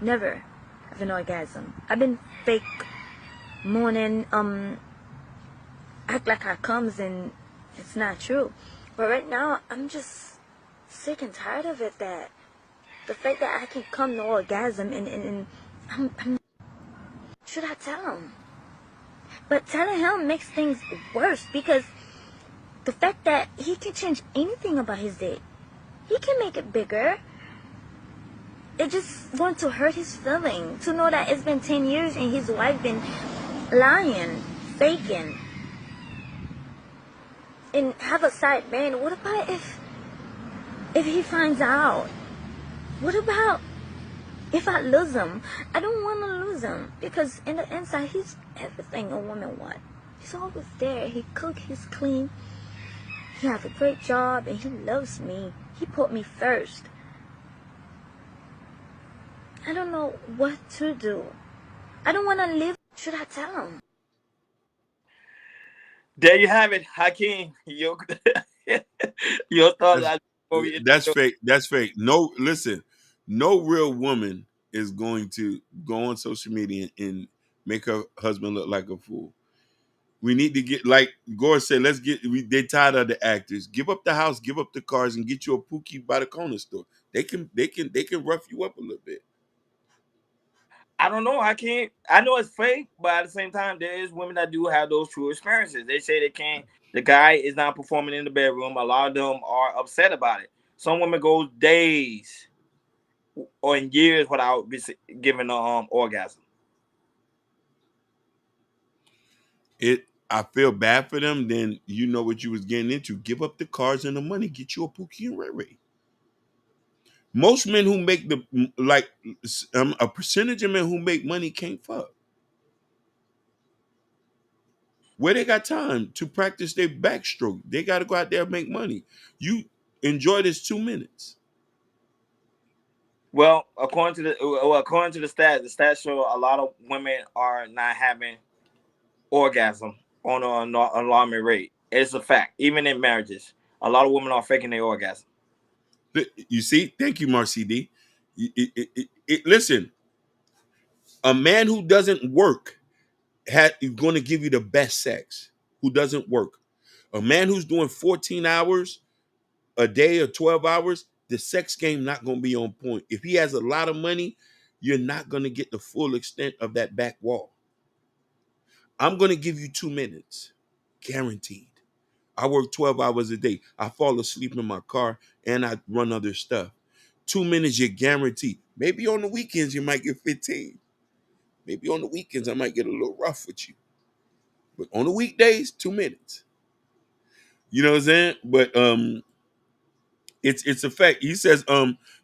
Never have an orgasm. I've been fake moaning, act like I comes and it's not true. But right now, I'm just sick and tired of it, that the fact that I can come no orgasm and I'm should I tell him? But telling him makes things worse, because the fact that he can change anything about his dick, he can make it bigger. It just going to hurt his feeling to know that it's been 10 years and his wife been lying, faking, and have a side man. What about if he finds out? What about if I lose him? I don't want to lose him, because in the inside, he's everything a woman wants. He's always there. He cook, he's clean. He has a great job, and he loves me. He put me first. I don't know what to do. I don't want to live. Should I tell him? There you have it, Hakeem. Your thoughts. That's fake. That's fake. No, listen. No real woman is going to go on social media and make her husband look like a fool. We need to get, like Gore said, they tired of the actors. Give up the house, give up the cars, and get you a Pookie by the corner store. They can rough you up a little bit. I don't know. I know it's fake, but at the same time, there is women that do have those true experiences. They say they can't. The guy is not performing in the bedroom. A lot of them are upset about it. Some women go days or in years without giving an orgasm. I feel bad for them. Then you know what you was getting into. Give up the cars and the money. Get you a Pookie and Ray Ray. Most men who make a percentage of men who make money can't fuck. Where they got time to practice their backstroke? They got to go out there and make money. You enjoy this 2 minutes. Well, according to the stats show a lot of women are not having orgasm on an alarming rate. It's a fact. Even in marriages, a lot of women are faking their orgasm. You see? Thank you, Marcy D. Listen, a man who doesn't work is going to give you the best sex. Who doesn't work? A man who's doing 14 hours a day or 12 hours, the sex game not going to be on point. If he has a lot of money, you're not going to get the full extent of that back wall. I'm going to give you 2 minutes, guaranteed. I work 12 hours a day. I fall asleep in my car and I run other stuff. 2 minutes, you're guaranteed. Maybe on the weekends, you might get 15. Maybe on the weekends, I might get a little rough with you. But on the weekdays, 2 minutes. You know what I'm saying? But it's a fact. He says,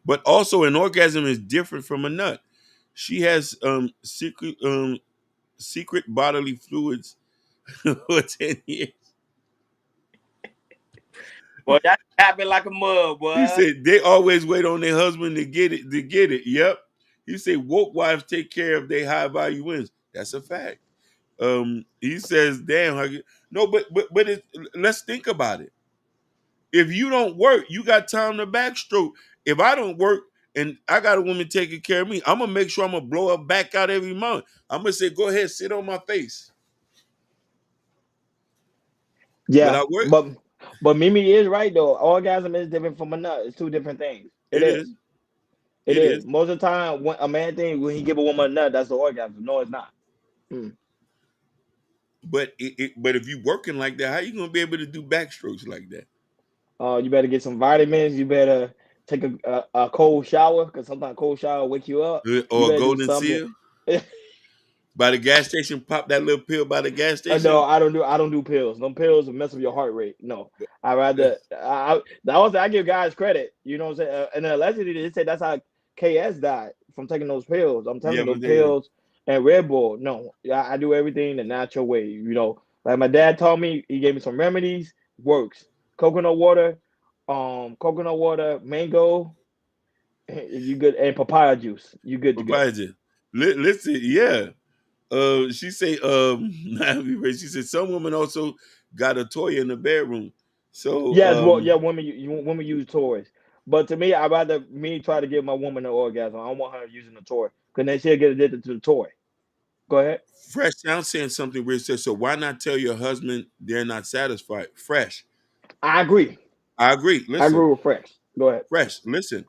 but also an orgasm is different from a nut. She has secret bodily fluids for 10 years. Well, that happened like a mug, boy. He said they always wait on their husband to get it. Yep. He said woke wives take care of their high value wins. That's a fact. He says, damn, no, but let's think about it. If you don't work, you got time to backstroke. If I don't work and I got a woman taking care of me, I'm gonna make sure I'm gonna blow her back out every month. I'm gonna say, go ahead, sit on my face. Yeah, but Mimi is right though. Orgasm is different from a nut. It's two different things. It is. It is. Most of the time, when a man thinks when he give a woman a nut, that's the orgasm. No, it's not. But but if you working like that, how you gonna be able to do backstrokes like that? You better get some vitamins. You better take a cold shower because sometimes cold shower wake you up. Or a golden seal. By the gas station, pop that little pill by the gas station. No, I don't do pills. No pills will mess up your heart rate. No, I rather I give guys credit. You know what I'm saying? And allegedly they say that's how KS died from taking those pills. I'm telling you, those pills and Red Bull. No, I do everything the natural way. You know, like my dad told me, he gave me some remedies. Works. Coconut water, mango. You good, and papaya juice. You good to go. Papaya juice. Listen, yeah. She say, she said some women also got a toy in the bedroom. So yes, women use toys. But to me, I'd rather try to give my woman an orgasm. I don't want her using a toy because then she'll get addicted to the toy. Go ahead. Fresh, I'm saying something weird. Says, so why not tell your husband they're not satisfied? Fresh. I agree. Listen, I agree with Fresh. Go ahead. Fresh, listen.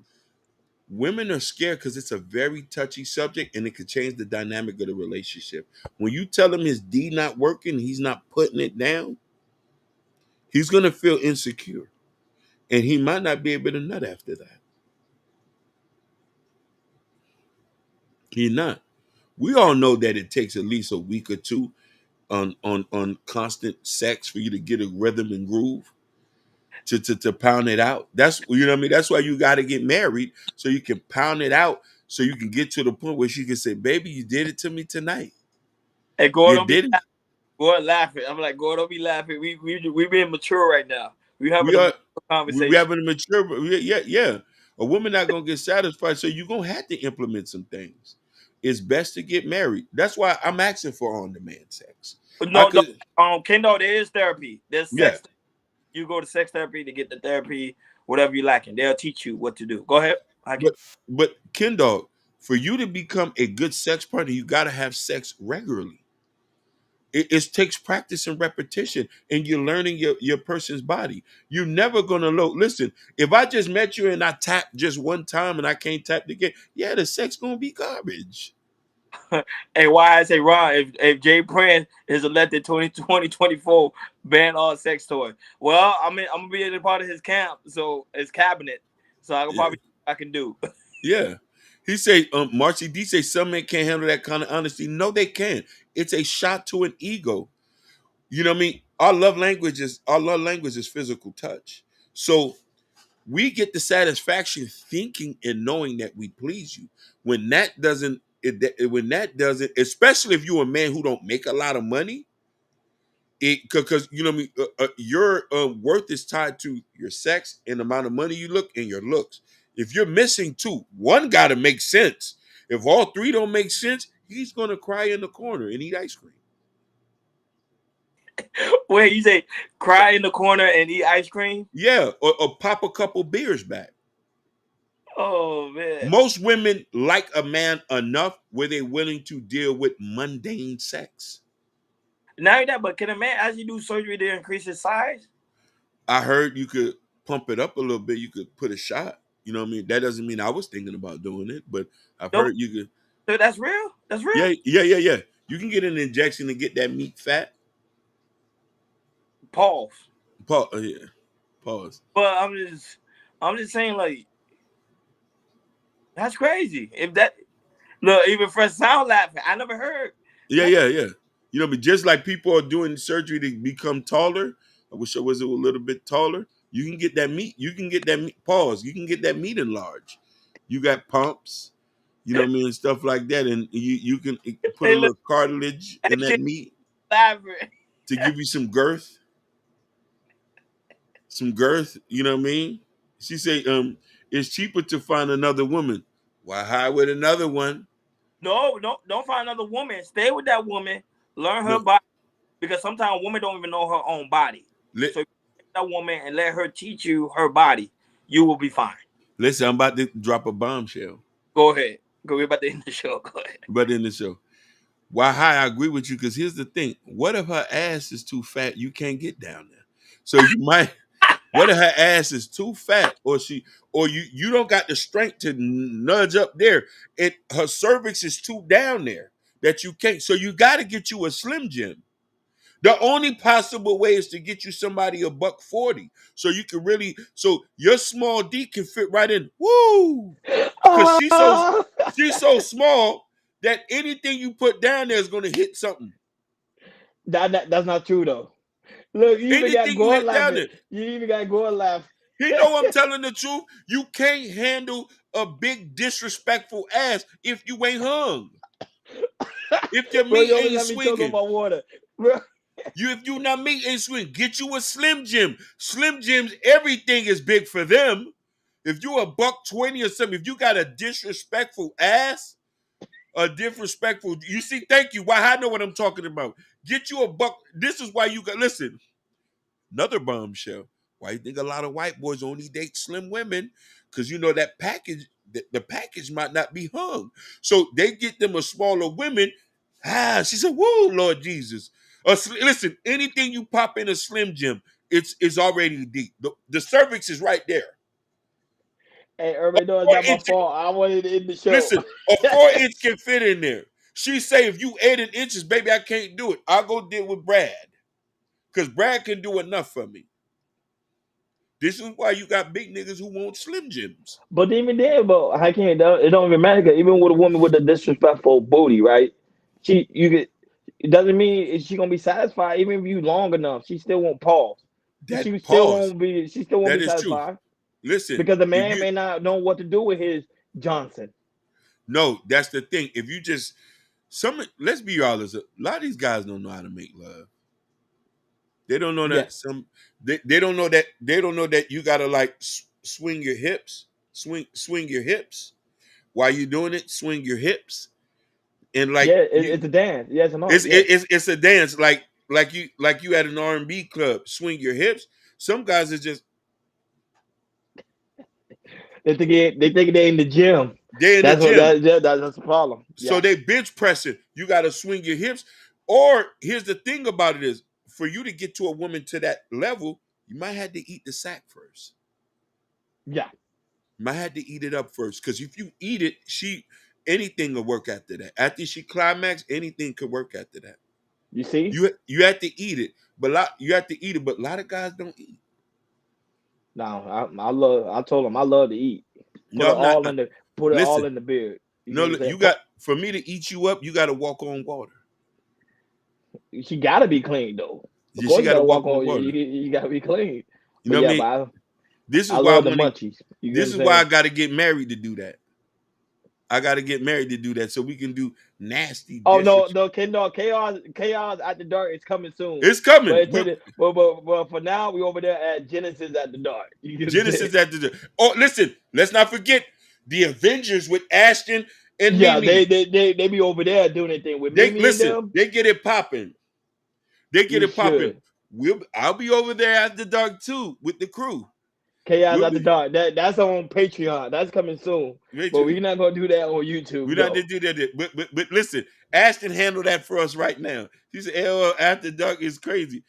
Women are scared because it's a very touchy subject and it could change the dynamic of the relationship. When you tell him his D not working, he's not putting it down, he's going to feel insecure. And he might not be able to nut after that. He's not. We all know that it takes at least a week or two on constant sex for you to get a rhythm and groove. To pound it out. That's, you know what I mean? That's why you got to get married, so you can pound it out, so you can get to the point where she can say, baby, you did it to me tonight. Hey, Gordon, Gordon laughing. I'm like, Gordon, don't be laughing. We being mature right now. We having a conversation. We having a mature, yeah. A woman not going to get satisfied, so you're going to have to implement some things. It's best to get married. That's why I'm asking for on-demand sex. No, Kendall, there is therapy. There's sex. You go to sex therapy to get the therapy, whatever you're lacking. They'll teach you what to do. Go ahead. But Ken Dog, for you to become a good sex partner, you got to have sex regularly. It takes practice and repetition, and you're learning your person's body. You're never going to listen, if I just met you and I tap just one time and I can't tap again, the sex going to be garbage. Hey, why I say, Ron, if Jay Prince is elected 2024, ban all sex toys. Well, I'm gonna be a part of his camp, so his cabinet. So I can probably I can do. Yeah. He say, Marcy D say some men can't handle that kind of honesty. No, they can. It's a shot to an ego. You know what I mean? Our love language is physical touch. So we get the satisfaction thinking and knowing that we please you. When that doesn't, especially if you're a man who don't make a lot of money, because you know what I mean, your worth is tied to your sex and the amount of money you look and your looks. If you're missing two, one got to make sense. If all three don't make sense, he's gonna cry in the corner and eat ice cream. Wait, you say cry in the corner and eat ice cream? Yeah, or pop a couple beers back. Oh man. Most women like a man enough where they're willing to deal with mundane sex. Not that, but can a man actually do surgery to increase his size? I heard you could pump it up a little bit. You could put a shot. You know what I mean? That doesn't mean I was thinking about doing it, but I've heard you could. So that's real? That's real? Yeah. You can get an injection to get that meat fat. Pause. Yeah. Pause. But I'm just saying, like, that's crazy. If that look, even for sound laughing, I never heard. Yeah. You know, but just like people are doing surgery to become taller, I wish I was a little bit taller. You can get that meat. You can get that meat. Pause. You can get that meat enlarged. You got pumps, you know what I mean, and stuff like that, and you can put a little cartilage in that meat to give you some girth. Some girth. You know what I mean? She say, it's cheaper to find another woman. Why hide with another one? No, don't find another woman. Stay with that woman. Learn her body, because sometimes women don't even know her own body. So you take that woman and let her teach you her body. You will be fine. Listen, I'm about to drop a bombshell. Go ahead. We're about to end the show. Go ahead. About to end the show. Why I agree with you, because here's the thing. What if her ass is too fat? You can't get down there. So you might. What if her ass is too fat, or you don't got the strength to nudge up there, and her cervix is too down there that you can't. So you got to get you a Slim Jim. The only possible way is to get you somebody $140, so you can really, so your small D can fit right in. Woo! Because she's so small that anything you put down there is going to hit something. That's not true though. Look, you even got Gore laughing. You even got Gore laughing. You know I'm telling the truth. You can't handle a big disrespectful ass if you ain't hung. If your meat ain't swinging. If you not meat ain't swinging, get you a Slim Jim. Slim Jims, everything is big for them. If you $120 or something, if you got a disrespectful ass, you see, thank you. Why I know what I'm talking about. Get you a buck. This is why you got, listen, another bombshell. Why you think a lot of white boys only date slim women? Because you know that package, the package might not be hung. So they get them a smaller women. She said, whoa, Lord Jesus. Listen, anything you pop in a Slim Jim, it's already deep. The cervix is right there. Hey, Urban, no, it's not my fault. I wanted to end the show. Listen, a 4-inch can fit in there. She say, if you 8 inches, baby, I can't do it. I'll go deal with Brad. Because Brad can do enough for me. This is why you got big niggas who want Slim Jims. But even then, I can't. It don't even matter. Even with a woman with a disrespectful booty, right? It doesn't mean she gonna be satisfied. Even if you long enough, she still won't pause. She still won't be satisfied. True. Listen, because the man may not know what to do with his Johnson. No, that's the thing. If you just let's be honest, a lot of these guys don't know how to make love. They don't know that they don't know that you gotta like swing your hips, swing your hips. While you doing it, swing your hips, and like it's a dance. Yes, it's a dance like you at an R&B club. Swing your hips. Some guys are just. They think they're in the gym. That's the problem. So they bench pressing. You got to swing your hips. Or here's the thing about it is, for you to get to a woman to that level, you might have to eat the sack first. Yeah. You might have to eat it up first. Because if you eat it, anything will work after that. After she climax, anything could work after that. You see? You have to eat it. But a lot of guys don't eat. No, I told him I love to eat. Put it all in the beard. You got, for me to eat you up, you got to walk on water. She got to be clean though. Of course, you got to walk on water. You got to be clean. You know what I mean? This is why I got to get married to do that. I got to get married to do that, so we can do nasty. Oh no, Kendall, chaos at the dark is coming soon. It's coming. But for now, we over there at Genesis at the dark. Genesis at the dark. Oh, listen, let's not forget the Avengers with Ashton and Mimi. They be over there doing their thing with Mimi and them. They get it popping. I'll be over there at the dark too with the crew. Chaos at the dark. That's on Patreon. That's coming soon. But we're not gonna do that on YouTube. We're not gonna do that. But listen, Ashton handled that for us right now. She said, "LOL After Dark is crazy."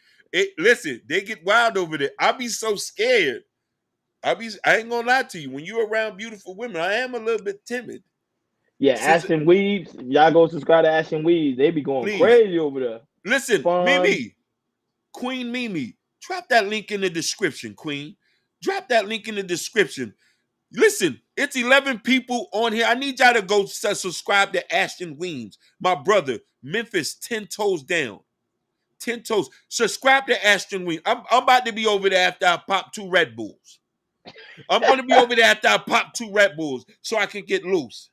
Listen, they get wild over there. I be so scared. I ain't gonna lie to you. When you're around beautiful women, I am a little bit timid. Yeah, Ashton Weaves. Y'all go subscribe to Ashton Weaves. They be going crazy over there. Listen, Mimi, Queen Mimi, drop that link in the description, Queen. Drop that link in the description. Listen, it's 11 people on here. I need y'all to go subscribe to Ashton Weems, my brother, Memphis, 10 toes down. 10 toes. Subscribe to Ashton Weems. I'm about to be over there after I pop 2 Red Bulls. I'm going to be over there after I pop 2 Red Bulls so I can get loose.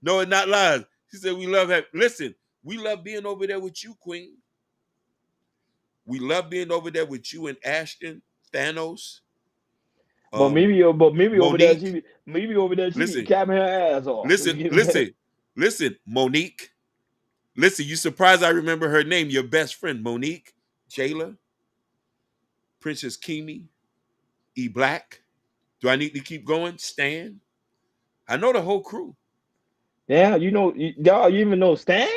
No, it's not lies. She said we love her. Listen, we love being over there with you, Queen. We love being over there with you and Ashton, Thanos. But Mimi over there, she be capping her ass off. Listen, Monique. Listen, you surprised I remember her name. Your best friend, Monique, Jayla, Princess Kimi, E Black. Do I need to keep going? Stan. I know the whole crew. Yeah, y'all, you even know Stan?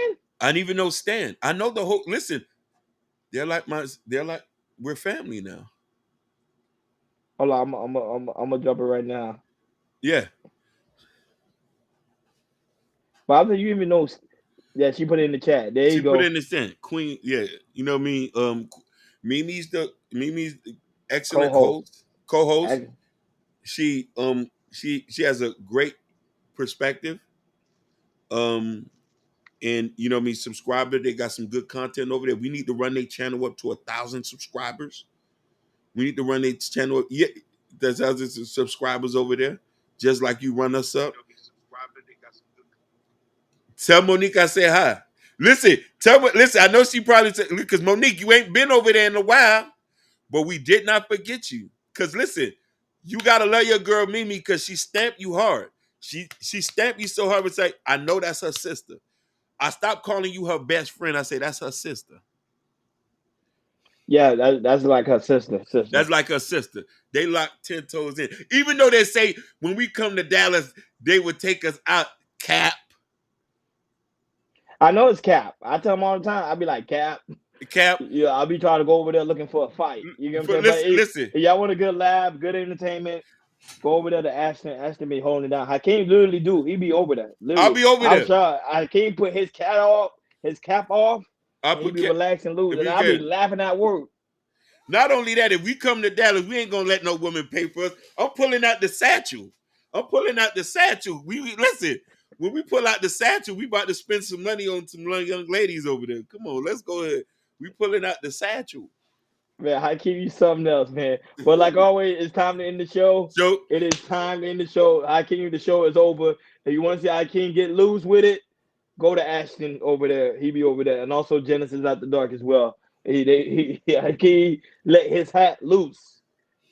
I didn't even know Stan. I know the whole. Listen, they're like we're family now. Hold on, I'm gonna drop it right now. Yeah. But I think you even know. Yeah, she put it in the chat. There you go. She put it in the chat. Queen. Yeah, you know me. Mimi's the excellent co-host. She has a great perspective. And you know me, subscriber. They got some good content over there. We need to run their channel up to 1,000 subscribers. We need to run their channel. Yeah, there's thousands of subscribers over there, just like you run us up. Tell Monique I say hi. Listen, I know she probably said, because Monique, you ain't been over there in a while, but we did not forget you. Because listen, you gotta love your girl Mimi because she stamped you hard. She stamped you so hard and say, I know that's her sister. I stopped calling you her best friend. I say that's her sister. Yeah, that's like her sister. That's like her sister. They lock 10 toes in. Even though they say when we come to Dallas, they would take us out. Cap. I know it's Cap. I tell them all the time. I be like, Cap. Yeah, I'll be trying to go over there looking for a fight. You get what I'm saying? Listen. If y'all want a good lab, good entertainment, go over there to Ashton. Ashton be holding it down. Hakeem literally do. He be over there. Literally. I'll be over there. I'm sure Hakeem put his cap off. He be relaxing loose. And I'll be laughing at work. Not only that, if we come to Dallas, we ain't gonna let no woman pay for us. I'm pulling out the satchel. We listen. When we pull out the satchel, we about to spend some money on some young ladies over there. Come on, let's go ahead. We pulling out the satchel. Man, Hakeem, you something else, man. But like always, it's time to end the show. It is time to end the show. Hakeem, the show is over. If you want to see Hakeem get loose with it, go to Ashton over there. He be over there. And also Genesis at the dark as well. He let his hat loose.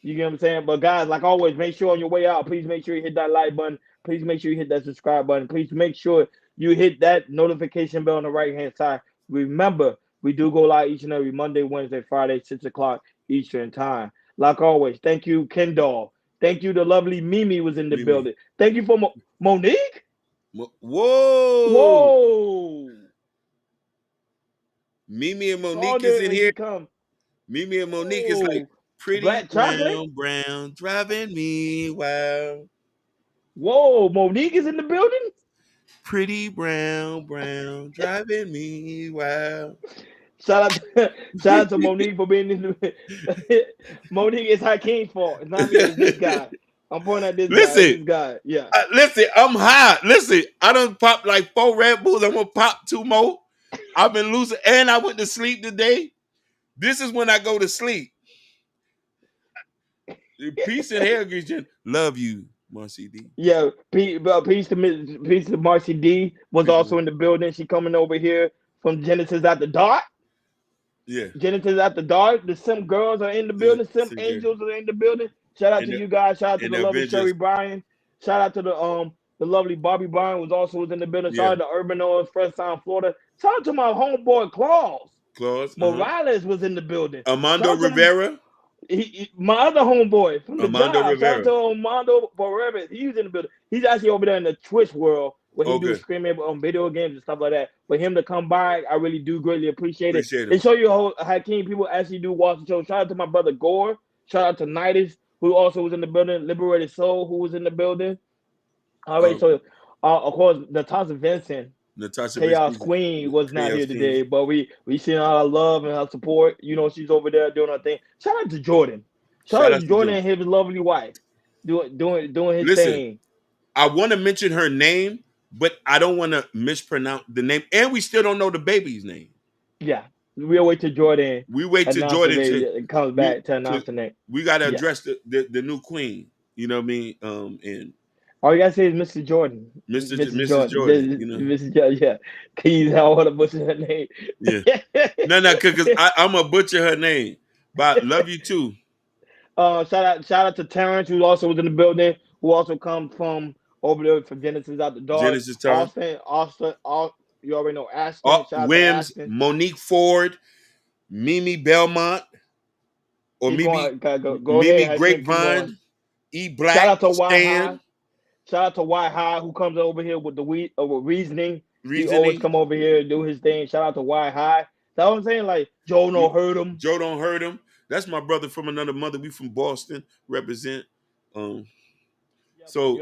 You get what I'm saying? But guys, like always, make sure on your way out, please make sure you hit that like button. Please make sure you hit that subscribe button. Please make sure you hit that notification bell on the right-hand side. Remember, we do go live each and every Monday, Wednesday, Friday, 6 o'clock Eastern time. Like always, thank you, Kendall. Thank you, the lovely Mimi was in the building. Thank you for Monique. Whoa. Mimi and Monique is in here. Mimi and Monique is like pretty brown, driving me wild. Whoa, Monique is in the building? Pretty brown, driving me wild. Shout out to Monique for being in the Monique is Hakeem's fault. It's not me, it's this guy. I'm pointing at this guy. Yeah. Listen, I'm high. Listen, I done popped like 4 Red Bulls. I'm gonna pop 2 more. I've been losing, and I went to sleep today. This is when I go to sleep. Peace and hair, Christian. Love you. Marcy D. Yeah, peace to Marcy D was Peace, also man. in the building. She coming over here from Genesis After Dark. Yeah. Genesis After Dark. The Sim girls are in the building. Sim Sim angels are in the building. Shout out And to the- you guys. Shout out to and the the lovely Avengers. Sherry Bryan. Shout out to the lovely Bobby Bryan was also in the building. Shout Yeah. out to Urban Noise, First Time Florida. Shout out to my homeboy Claus. Claus. Morales was in the building. Armando Shout out to Rivera. my other homeboy from the Armando job. Shout out Rivera. to Armando Rivera. He was in the building. He's actually over there in the Twitch world where he do Okay. screaming on video games and stuff like that. For him to come by, I really do greatly appreciate it. Appreciate it. And show you how Hakeem people actually do watch the show. Shout out to my brother Gore. Shout out to Nidus, who also was in the building. Liberated Soul, who was in the building. All right, so of course, Natasha Vincent, Natasha Chaos Vincent. Queen, was not Chaos here Queen. today, but we seen her love and her support. You know, she's over there doing her thing. Shout out to Jordan. Shout out to Jordan and his lovely wife doing his Listen, thing. I want to mention her name, but I don't want to mispronounce the name, and we still don't know the baby's name. Yeah, we'll wait till Jordan. We wait till announce Jordan it comes back to announce the name. We got to Yeah. address the new queen. You know what I mean? And All you gotta say is Mr. Jordan. Mrs. Jordan. You know? Mrs. Jordan. Yeah, Keys. I want to butcher her name. Yeah. No, because I'm gonna butcher her name, but I love you too. Shout out to Terrence, who also was in the building, who also come from over there for Genesis After Dark. Genesis Terrence. Austin, you already know Ashton. Shout out to Wims, Ashton. Monique Ford, Mimi Belmont, or Keep Mimi going, go Mimi ahead, Hakeem, keep Grapevine, going. E Black, Shout out to Y Stan. High. Shout out to Y High, who comes over here with the with reasoning. He Reasoning. always come over here and do his thing. Shout out to Y High. That's what I'm saying. Like Joe don't hurt him. Joe don't hurt him. That's my brother from another mother. We from Boston, represent. So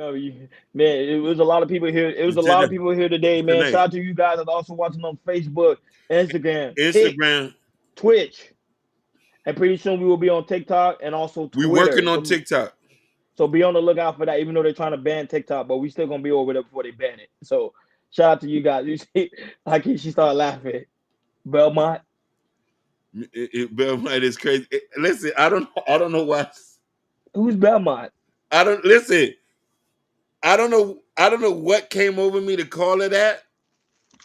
Man, it was a lot of people here. It was a lot of people here today, man. Today. Shout out to you guys that's also watching on Facebook, Instagram, Twitch. And pretty soon we will be on TikTok and also Twitter. we working on TikTok. So be on the lookout for that, even though they're trying to ban TikTok, but we still gonna be over there before they ban it. So shout out to you guys. You see, she started laughing. Belmont. Belmont is crazy. Listen, I don't know why. Who's Belmont? I don't know what came over me to call her that.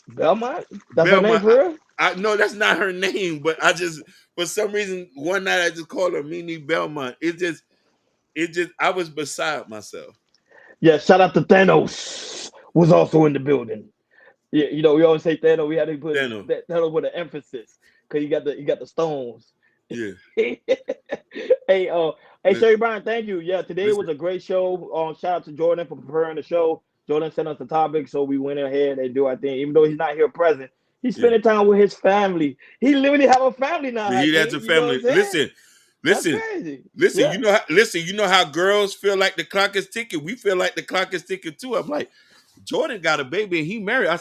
Belmont? That's her name for real? No, that's not her name, but I just for some reason one night I just called her Mimi Belmont. It just I was beside myself. Yeah, shout out to Thanos was also in the building. Yeah, you know, we always say Thanos, we had to put Thanos with an emphasis because you got the stones. Yeah. Hey, Sherry Bryan, thank you. Yeah, today was a great show. Shout out to Jordan for preparing the show. Jordan sent us the topic, so we went ahead and do our thing. Even though he's not here present, he's spending time with his family. He literally have a family now. He has a family. Listen. Yeah. You know how girls feel like the clock is ticking. We feel like the clock is ticking too. I'm like, Jordan got a baby and he married. I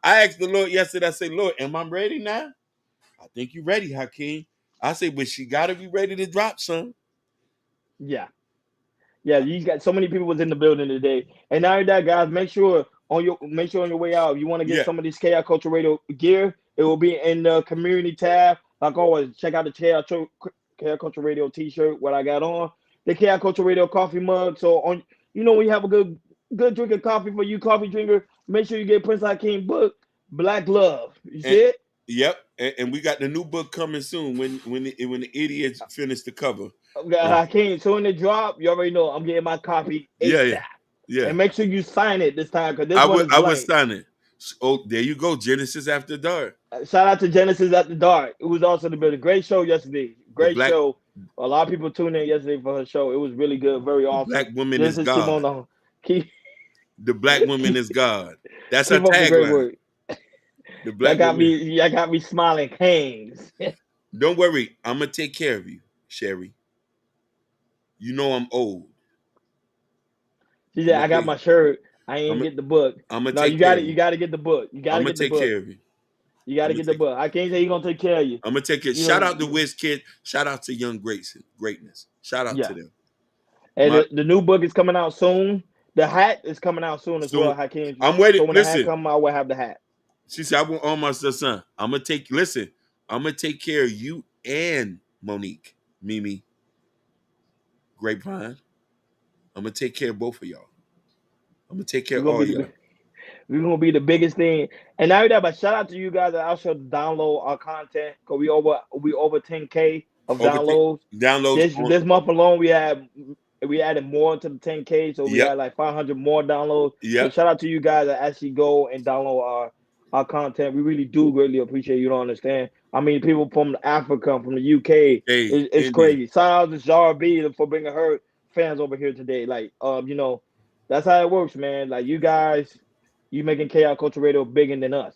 asked the Lord yesterday. I say, Lord, am I ready now? I think you're ready, Hakeem. I say, but she got to be ready to drop some. Yeah, you got so many people was in the building today. And now that, guys, make sure on your way out, if you want to get some of this Chaos Culture Radio gear, it will be in the community tab. Like always, check out the Chaos Culture Radio t-shirt, what I got on. The Chaos Culture Radio coffee mug. So when you have a good drink of coffee for you coffee drinker, make sure you get Prince Hakeem book, Black Love. You see it? Yep, and we got the new book coming soon when the idiots finish the cover. Hakeem, so when it drop, you already know I'm getting my copy ASAP. Yeah. And make sure you sign it this time because I would sign it. Oh, there you go, Genesis After Dark. Shout out to Genesis After Dark. It was also a great show yesterday. Great show. A lot of people tuned in yesterday for her show. It was really good, very awesome. Black woman is God. The black woman is God. That's her tagline. The black got me smiling hangs. Don't worry, I'm gonna take care of you, Sherry. You know I'm old. She said, I got my shirt. I ain't get the book. You got to get the book. You got to get the book. I'm gonna take care of you. You got to get the book. I can't say he's gonna take care of you. I'm gonna take care. Shout out to Wiz Kid. Shout out to Young Greatness. Shout out to them. And the new book is coming out soon. The hat is coming out soon as well, Hakeem. I'm waiting. So when the hat comes out, we'll have the hat. She said, I want all my son. I'm gonna take care of you and Monique, Mimi, Grapevine. I'm gonna take care of both of y'all. I'm gonna take care We're of gonna all be y'all. we're gonna be the biggest thing. And not only that, but shout out to you guys that also download our content because we over 10K of downloads. Downloads on. This month alone we added more to the 10K, so we Yep. had like 500 more downloads. So Yep. shout out to you guys that actually go and download our content. We really do greatly appreciate it. You don't understand. I mean, people from Africa, from the UK, it's Indeed. crazy. Shout out to Zara B for bringing her fans over here today. Like, you know, that's how it works, man. Like you guys, you making Chaos Culture Radio bigger than us.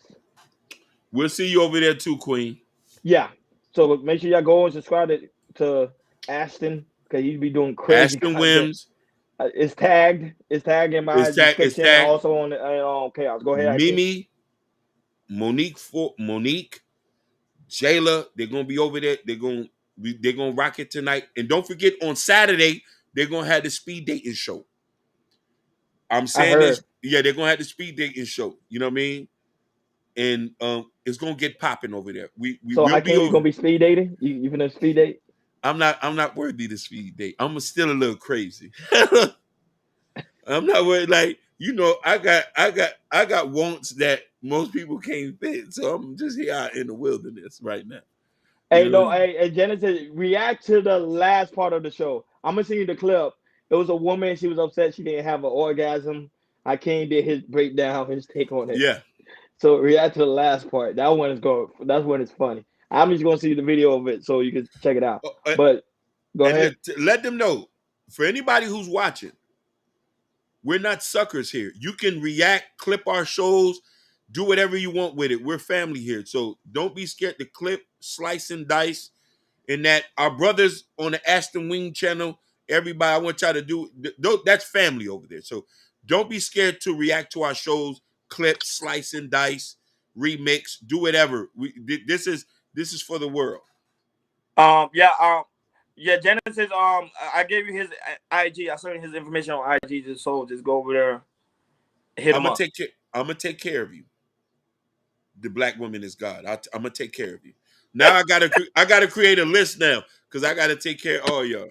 We'll see you over there too, Queen. Yeah. So make sure y'all go and subscribe to Ashton because you be doing crazy Ashton content. Wims. It's tagged. It's tagged in my description. And also on Chaos. Go ahead. Mimi, Monique, Jayla. They're gonna be over there. They're gonna rock it tonight. And don't forget on Saturday they're gonna have the speed dating show. I'm saying this. Yeah, they're gonna have the speed dating show. You know what I mean? And it's gonna get popping over there. We so will how be can you gonna be speed dating? You gonna speed date? I'm not worthy to speed date. I'm still a little crazy. I'm not worried. Like, you know, I got wants that most people can't fit. So I'm just here out in the wilderness right now. Hey, no, hey, Genesis, react to the last part of the show. I'm gonna send you the clip. It was a woman. She was upset she didn't have an orgasm. I came did his breakdown, his take on it. Yeah. So react to the last part. That one is going. That's when it's funny. I'm just gonna see the video of it so you can check it out. But go ahead. Let them know. For anybody who's watching, we're not suckers here. You can react, clip our shows, do whatever you want with it. We're family here. So don't be scared to clip, slice, and dice. And that our brothers on the Ashton Wing channel, everybody, I want y'all to do, that's family over there. So don't be scared to react to our shows, clip, slice, and dice, remix, do whatever. This is for the world. Yeah, Genesis, I gave you his IG. I sent his information on IG, so just go over there, hit him up. I'm gonna take care of you. The Black woman is God. I'm gonna take care of you. Now I gotta create a list now because I gotta take care of all y'all.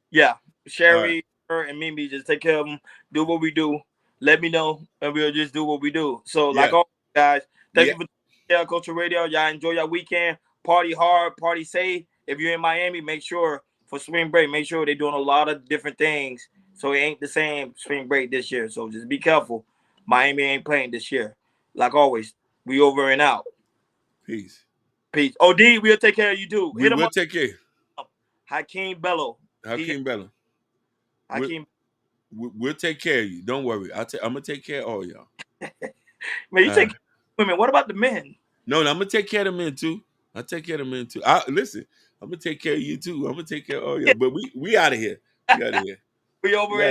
Yeah, Sherry, her, and Mimi, just take care of them. Do what we do. Let me know, and we'll just do what we do. So, like all guys, thank you for Chaos Culture Radio. Y'all enjoy your weekend. Party hard, party safe. If you're in Miami, make sure for spring break, make sure they're doing a lot of different things. So it ain't the same spring break this year. So just be careful. Miami ain't playing this year. Like always, we over and out. Peace. OD, we'll take care of you too. We will take care. Hakeem Bello. We'll take care of you. Don't worry. I'm gonna take care of all y'all. Man, you take care of women. What about the men? No, I'm gonna take care of the men too. I take care of the men too. Listen, I'm gonna take care of you too. I'm gonna take care of all y'all. But we out of here. We out of here. We over it.